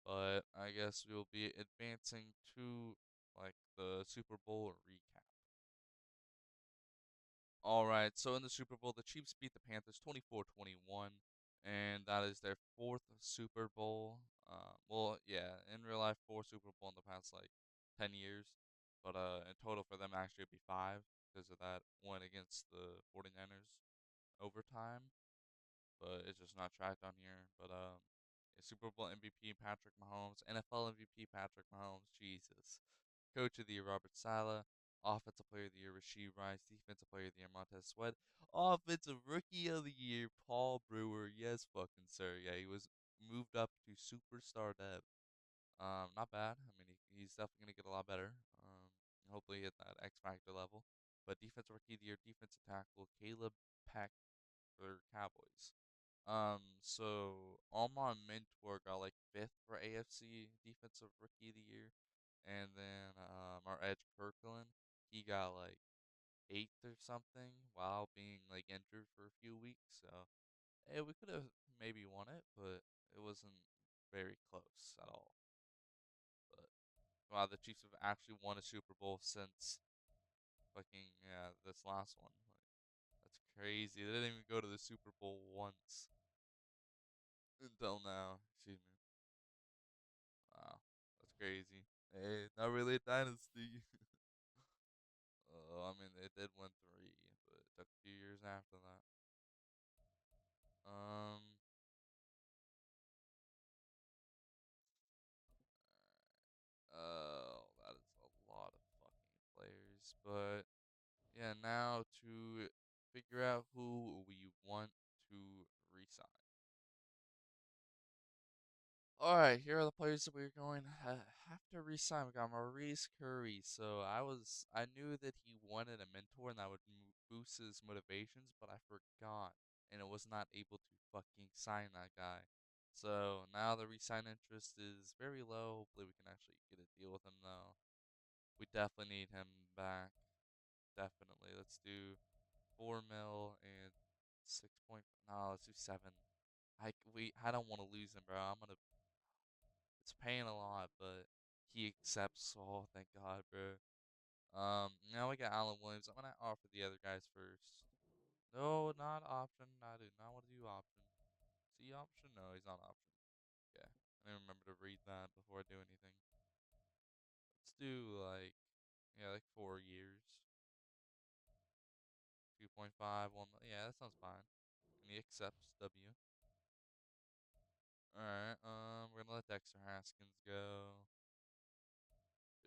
But I guess we'll be advancing to like the Super Bowl recap. All right. So in the Super Bowl, the Chiefs beat the Panthers 24-21, and that is their fourth Super Bowl. Well, yeah, in real life, four Super Bowl in the past like 10 years, but in total for them actually it'd be five because of that one against the 49ers overtime, but it's just not tracked on here. But Super Bowl MVP Patrick Mahomes, NFL MVP Patrick Mahomes, Jesus. Coach of the Year Robert Saleh, Offensive Player of the Year Rasheed Rice, Defensive Player of the Year Montez Sweat, Offensive Rookie of the Year Paul Brewer. Yes, fucking sir. Yeah, he was moved up to superstar dev. Not bad. I mean, he's definitely gonna get a lot better. Hopefully at that X Factor level. But Defensive Rookie of the Year, Defensive Tackle Caleb Peck for Cowboys. So Almond Mentor got like fifth for AFC Defensive Rookie of the Year, and then our Edge Kirkland, he got like eighth or something while being like injured for a few weeks. So we could have maybe won it, but it wasn't very close at all. But wow, the Chiefs have actually won a Super Bowl since fucking yeah this last one. Like, that's crazy. They didn't even go to the Super Bowl once until now. Excuse me. Wow, that's crazy. Hey, not really a dynasty. I mean, they did win three, but it took a few years after that. Um, that is a lot of fucking players. But yeah, now to figure out who we want to resign. All right, here are the players that we're going to have to resign. We got Maurice Curry. So I knew that he wanted a mentor and that would boost his motivations, but I forgot and it was not able to fucking sign that guy. So now the resign interest is very low. Hopefully we can actually get a deal with him though. We definitely need him back. Definitely. Let's do 4 mil and 6 point. No, let's do 7. I don't want to lose him, bro. It's paying a lot, but he accepts. Oh, thank God, bro. Now we got Alan Williams. I'm gonna offer the other guys first. No, not option. I do not want to do option. See option? No, he's not option. Yeah, I didn't remember to read that before I do anything. Let's do like, yeah, like 4 years. 2.5, 1 million. Yeah, that sounds fine. And he accepts W. Alright, we're gonna let Dexter Haskins go.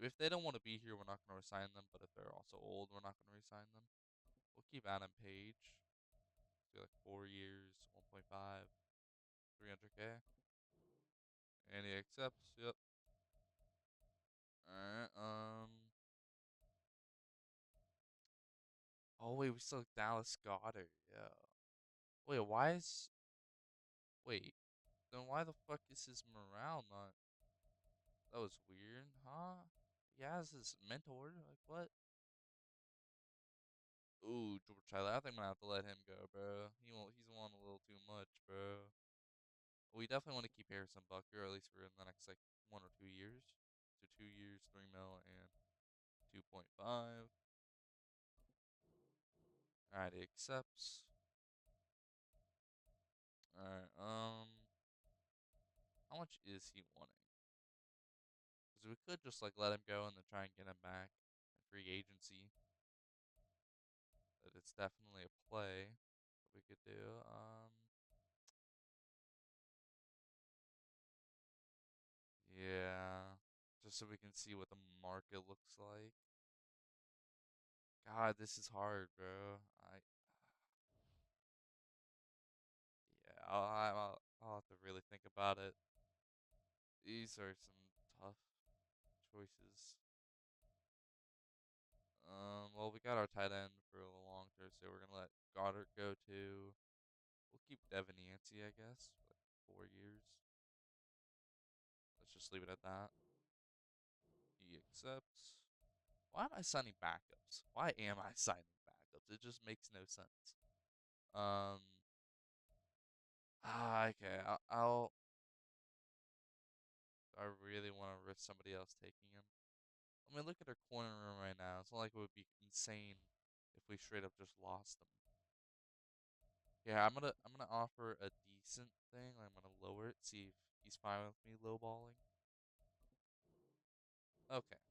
If they don't want to be here, we're not gonna resign them. But if they're also old, we're not gonna resign them. We'll keep Adam Page. Do like 4 years, 1.5, 300K. And he accepts. Yep. Alright, oh wait, we still have Dallas Goddard. Yeah. Wait, why is wait, then why the fuck is his morale not? That was weird, huh? He has his mentor. Like what? Ooh, George Tyler. I think I'm gonna have to let him go, bro. He's won a little too much, bro. We definitely want to keep Harrison Bucker, at least for the next like 1 or 2 years. So 2 years, 3 mil, and 2.5. Alright, he accepts. Alright, how much is he wanting? Because we could just like let him go and then try and get him back in free agency. But it's definitely a play that we could do. Yeah, just so we can see what the market looks like. God, this is hard, bro. Yeah, I'll have to really think about it. These are some tough choices. Well, we got our tight end for a long term, so we're gonna let Goddard go too. We'll keep Devin Yancey, I guess, for like 4 years. Let's just leave it at that. He accepts. Why am I signing backups? Why am I signing backups? It just makes no sense. Um. Okay. I really want to risk somebody else taking him. I mean, look at our corner room right now. It's not like it would be insane if we straight up just lost them. Yeah, I'm gonna offer a decent thing. I'm gonna lower it. See if he's fine with me lowballing. Okay.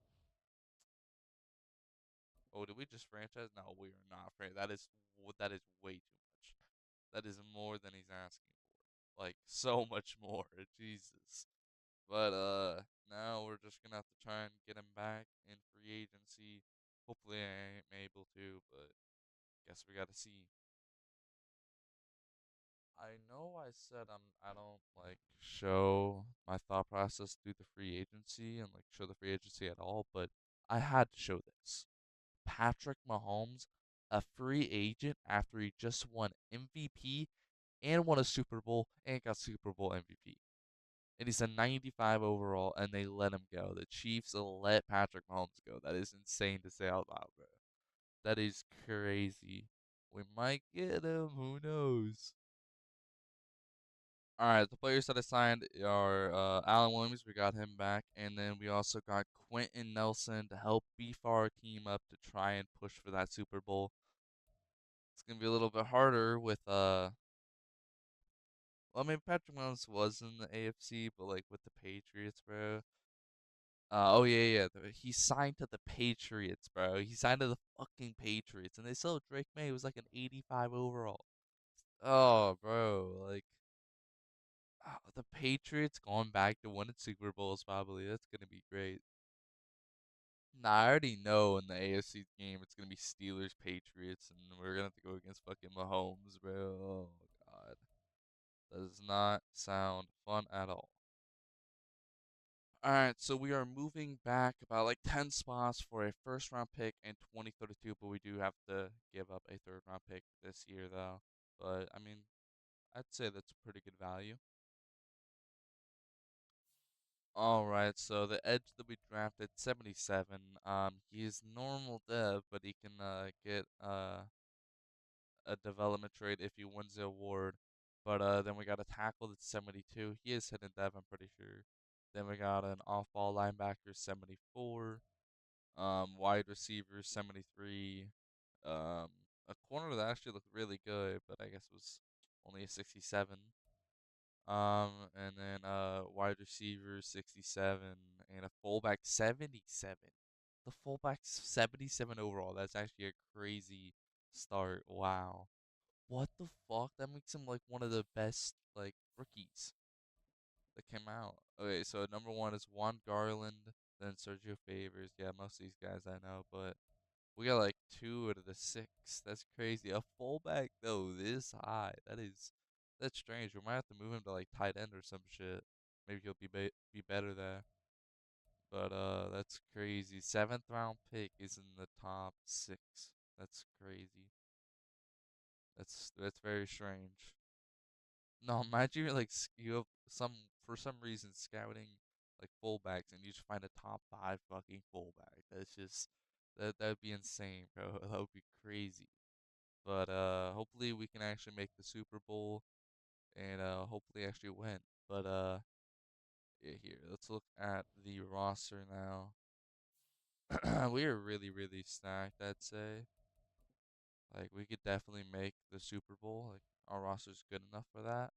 Oh, did we just franchise? No, we are not. That is way too much. That is more than he's asking for. Like so much more. Jesus. But now we're just gonna have to try and get him back in free agency. Hopefully I am able to, but guess we gotta see. I know I said I don't like show my thought process through the free agency and like show the free agency at all, but I had to show this. Patrick Mahomes, a free agent after he just won MVP and won a Super Bowl and got Super Bowl MVP. And he's a 95 overall, and they let him go. The Chiefs let Patrick Mahomes go. That is insane to say out loud, bro. That is crazy. We might get him. Who knows? All right, the players that I signed are Alan Williams. We got him back, and then we also got Quentin Nelson to help beef our team up to try and push for that Super Bowl. It's gonna be a little bit harder with Well, I mean, Patrick Mahomes was in the AFC, but like with the Patriots, bro. Oh yeah, yeah. He signed to the Patriots, bro. He signed to the fucking Patriots, and they still Drake May was like an 85 overall. Oh, bro, like the Patriots going back to winning Super Bowls probably. That's gonna be great. Nah, I already know in the AFC game it's gonna be Steelers Patriots, and we're gonna have to go against fucking Mahomes, bro. Oh God, that does not sound fun at all. All right, so we are moving back about like 10 spots for a first round pick in 2032, but we do have to give up a third round pick this year, though. But I mean, I'd say that's a pretty good value. All right, so the edge that we drafted, 77. He is normal dev, but he can get a development trade if he wins the award. But then we got a tackle that's 72. He is hidden dev, I'm pretty sure. Then we got an off-ball linebacker, 74. Wide receiver 73. Um, a corner that actually looked really good, but I guess was only a 67. And then wide receiver 67 and a fullback 77. The fullback's 77 overall. That's actually a crazy start. Wow. What the fuck? That makes him like one of the best like rookies that came out. Okay, so number one is Juan Garland, then Sergio Favors. Yeah, most of these guys I know, but we got like two out of the six. That's crazy. A fullback though this high. That's strange. We might have to move him to like tight end or some shit. Maybe he'll be better there. But that's crazy. Seventh round pick is in the top six. That's crazy. That's very strange. No, imagine you're like you have some for some reason scouting like fullbacks and you just find a top five fucking fullback. That's just that'd be insane, bro. That would be crazy. But hopefully we can actually make the Super Bowl and hopefully actually win. But yeah, here let's look at the roster now. We are really stacked, I'd say. Like we could definitely make the Super Bowl. Like our roster's good enough for that.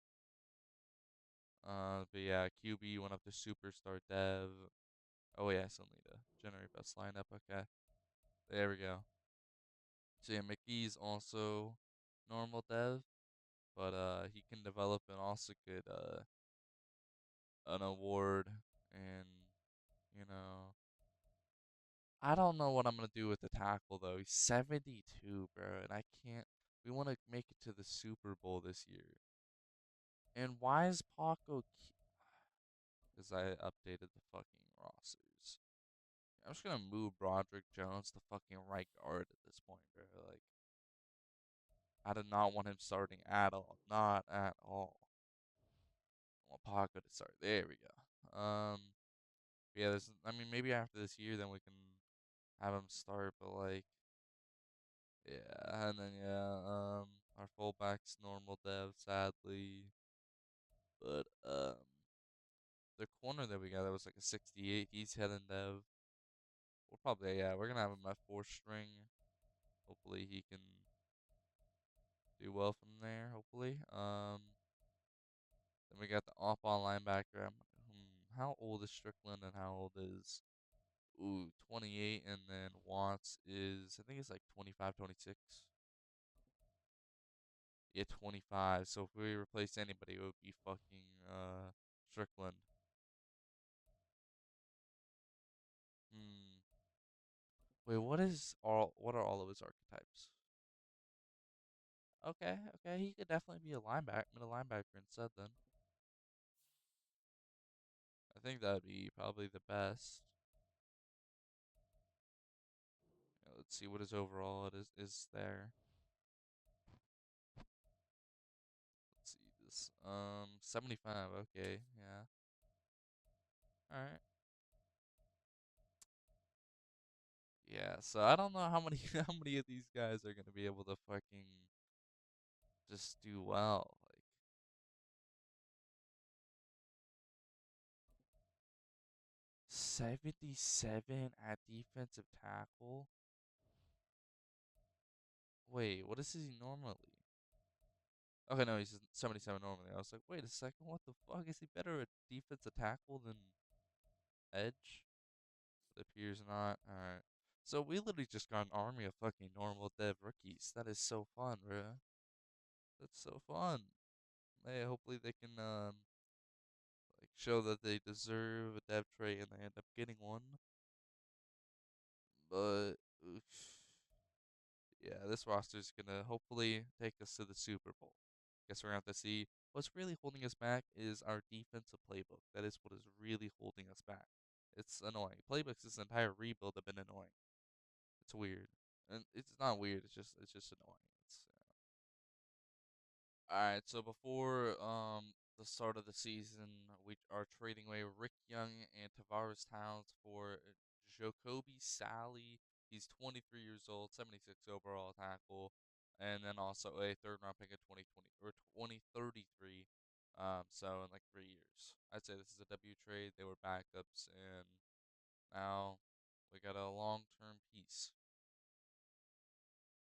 But yeah, QB went up to superstar dev. Oh yeah, I still need to generate best lineup. Okay, there we go. So yeah, McGee's also normal dev, but he can develop and also get an award. And you know, I don't know what I'm gonna do with the tackle though. He's 72, bro, and I can't. We want to make it to the Super Bowl this year. And why is Paco? Because I updated the fucking rosters. I'm just gonna move Broderick Jones to fucking right guard at this point, bro. Like, I did not want him starting at all. Not at all. I want Paco to start. There we go. Yeah, I mean, maybe after this year, then we can have him start. But like, yeah, and then yeah, our fullback's normal dev, sadly. But the corner that we got that was like a 68. He's heading dev. We'll probably yeah, we're gonna have him at fourth string. Hopefully he can do well from there. Hopefully. Then we got the off-ball linebacker. How old is Strickland and how old is 28, and then Watts is I think it's like 25, 26. Yeah, 25. So if we replace anybody, it would be fucking Strickland. Hmm. Wait, what are all of his archetypes? Okay, okay, he could definitely be a middle linebacker instead then. I think that'd be probably the best. Yeah, let's see what his overall it is there. Let's see this. 75. Okay, yeah. All right. Yeah. So I don't know how many how many of these guys are gonna be able to fucking just do well. Like 77 at defensive tackle. Wait, what is he normally? Okay, no, he's 77 normally. I was like, wait a second, what the fuck? Is he better at defensive tackle than edge? It appears not. Alright. So we literally just got an army of fucking normal dev rookies. That is so fun, bro. That's so fun. Hey, hopefully they can like show that they deserve a dev trait and they end up getting one. But oof, yeah, this roster is gonna hopefully take us to the Super Bowl. Guess we're gonna have to see. What's really holding us back is our defensive playbook. That is what is really holding us back. It's annoying. Playbooks this entire rebuild have been annoying. It's weird, and it's not weird. It's just annoying. It's all right. So before the start of the season, we are trading away Rick Young and Tavares Towns for Jacoby Sally. He's 23 years old, 76 overall tackle, and then also a third round pick in 2020 or 2033. So in like 3 years, I'd say this is a W trade. They were backups, and now we got a long term piece.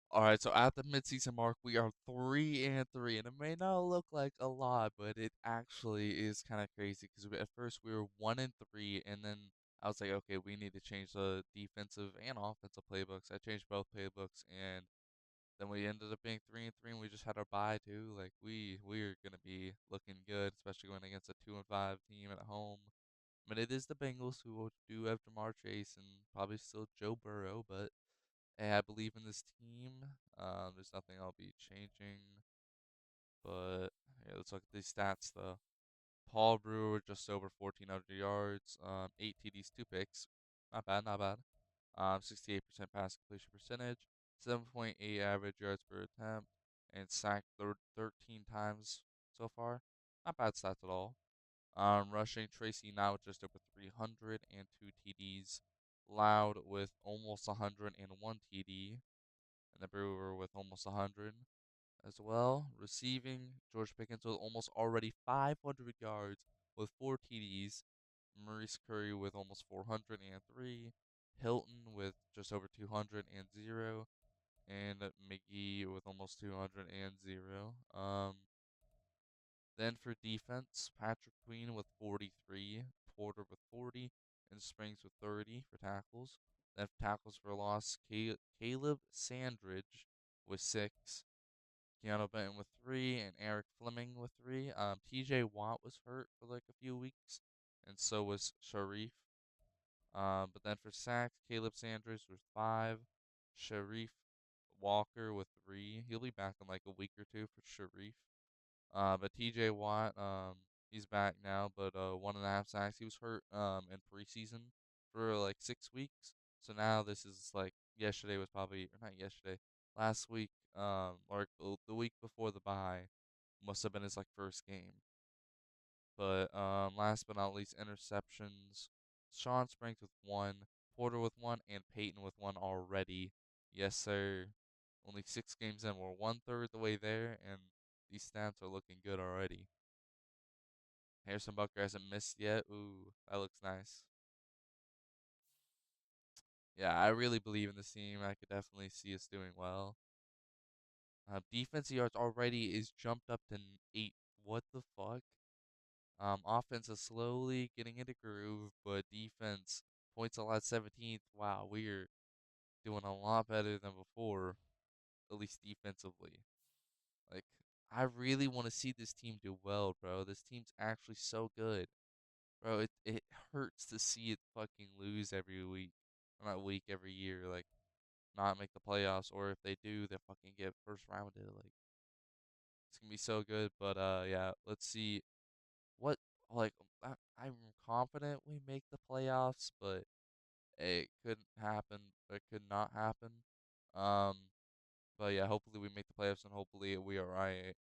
All right, so at the midseason mark, we are 3-3, and it may not look like a lot, but it actually is kind of crazy because at first we were 1-3, and then I was like, okay, we need to change the defensive and offensive playbooks. I changed both playbooks, and then we ended up being 3-3, and we just had our bye too. Like we're gonna be looking good, especially going against a 2-5 team at home. I mean, it is the Bengals who do have Jamar Chase and probably still Joe Burrow, but hey, I believe in this team. There's nothing I'll be changing. But yeah, let's look at these stats though. Paul Brewer just over 1,400 yards, 8 TDs, 2 picks. Not bad, not bad. 68% pass completion percentage, 7.8 average yards per attempt, and sacked 13 times so far. Not bad stats at all. Rushing Tracy now with just over 302 TDs. Loud with almost 101 TD, and the Brewer with almost 100 as well. Receiving, George Pickens with almost already 500 yards with 4 TDs. Maurice Curry with almost 403. Hilton with just over 200 and 0. And McGee with almost 200 and 0. Then for defense, Patrick Queen with 43, Porter with 40, and Springs with 30 for tackles. Then for tackles for loss, Caleb Sandridge with 6, Keanu Benton with 3, and Eric Fleming with 3. TJ Watt was hurt for like a few weeks, and so was Sharif. But then for sacks, Caleb Sanders with 5, Sharif Walker with 3. He'll be back in like a week or two for Sharif. But TJ Watt, he's back now, but 1.5 sacks. He was hurt in preseason for like 6 weeks. So now this is like yesterday was probably or not yesterday, last week, or the week before the bye must have been his like first game. But last but not least, interceptions. Sean Springs with 1, Porter with 1, and Peyton with 1 already. Yes, sir. Only 6 games in. We're 1/3 the way there, and these stats are looking good already. Harrison Bucker hasn't missed yet. Ooh, that looks nice. Yeah, I really believe in this team. I could definitely see us doing well. Defense yards already is jumped up to 8. What the fuck? Offense is slowly getting into groove, but defense points allowed 17th. Wow, we're doing a lot better than before, at least defensively. Like, I really want to see this team do well, bro. This team's actually so good. Bro, it hurts to see it fucking lose every week. Or not week, every year. Like, not make the playoffs, or if they do, they fucking get first rounded. Like, it's gonna be so good. But yeah, let's see what like I'm confident we make the playoffs, but it couldn't happen. It could not happen. Um, but yeah, hopefully we make the playoffs, and hopefully we are right.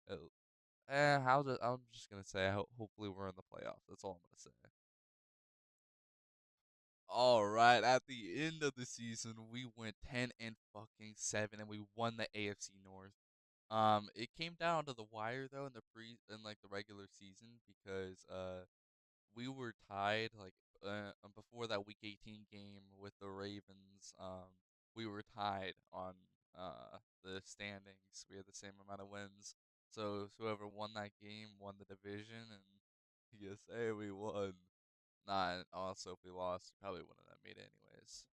How's it? I'm just gonna say, hopefully we're in the playoffs. That's all I'm gonna say. All right, at the end of the season, we went 10-7, and we won the AFC North. It came down to the wire though in the like the regular season because we were tied like before that Week 18 game with the Ravens, we were tied on the standings. We had the same amount of wins. So whoever won that game won the division, and yes, hey, we won. Nah, and also if we lost, we probably wouldn't have made it anyways.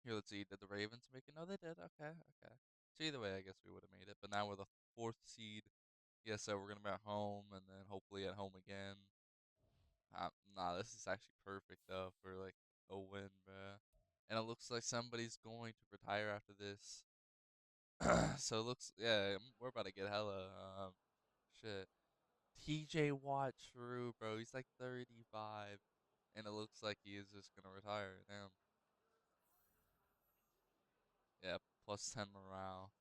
Here, let's see. Did the Ravens make it? No, they did. Okay, okay. So either way, I guess we would have made it. But now we're the fourth seed. Yes, so we're gonna be at home, and then hopefully at home again. Nah, this is actually perfect though for like a win, bruh. And it looks like somebody's going to retire after this. So it looks, yeah, we're about to get hella shit. TJ Watt, true, bro. He's like 35, and it looks like he is just gonna retire. Damn. Yeah, plus 10 morale.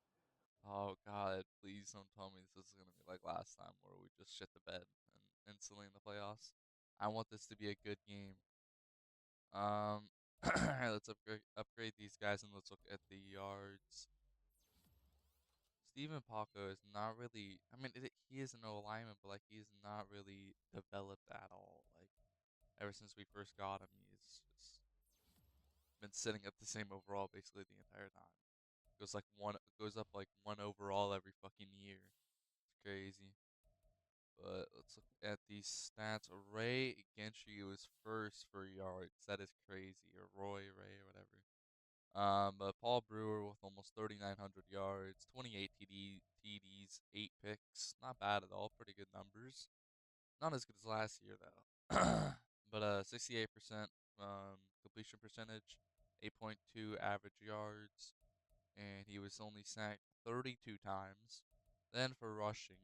Oh God, please don't tell me this is gonna be like last time where we just shit the bed and instantly in the playoffs. I want this to be a good game. Um, alright, let's upgrade these guys and let's look at the yards. Steven Paco is not really. I mean, he is an O lineman, but like he's not really developed at all. Like ever since we first got him, he's just been sitting at the same overall basically the entire time. Goes up like one overall every fucking year. It's crazy. But let's look at these stats. Ray Gentry was first for yards. That is crazy. Or Ray, or whatever. But Paul Brewer with almost 3,900 yards, 28 TDs, 8 picks. Not bad at all. Pretty good numbers. Not as good as last year though. But 68% completion percentage, 8.2 average yards, and he was only sacked 32 times. Then for rushing,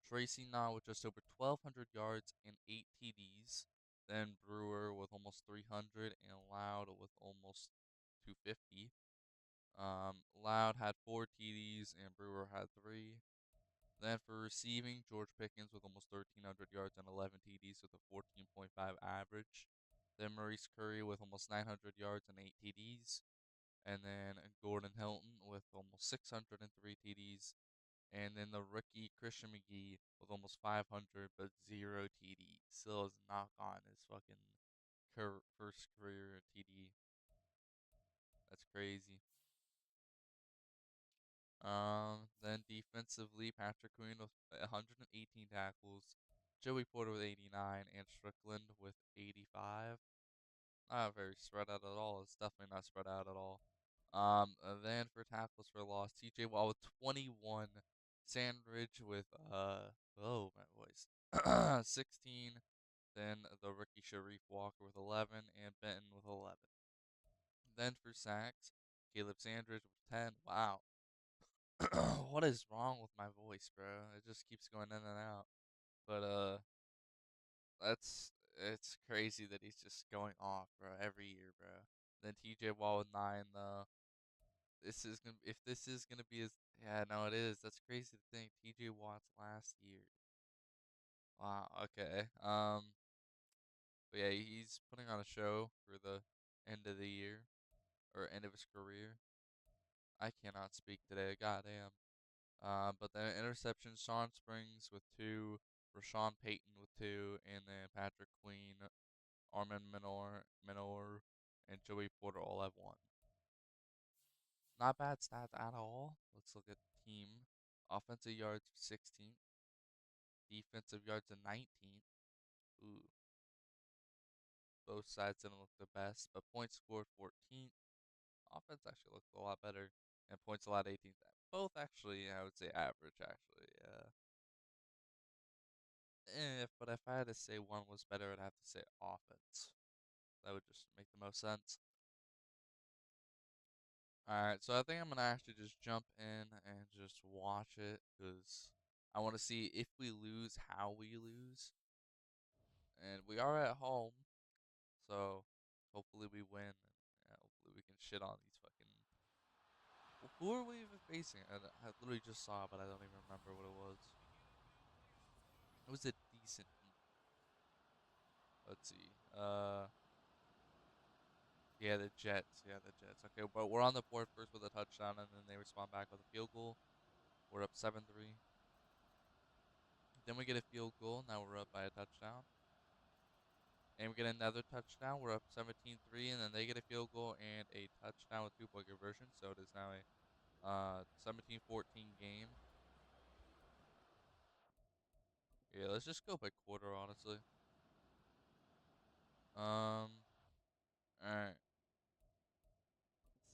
Tracy Now with just over 1,200 yards and 8 TDs. Then Brewer with almost 300 and Loud with almost 250. Loud had 4 TDs and Brewer had 3. Then for receiving, George Pickens with almost 1,300 yards and 11 TDs with a 14.5 average. Then Maurice Curry with almost 900 yards and 8 TDs. And then Gordon Hilton with almost 603 TDs. And then the rookie Christian McGee with almost 500 but 0 TDs. Still has not gotten his fucking first career TD. That's crazy. Then defensively, Patrick Queen with 118 tackles, Joey Porter with 89, and Strickland with 85. Not very spread out at all. It's definitely not spread out at all. Then for tackles for loss, TJ Watt with 21, Sandridge with oh my voice, 16. Then the rookie Sharif Walker with 11, and Benton with 11. Then for sacks, Caleb Sandridge with 10. Wow. What is wrong with my voice, bro? It just keeps going in and out. But it's crazy that he's just going off, bro, every year, bro. Then TJ Watt with 9 though. This is gonna be his, yeah, no, it is. That's crazy to think. TJ Watt's last year. Wow, okay. But yeah, he's putting on a show for the end of the year or end of his career. I cannot speak today. Goddamn. But the interceptions, Sean Springs with 2, Rashawn Payton with 2, and then Patrick Queen, Armin Minor, and Joey Porter all have 1. Not bad stats at all. Let's look at team. Offensive yards 16th, defensive yards 19th. Ooh, both sides didn't look the best, but points scored 14th. Offense actually looked a lot better, and points allowed 18th. Both actually, I would say average actually. Yeah. But if I had to say one was better, I'd have to say offense. That would just make the most sense. Alright, so I think I'm going to actually just jump in and just watch it because I want to see if we lose, how we lose. And we are at home, so hopefully we win. And yeah, hopefully we can shit on these fucking. Who are we even facing? I literally just saw it, but I don't even remember what it was. It was a decent team. Let's see. Yeah, the Jets. Yeah, the Jets. Okay, but we're on the board first with a touchdown, and then they respond back with a field goal. We're up 7-3. Then we get a field goal. Now we're up by a touchdown. And we get another touchdown. We're up 17-3, and then they get a field goal and a touchdown with two-point conversion. So it is now a 17-14 game. Yeah, let's just go by quarter, honestly. All right.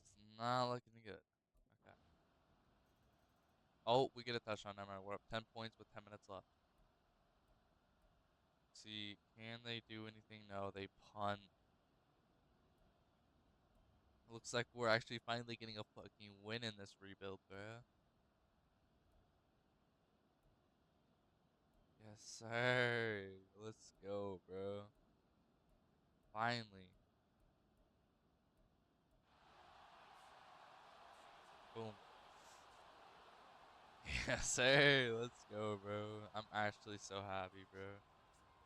This is not looking good. Okay. Oh, we get a touchdown. Never mind. We're up 10 points with 10 minutes left. Let's see, can they do anything? No, they punt. Looks like we're actually finally getting a fucking win in this rebuild, bro. Yes, sir. Let's go, bro. Finally. Boom. Yes, sir. Let's go, bro. I'm actually so happy, bro.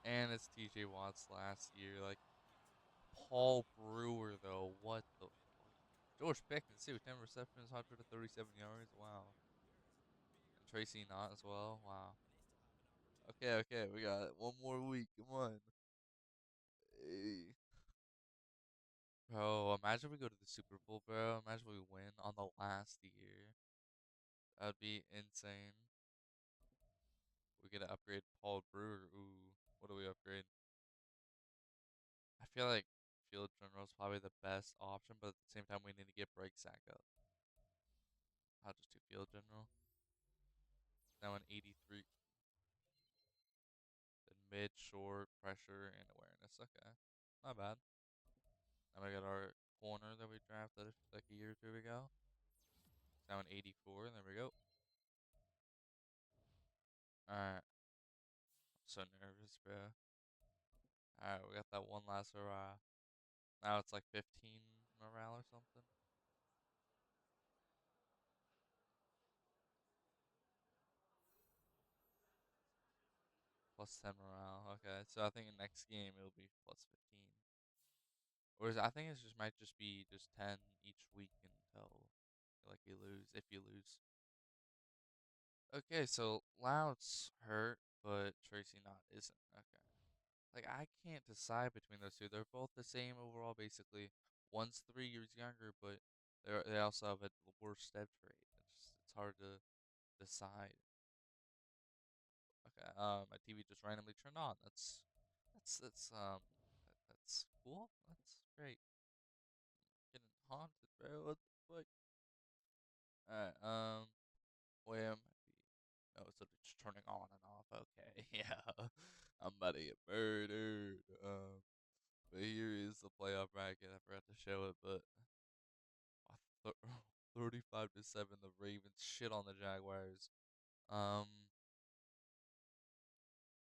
And it's TJ Watt's last year. Like, Paul Brewer, though. What the fuck? George Pickens, too. 10 receptions, 137 yards. Wow. And Tracy Knott as well. Wow. Okay, okay. We got one more week. Come on. Hey. Bro, imagine we go to the Super Bowl, bro. Imagine we win on the last year. That would be insane. We get to upgrade Paul Brewer. Ooh, what do we upgrade? I feel like Field General is probably the best option, but at the same time, we need to get break sack up. I'll just do Field General. Now an 83. Then mid, short, pressure, and awareness. Okay, not bad. Now we got our corner that we drafted like a year or two ago. Now an 84. There we go. Alright. I'm so nervous, bro. Alright, we got that one last hurrah. Now it's like 15 morale or something. Plus 10 morale. Okay, so I think the next game it'll be plus 15. Or I think it just might just be just 10 each week until like you lose, if you lose. Okay, so Loud's hurt, but Tracy Knott isn't. Okay. Like I can't decide between those two. They're both the same overall basically. One's 3 years younger, but they also have a worse step trait. It's hard to decide. Okay, my TV just randomly turned on. That's cool. That's great. Getting haunted, bro. What the fuck? Alright, where am I? Oh, so it's just turning on and off. Okay, yeah. I'm about to get murdered. But here is the playoff bracket. I forgot to show it, but uh, 35-7, the Ravens shit on the Jaguars. Um,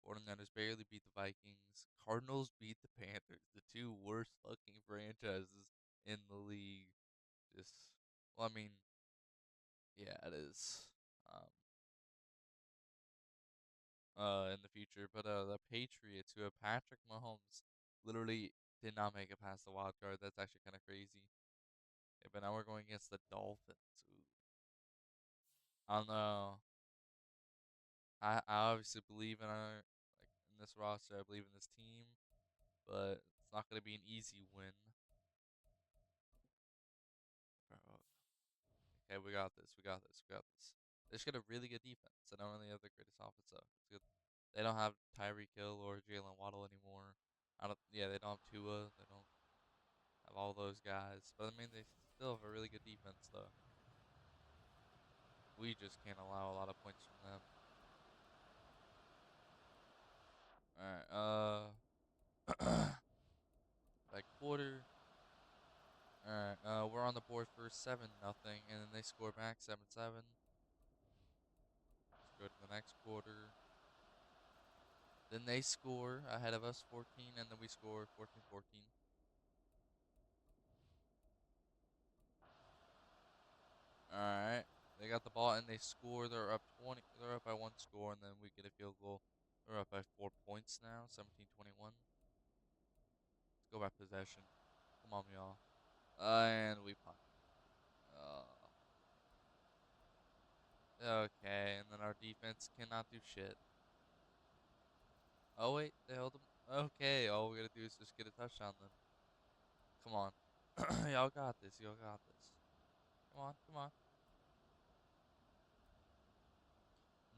49ers barely beat the Vikings. Cardinals beat the Panthers, the two worst fucking franchises in the league. Just, well, I mean, yeah, it is. Um, in the future, but the Patriots, who have Patrick Mahomes, literally did not make it past the wild card. That's actually kind of crazy. Yeah, but now we're going against the Dolphins. Ooh. I don't know. I obviously believe in our like in this roster. I believe in this team, but it's not going to be an easy win. Bro, okay, we got this. We got this. We got this. They just got a really good defense. They don't really have the greatest offense, so it's good. They don't have Tyreek Hill or Jalen Waddle anymore. I don't. Yeah, they don't have Tua. They don't have all those guys. But I mean, they still have a really good defense, though. We just can't allow a lot of points from them. All right. That quarter. All right. We're on the board for 7-0, and then they score back 7-7. Let's go to the next quarter. Then they score ahead of us 14, and then we score 14-14. All right. They got the ball and they score. They're up 20. They're up by one score, and then we get a field goal. They're up by 4 points now, 17-21. Let's go by possession. Come on, y'all. And we punt. Uh, okay, and then our defense cannot do shit. Oh wait, they held them. Okay, all we gotta do is just get a touchdown then. Come on. Y'all got this. Y'all got this. Come on. Come on.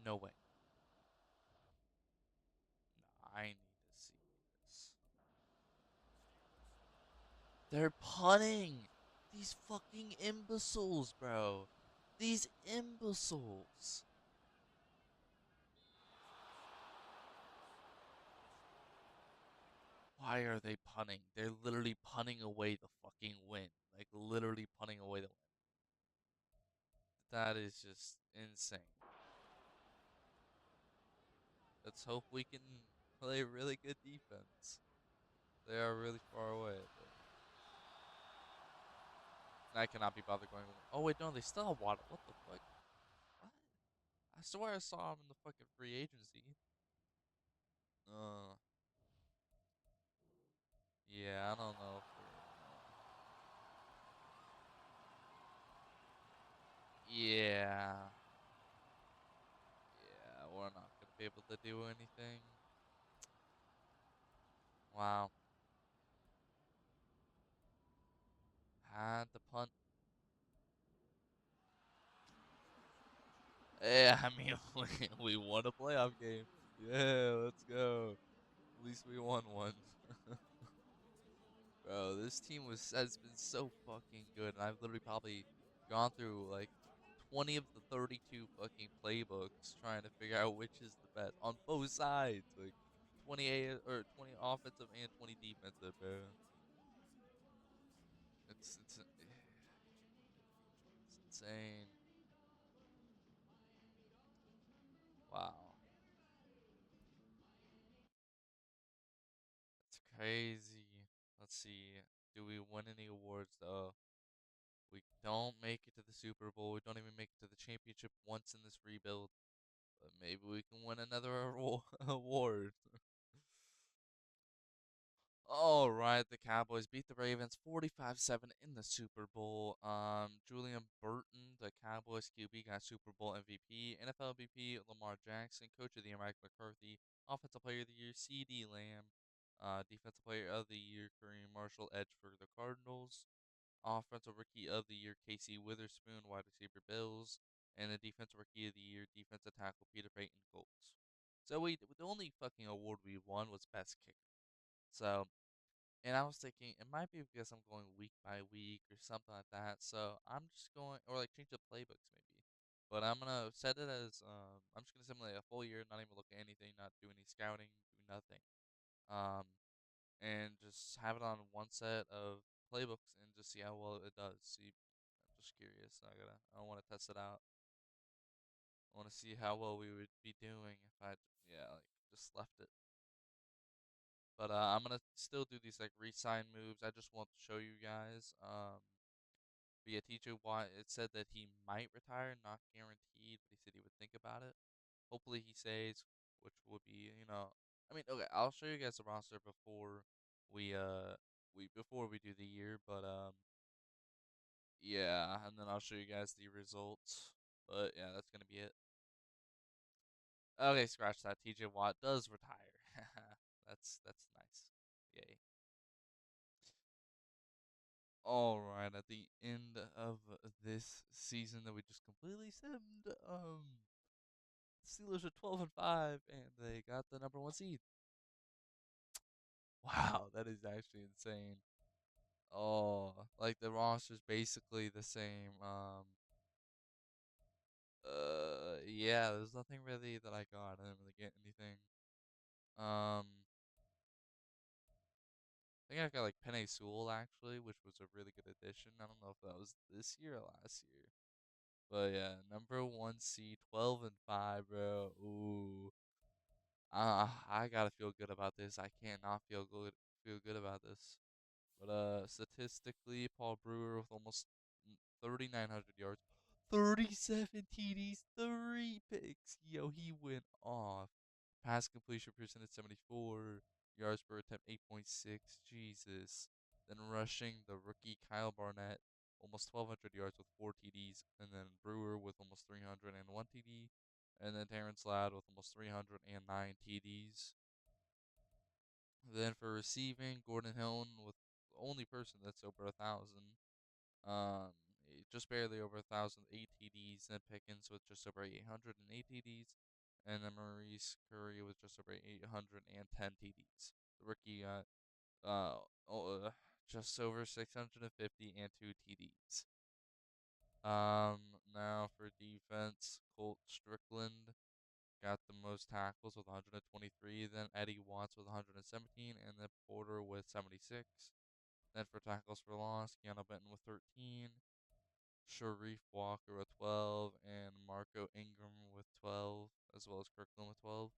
No way. Nah, I need to see this. They're punting. These fucking imbeciles, bro. These imbeciles. Why are they punting? They're literally punting away the fucking win. Like, literally punting away the win. That is just insane. Let's hope we can play really good defense. They are really far away, but I cannot be bothered going. Oh wait, no, they still have Waddle. What the fuck? What? I swear I saw him in the fucking free agency. Uh, yeah, I don't know if yeah, yeah, we're not gonna be able to do anything. Wow, had to punt. Yeah, I mean, we won a playoff game. Yeah, let's go. At least we won one. Bro, this team has been so fucking good, and I've literally probably gone through like 20 of the 32 fucking playbooks trying to figure out which is the best on both sides. Like 28 or 20 offensive and 20 defensive, bro. It's insane. Wow, it's crazy. Let's see. Do we win any awards though? We don't make it to the Super Bowl. We don't even make it to the championship once in this rebuild. But maybe we can win another award. All right, the Cowboys beat the Ravens 45-7 in the Super Bowl. Julian Burton, the Cowboys QB, got Super Bowl MVP. NFL MVP Lamar Jackson, Coach of the Year Mike McCarthy, Offensive Player of the Year CeeDee Lamb, Defensive Player of the Year Kareem Marshall, Edge for the Cardinals, Offensive Rookie of the Year Casey Witherspoon, Wide Receiver Bills, and the Defensive Rookie of the Year Defensive Tackle Peter Payton Colts. So the only fucking award we won was Best Kicker. So, and I was thinking it might be because I'm going week by week or something like that. So I'm just going, or like change the playbooks maybe. But I'm gonna set it as I'm just gonna simulate a full year, not even look at anything, not do any scouting, do nothing. Um, and just have it on one set of playbooks and just see how well it does. See, I'm just curious. I want to test it out. I want to see how well we would be doing if I, yeah, like just left it. But I'm gonna still do these like re-sign moves. I just want to show you guys. Via teacher, why it said that he might retire, not guaranteed, but he said he would think about it. Hopefully he stays, which would be, I mean, okay, I'll show you guys the roster we uh before we do the year, but yeah, and then I'll show you guys the results. But yeah, that's gonna be it. Okay, scratch that. TJ Watt does retire. That's nice. Yay. All right, at the end of this season that we just completely simmed, Steelers are 12-5, and they got the number one seed. Wow, that is actually insane. Oh, like the roster's basically the same. Yeah, there's nothing really that I got. I didn't really get anything. Um, I think I got like Penny Sewell actually, which was a really good addition. I don't know if that was this year or last year. But yeah, number one seed, 12-5, bro. Ooh, I gotta feel good about this. I cannot feel good about this. But statistically, Paul Brewer with almost 3,900 yards, 37 TDs, 3 picks. Yo, he went off. Pass completion percentage 74, yards per attempt 8.6. Jesus. Then rushing the rookie Kyle Barnett, almost 1,200 yards with 4 TDs, and then Brewer with almost 301 TD, and then Terrence Ladd with almost 309 TDs. Then for receiving, Gordon Hill with the only person that's over 1,000. Um, just barely over 1,000 ATDs. Then Pickens with just over 800 and ATDs, and then Maurice Curry with just over 810 TDs. The rookie got uh, oh, uh just over 650 and two TDs. Now for defense, Colt Strickland got the most tackles with 123, then Eddie Watts with 117, and then Porter with 76. Then for tackles for loss, Keanu Benton with 13, Sharif Walker with 12, and Marco Ingram with 12, as well as Kirkland with 12.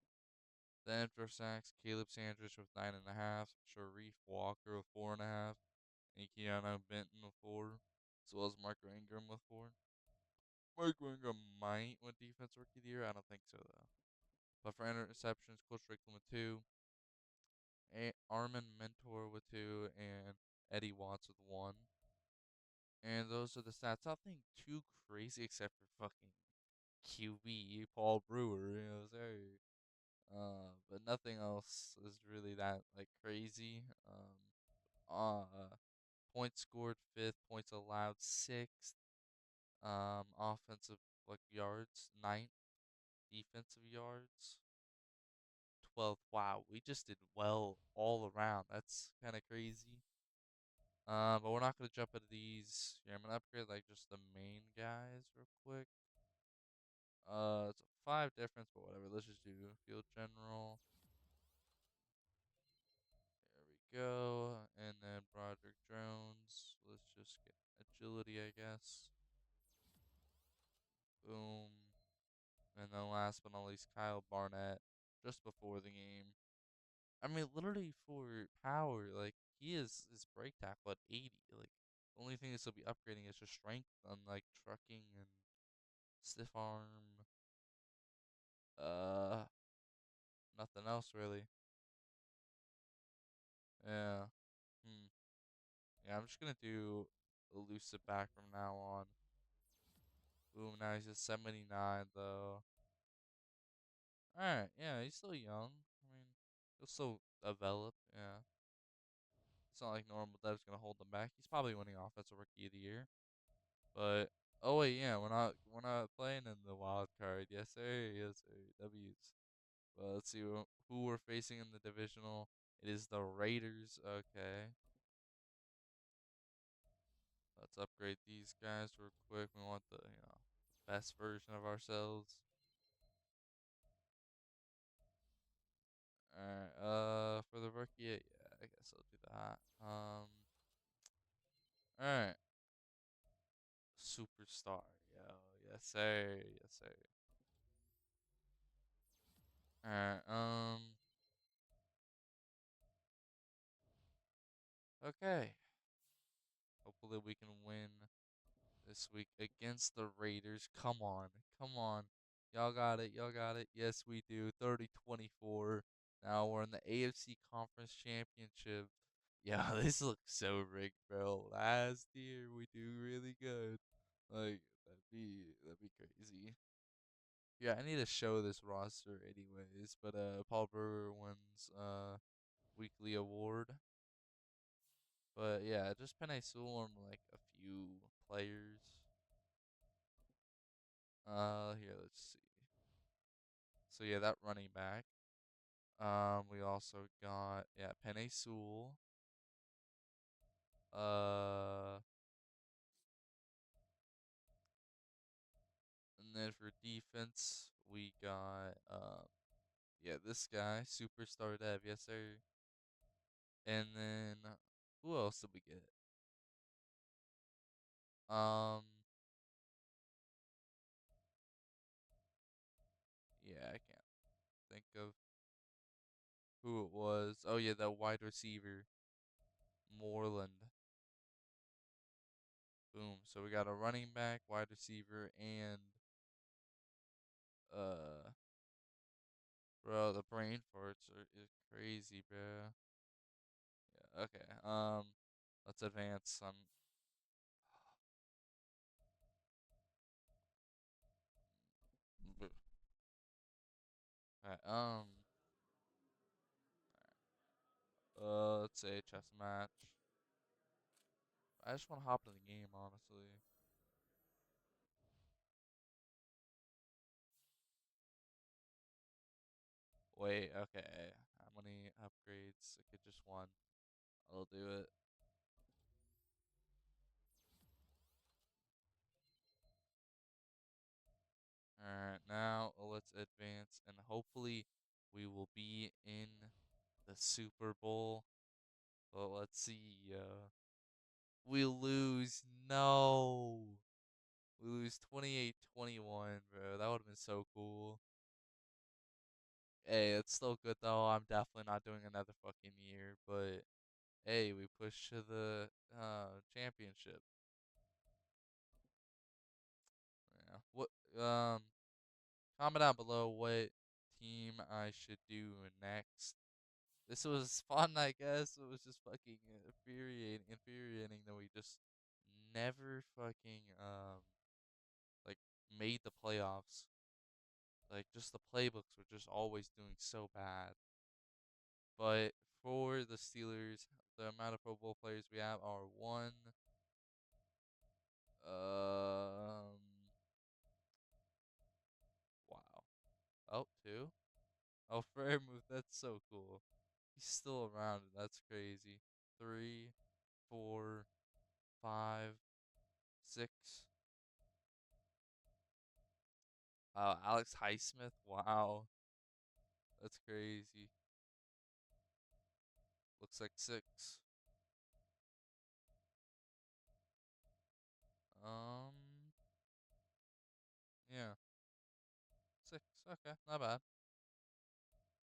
Then for sacks, Caleb Sanders with 9.5, Sharif Walker with 4.5, and Keanu Benton with 4, as well as Marco Ingram with 4. Marco Ingram might win Defense Rookie of the Year. I don't think so, though. But for interceptions, Coach Strickland with 2, Armin Mentor with 2, and Eddie Watts with 1. And those are the stats. Nothing too crazy except for fucking QB Paul Brewer. Sorry. But nothing else is really that like crazy. Points scored fifth, points allowed sixth. Offensive like yards ninth, defensive yards 12th. Wow, we just did well all around. That's kind of crazy. But we're not gonna jump into these. Yeah, I'm gonna upgrade like just the main guys real quick. It's a 5 difference, but whatever. Let's just do field general. There we go. And then Broderick Jones. Let's just get agility, I guess. Boom. And then last but not least, Kyle Barnett. Just before the game. I mean, literally for power, like he is his break tackle at 80. Like the only thing this will be upgrading is just strength on like trucking and stiff arm. Uh, Nothing else really. Yeah. Hmm. Yeah, I'm just gonna do elusive back from now on. Boom, now he's at 79 though. Alright, yeah, he's still young. I mean, he'll still develop, yeah. It's not like normal dev's gonna hold him back. He's probably winning offensive rookie of the year. But oh wait, yeah, we're not playing in the wild card. Yes sir, yes sir. W's. Well, let's see who we're facing in the divisional. It is the Raiders. Okay. Let's upgrade these guys real quick. We want the, best version of ourselves. Alright, for the rookie, yeah, I guess I'll do that. Alright, superstar, yo, yes sir, yes sir. Alright, okay. Hopefully we can win this week against the Raiders. Come on, come on. Y'all got it, y'all got it. Yes, we do. 30-24. Now we're in the AFC Conference Championship. Yeah, this looks so rigged, bro. Last year we do really good. Like that'd be crazy. Yeah, I need to show this roster anyways, but Paul Brewer wins weekly award. But yeah, just Penny Sewell and like a few players. Here let's see. So yeah, that running back. We also got Penny Sewell. Uh, and then for defense, we got this guy, superstar Dev, yes sir. And then who else did we get? Um, yeah, I can't think of who it was. Oh yeah, that wide receiver, Moreland. Boom. So we got a running back, wide receiver, and uh, bro, the brain farts is crazy, bro. Yeah. Okay. Let's advance. Alright, Let's say chess match. I just want to hop in the game, honestly. Wait, okay. How many upgrades? Okay, just one. I'll do it. Alright, now let's advance and hopefully we will be in the Super Bowl. But let's see. We lose. No. We lose 28-21, bro. That would have been so cool. Hey, it's still good though. I'm definitely not doing another fucking year, but hey, we push to the championship. Yeah. What comment down below what team I should do next. This was fun, I guess. It was just fucking infuriating that we just never fucking like made the playoffs. Like just the playbooks were just always doing so bad. But for the Steelers, the amount of Pro Bowl players we have are one, um, wow, oh, two. Oh, Fairmouth, that's so cool. He's still around. That's crazy. Three, four, five, six. Alex Highsmith. Wow, that's crazy. Looks like six. Um, yeah, six. Okay, not bad.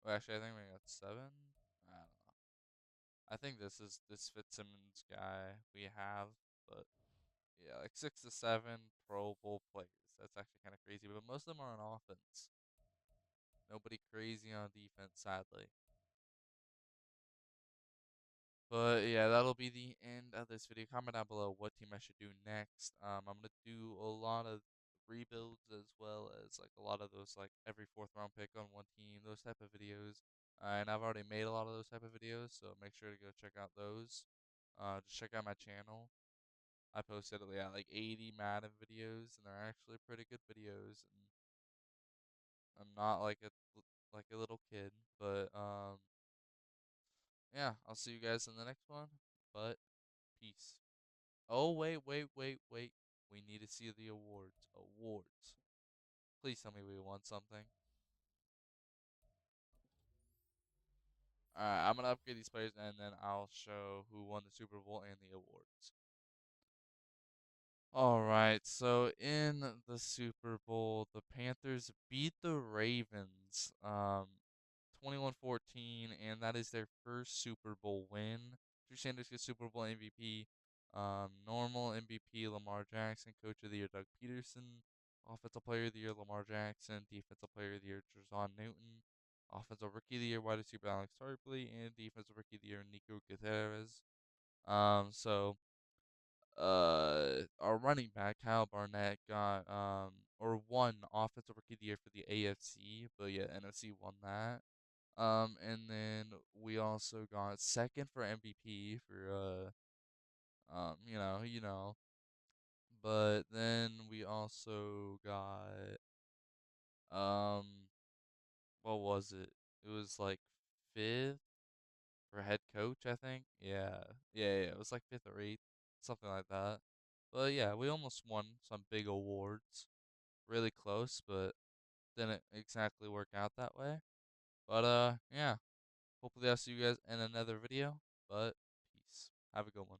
Well, actually, I think we got seven. I don't know. I think this Fitzsimmons guy we have, but yeah, like 6 to 7 Pro Bowl players. That's actually kind of crazy, but most of them are on offense. Nobody crazy on defense, sadly. But yeah, that'll be the end of this video. Comment down below what team I should do next. I'm gonna do a lot of rebuilds as well as like a lot of those like every fourth round pick on one team, those type of videos. And I've already made a lot of those type of videos, so make sure to go check out those. Just check out my channel. I posted yeah, like 80 Madden videos, and they're actually pretty good videos. And I'm not like a little kid, but yeah, I'll see you guys in the next one. But peace. Oh, wait. We need to see the awards. Awards. Please tell me we won something. Alright, I'm gonna upgrade these players and then I'll show who won the Super Bowl and the awards. Alright, so in the Super Bowl, the Panthers beat the Ravens 21-14, and that is their first Super Bowl win. Drew Sanders gets Super Bowl MVP. Normal MVP Lamar Jackson, Coach of the Year Doug Peterson, Offensive Player of the Year Lamar Jackson, Defensive Player of the Year Trezon Newton, Offensive Rookie of the Year wide receiver Alex Tarpley, and Defensive Rookie of the Year Nico Gutierrez. So our running back Kyle Barnett got or won Offensive Rookie of the Year for the AFC, but yeah, NFC won that. And then we also got second for MVP for but then we also got um what was it? It was like fifth for head coach, I think. Yeah. It was like fifth or eighth, something like that. But yeah, we almost won some big awards. Really close, but didn't exactly work out that way. But yeah. Hopefully I'll see you guys in another video. But peace. Have a good one.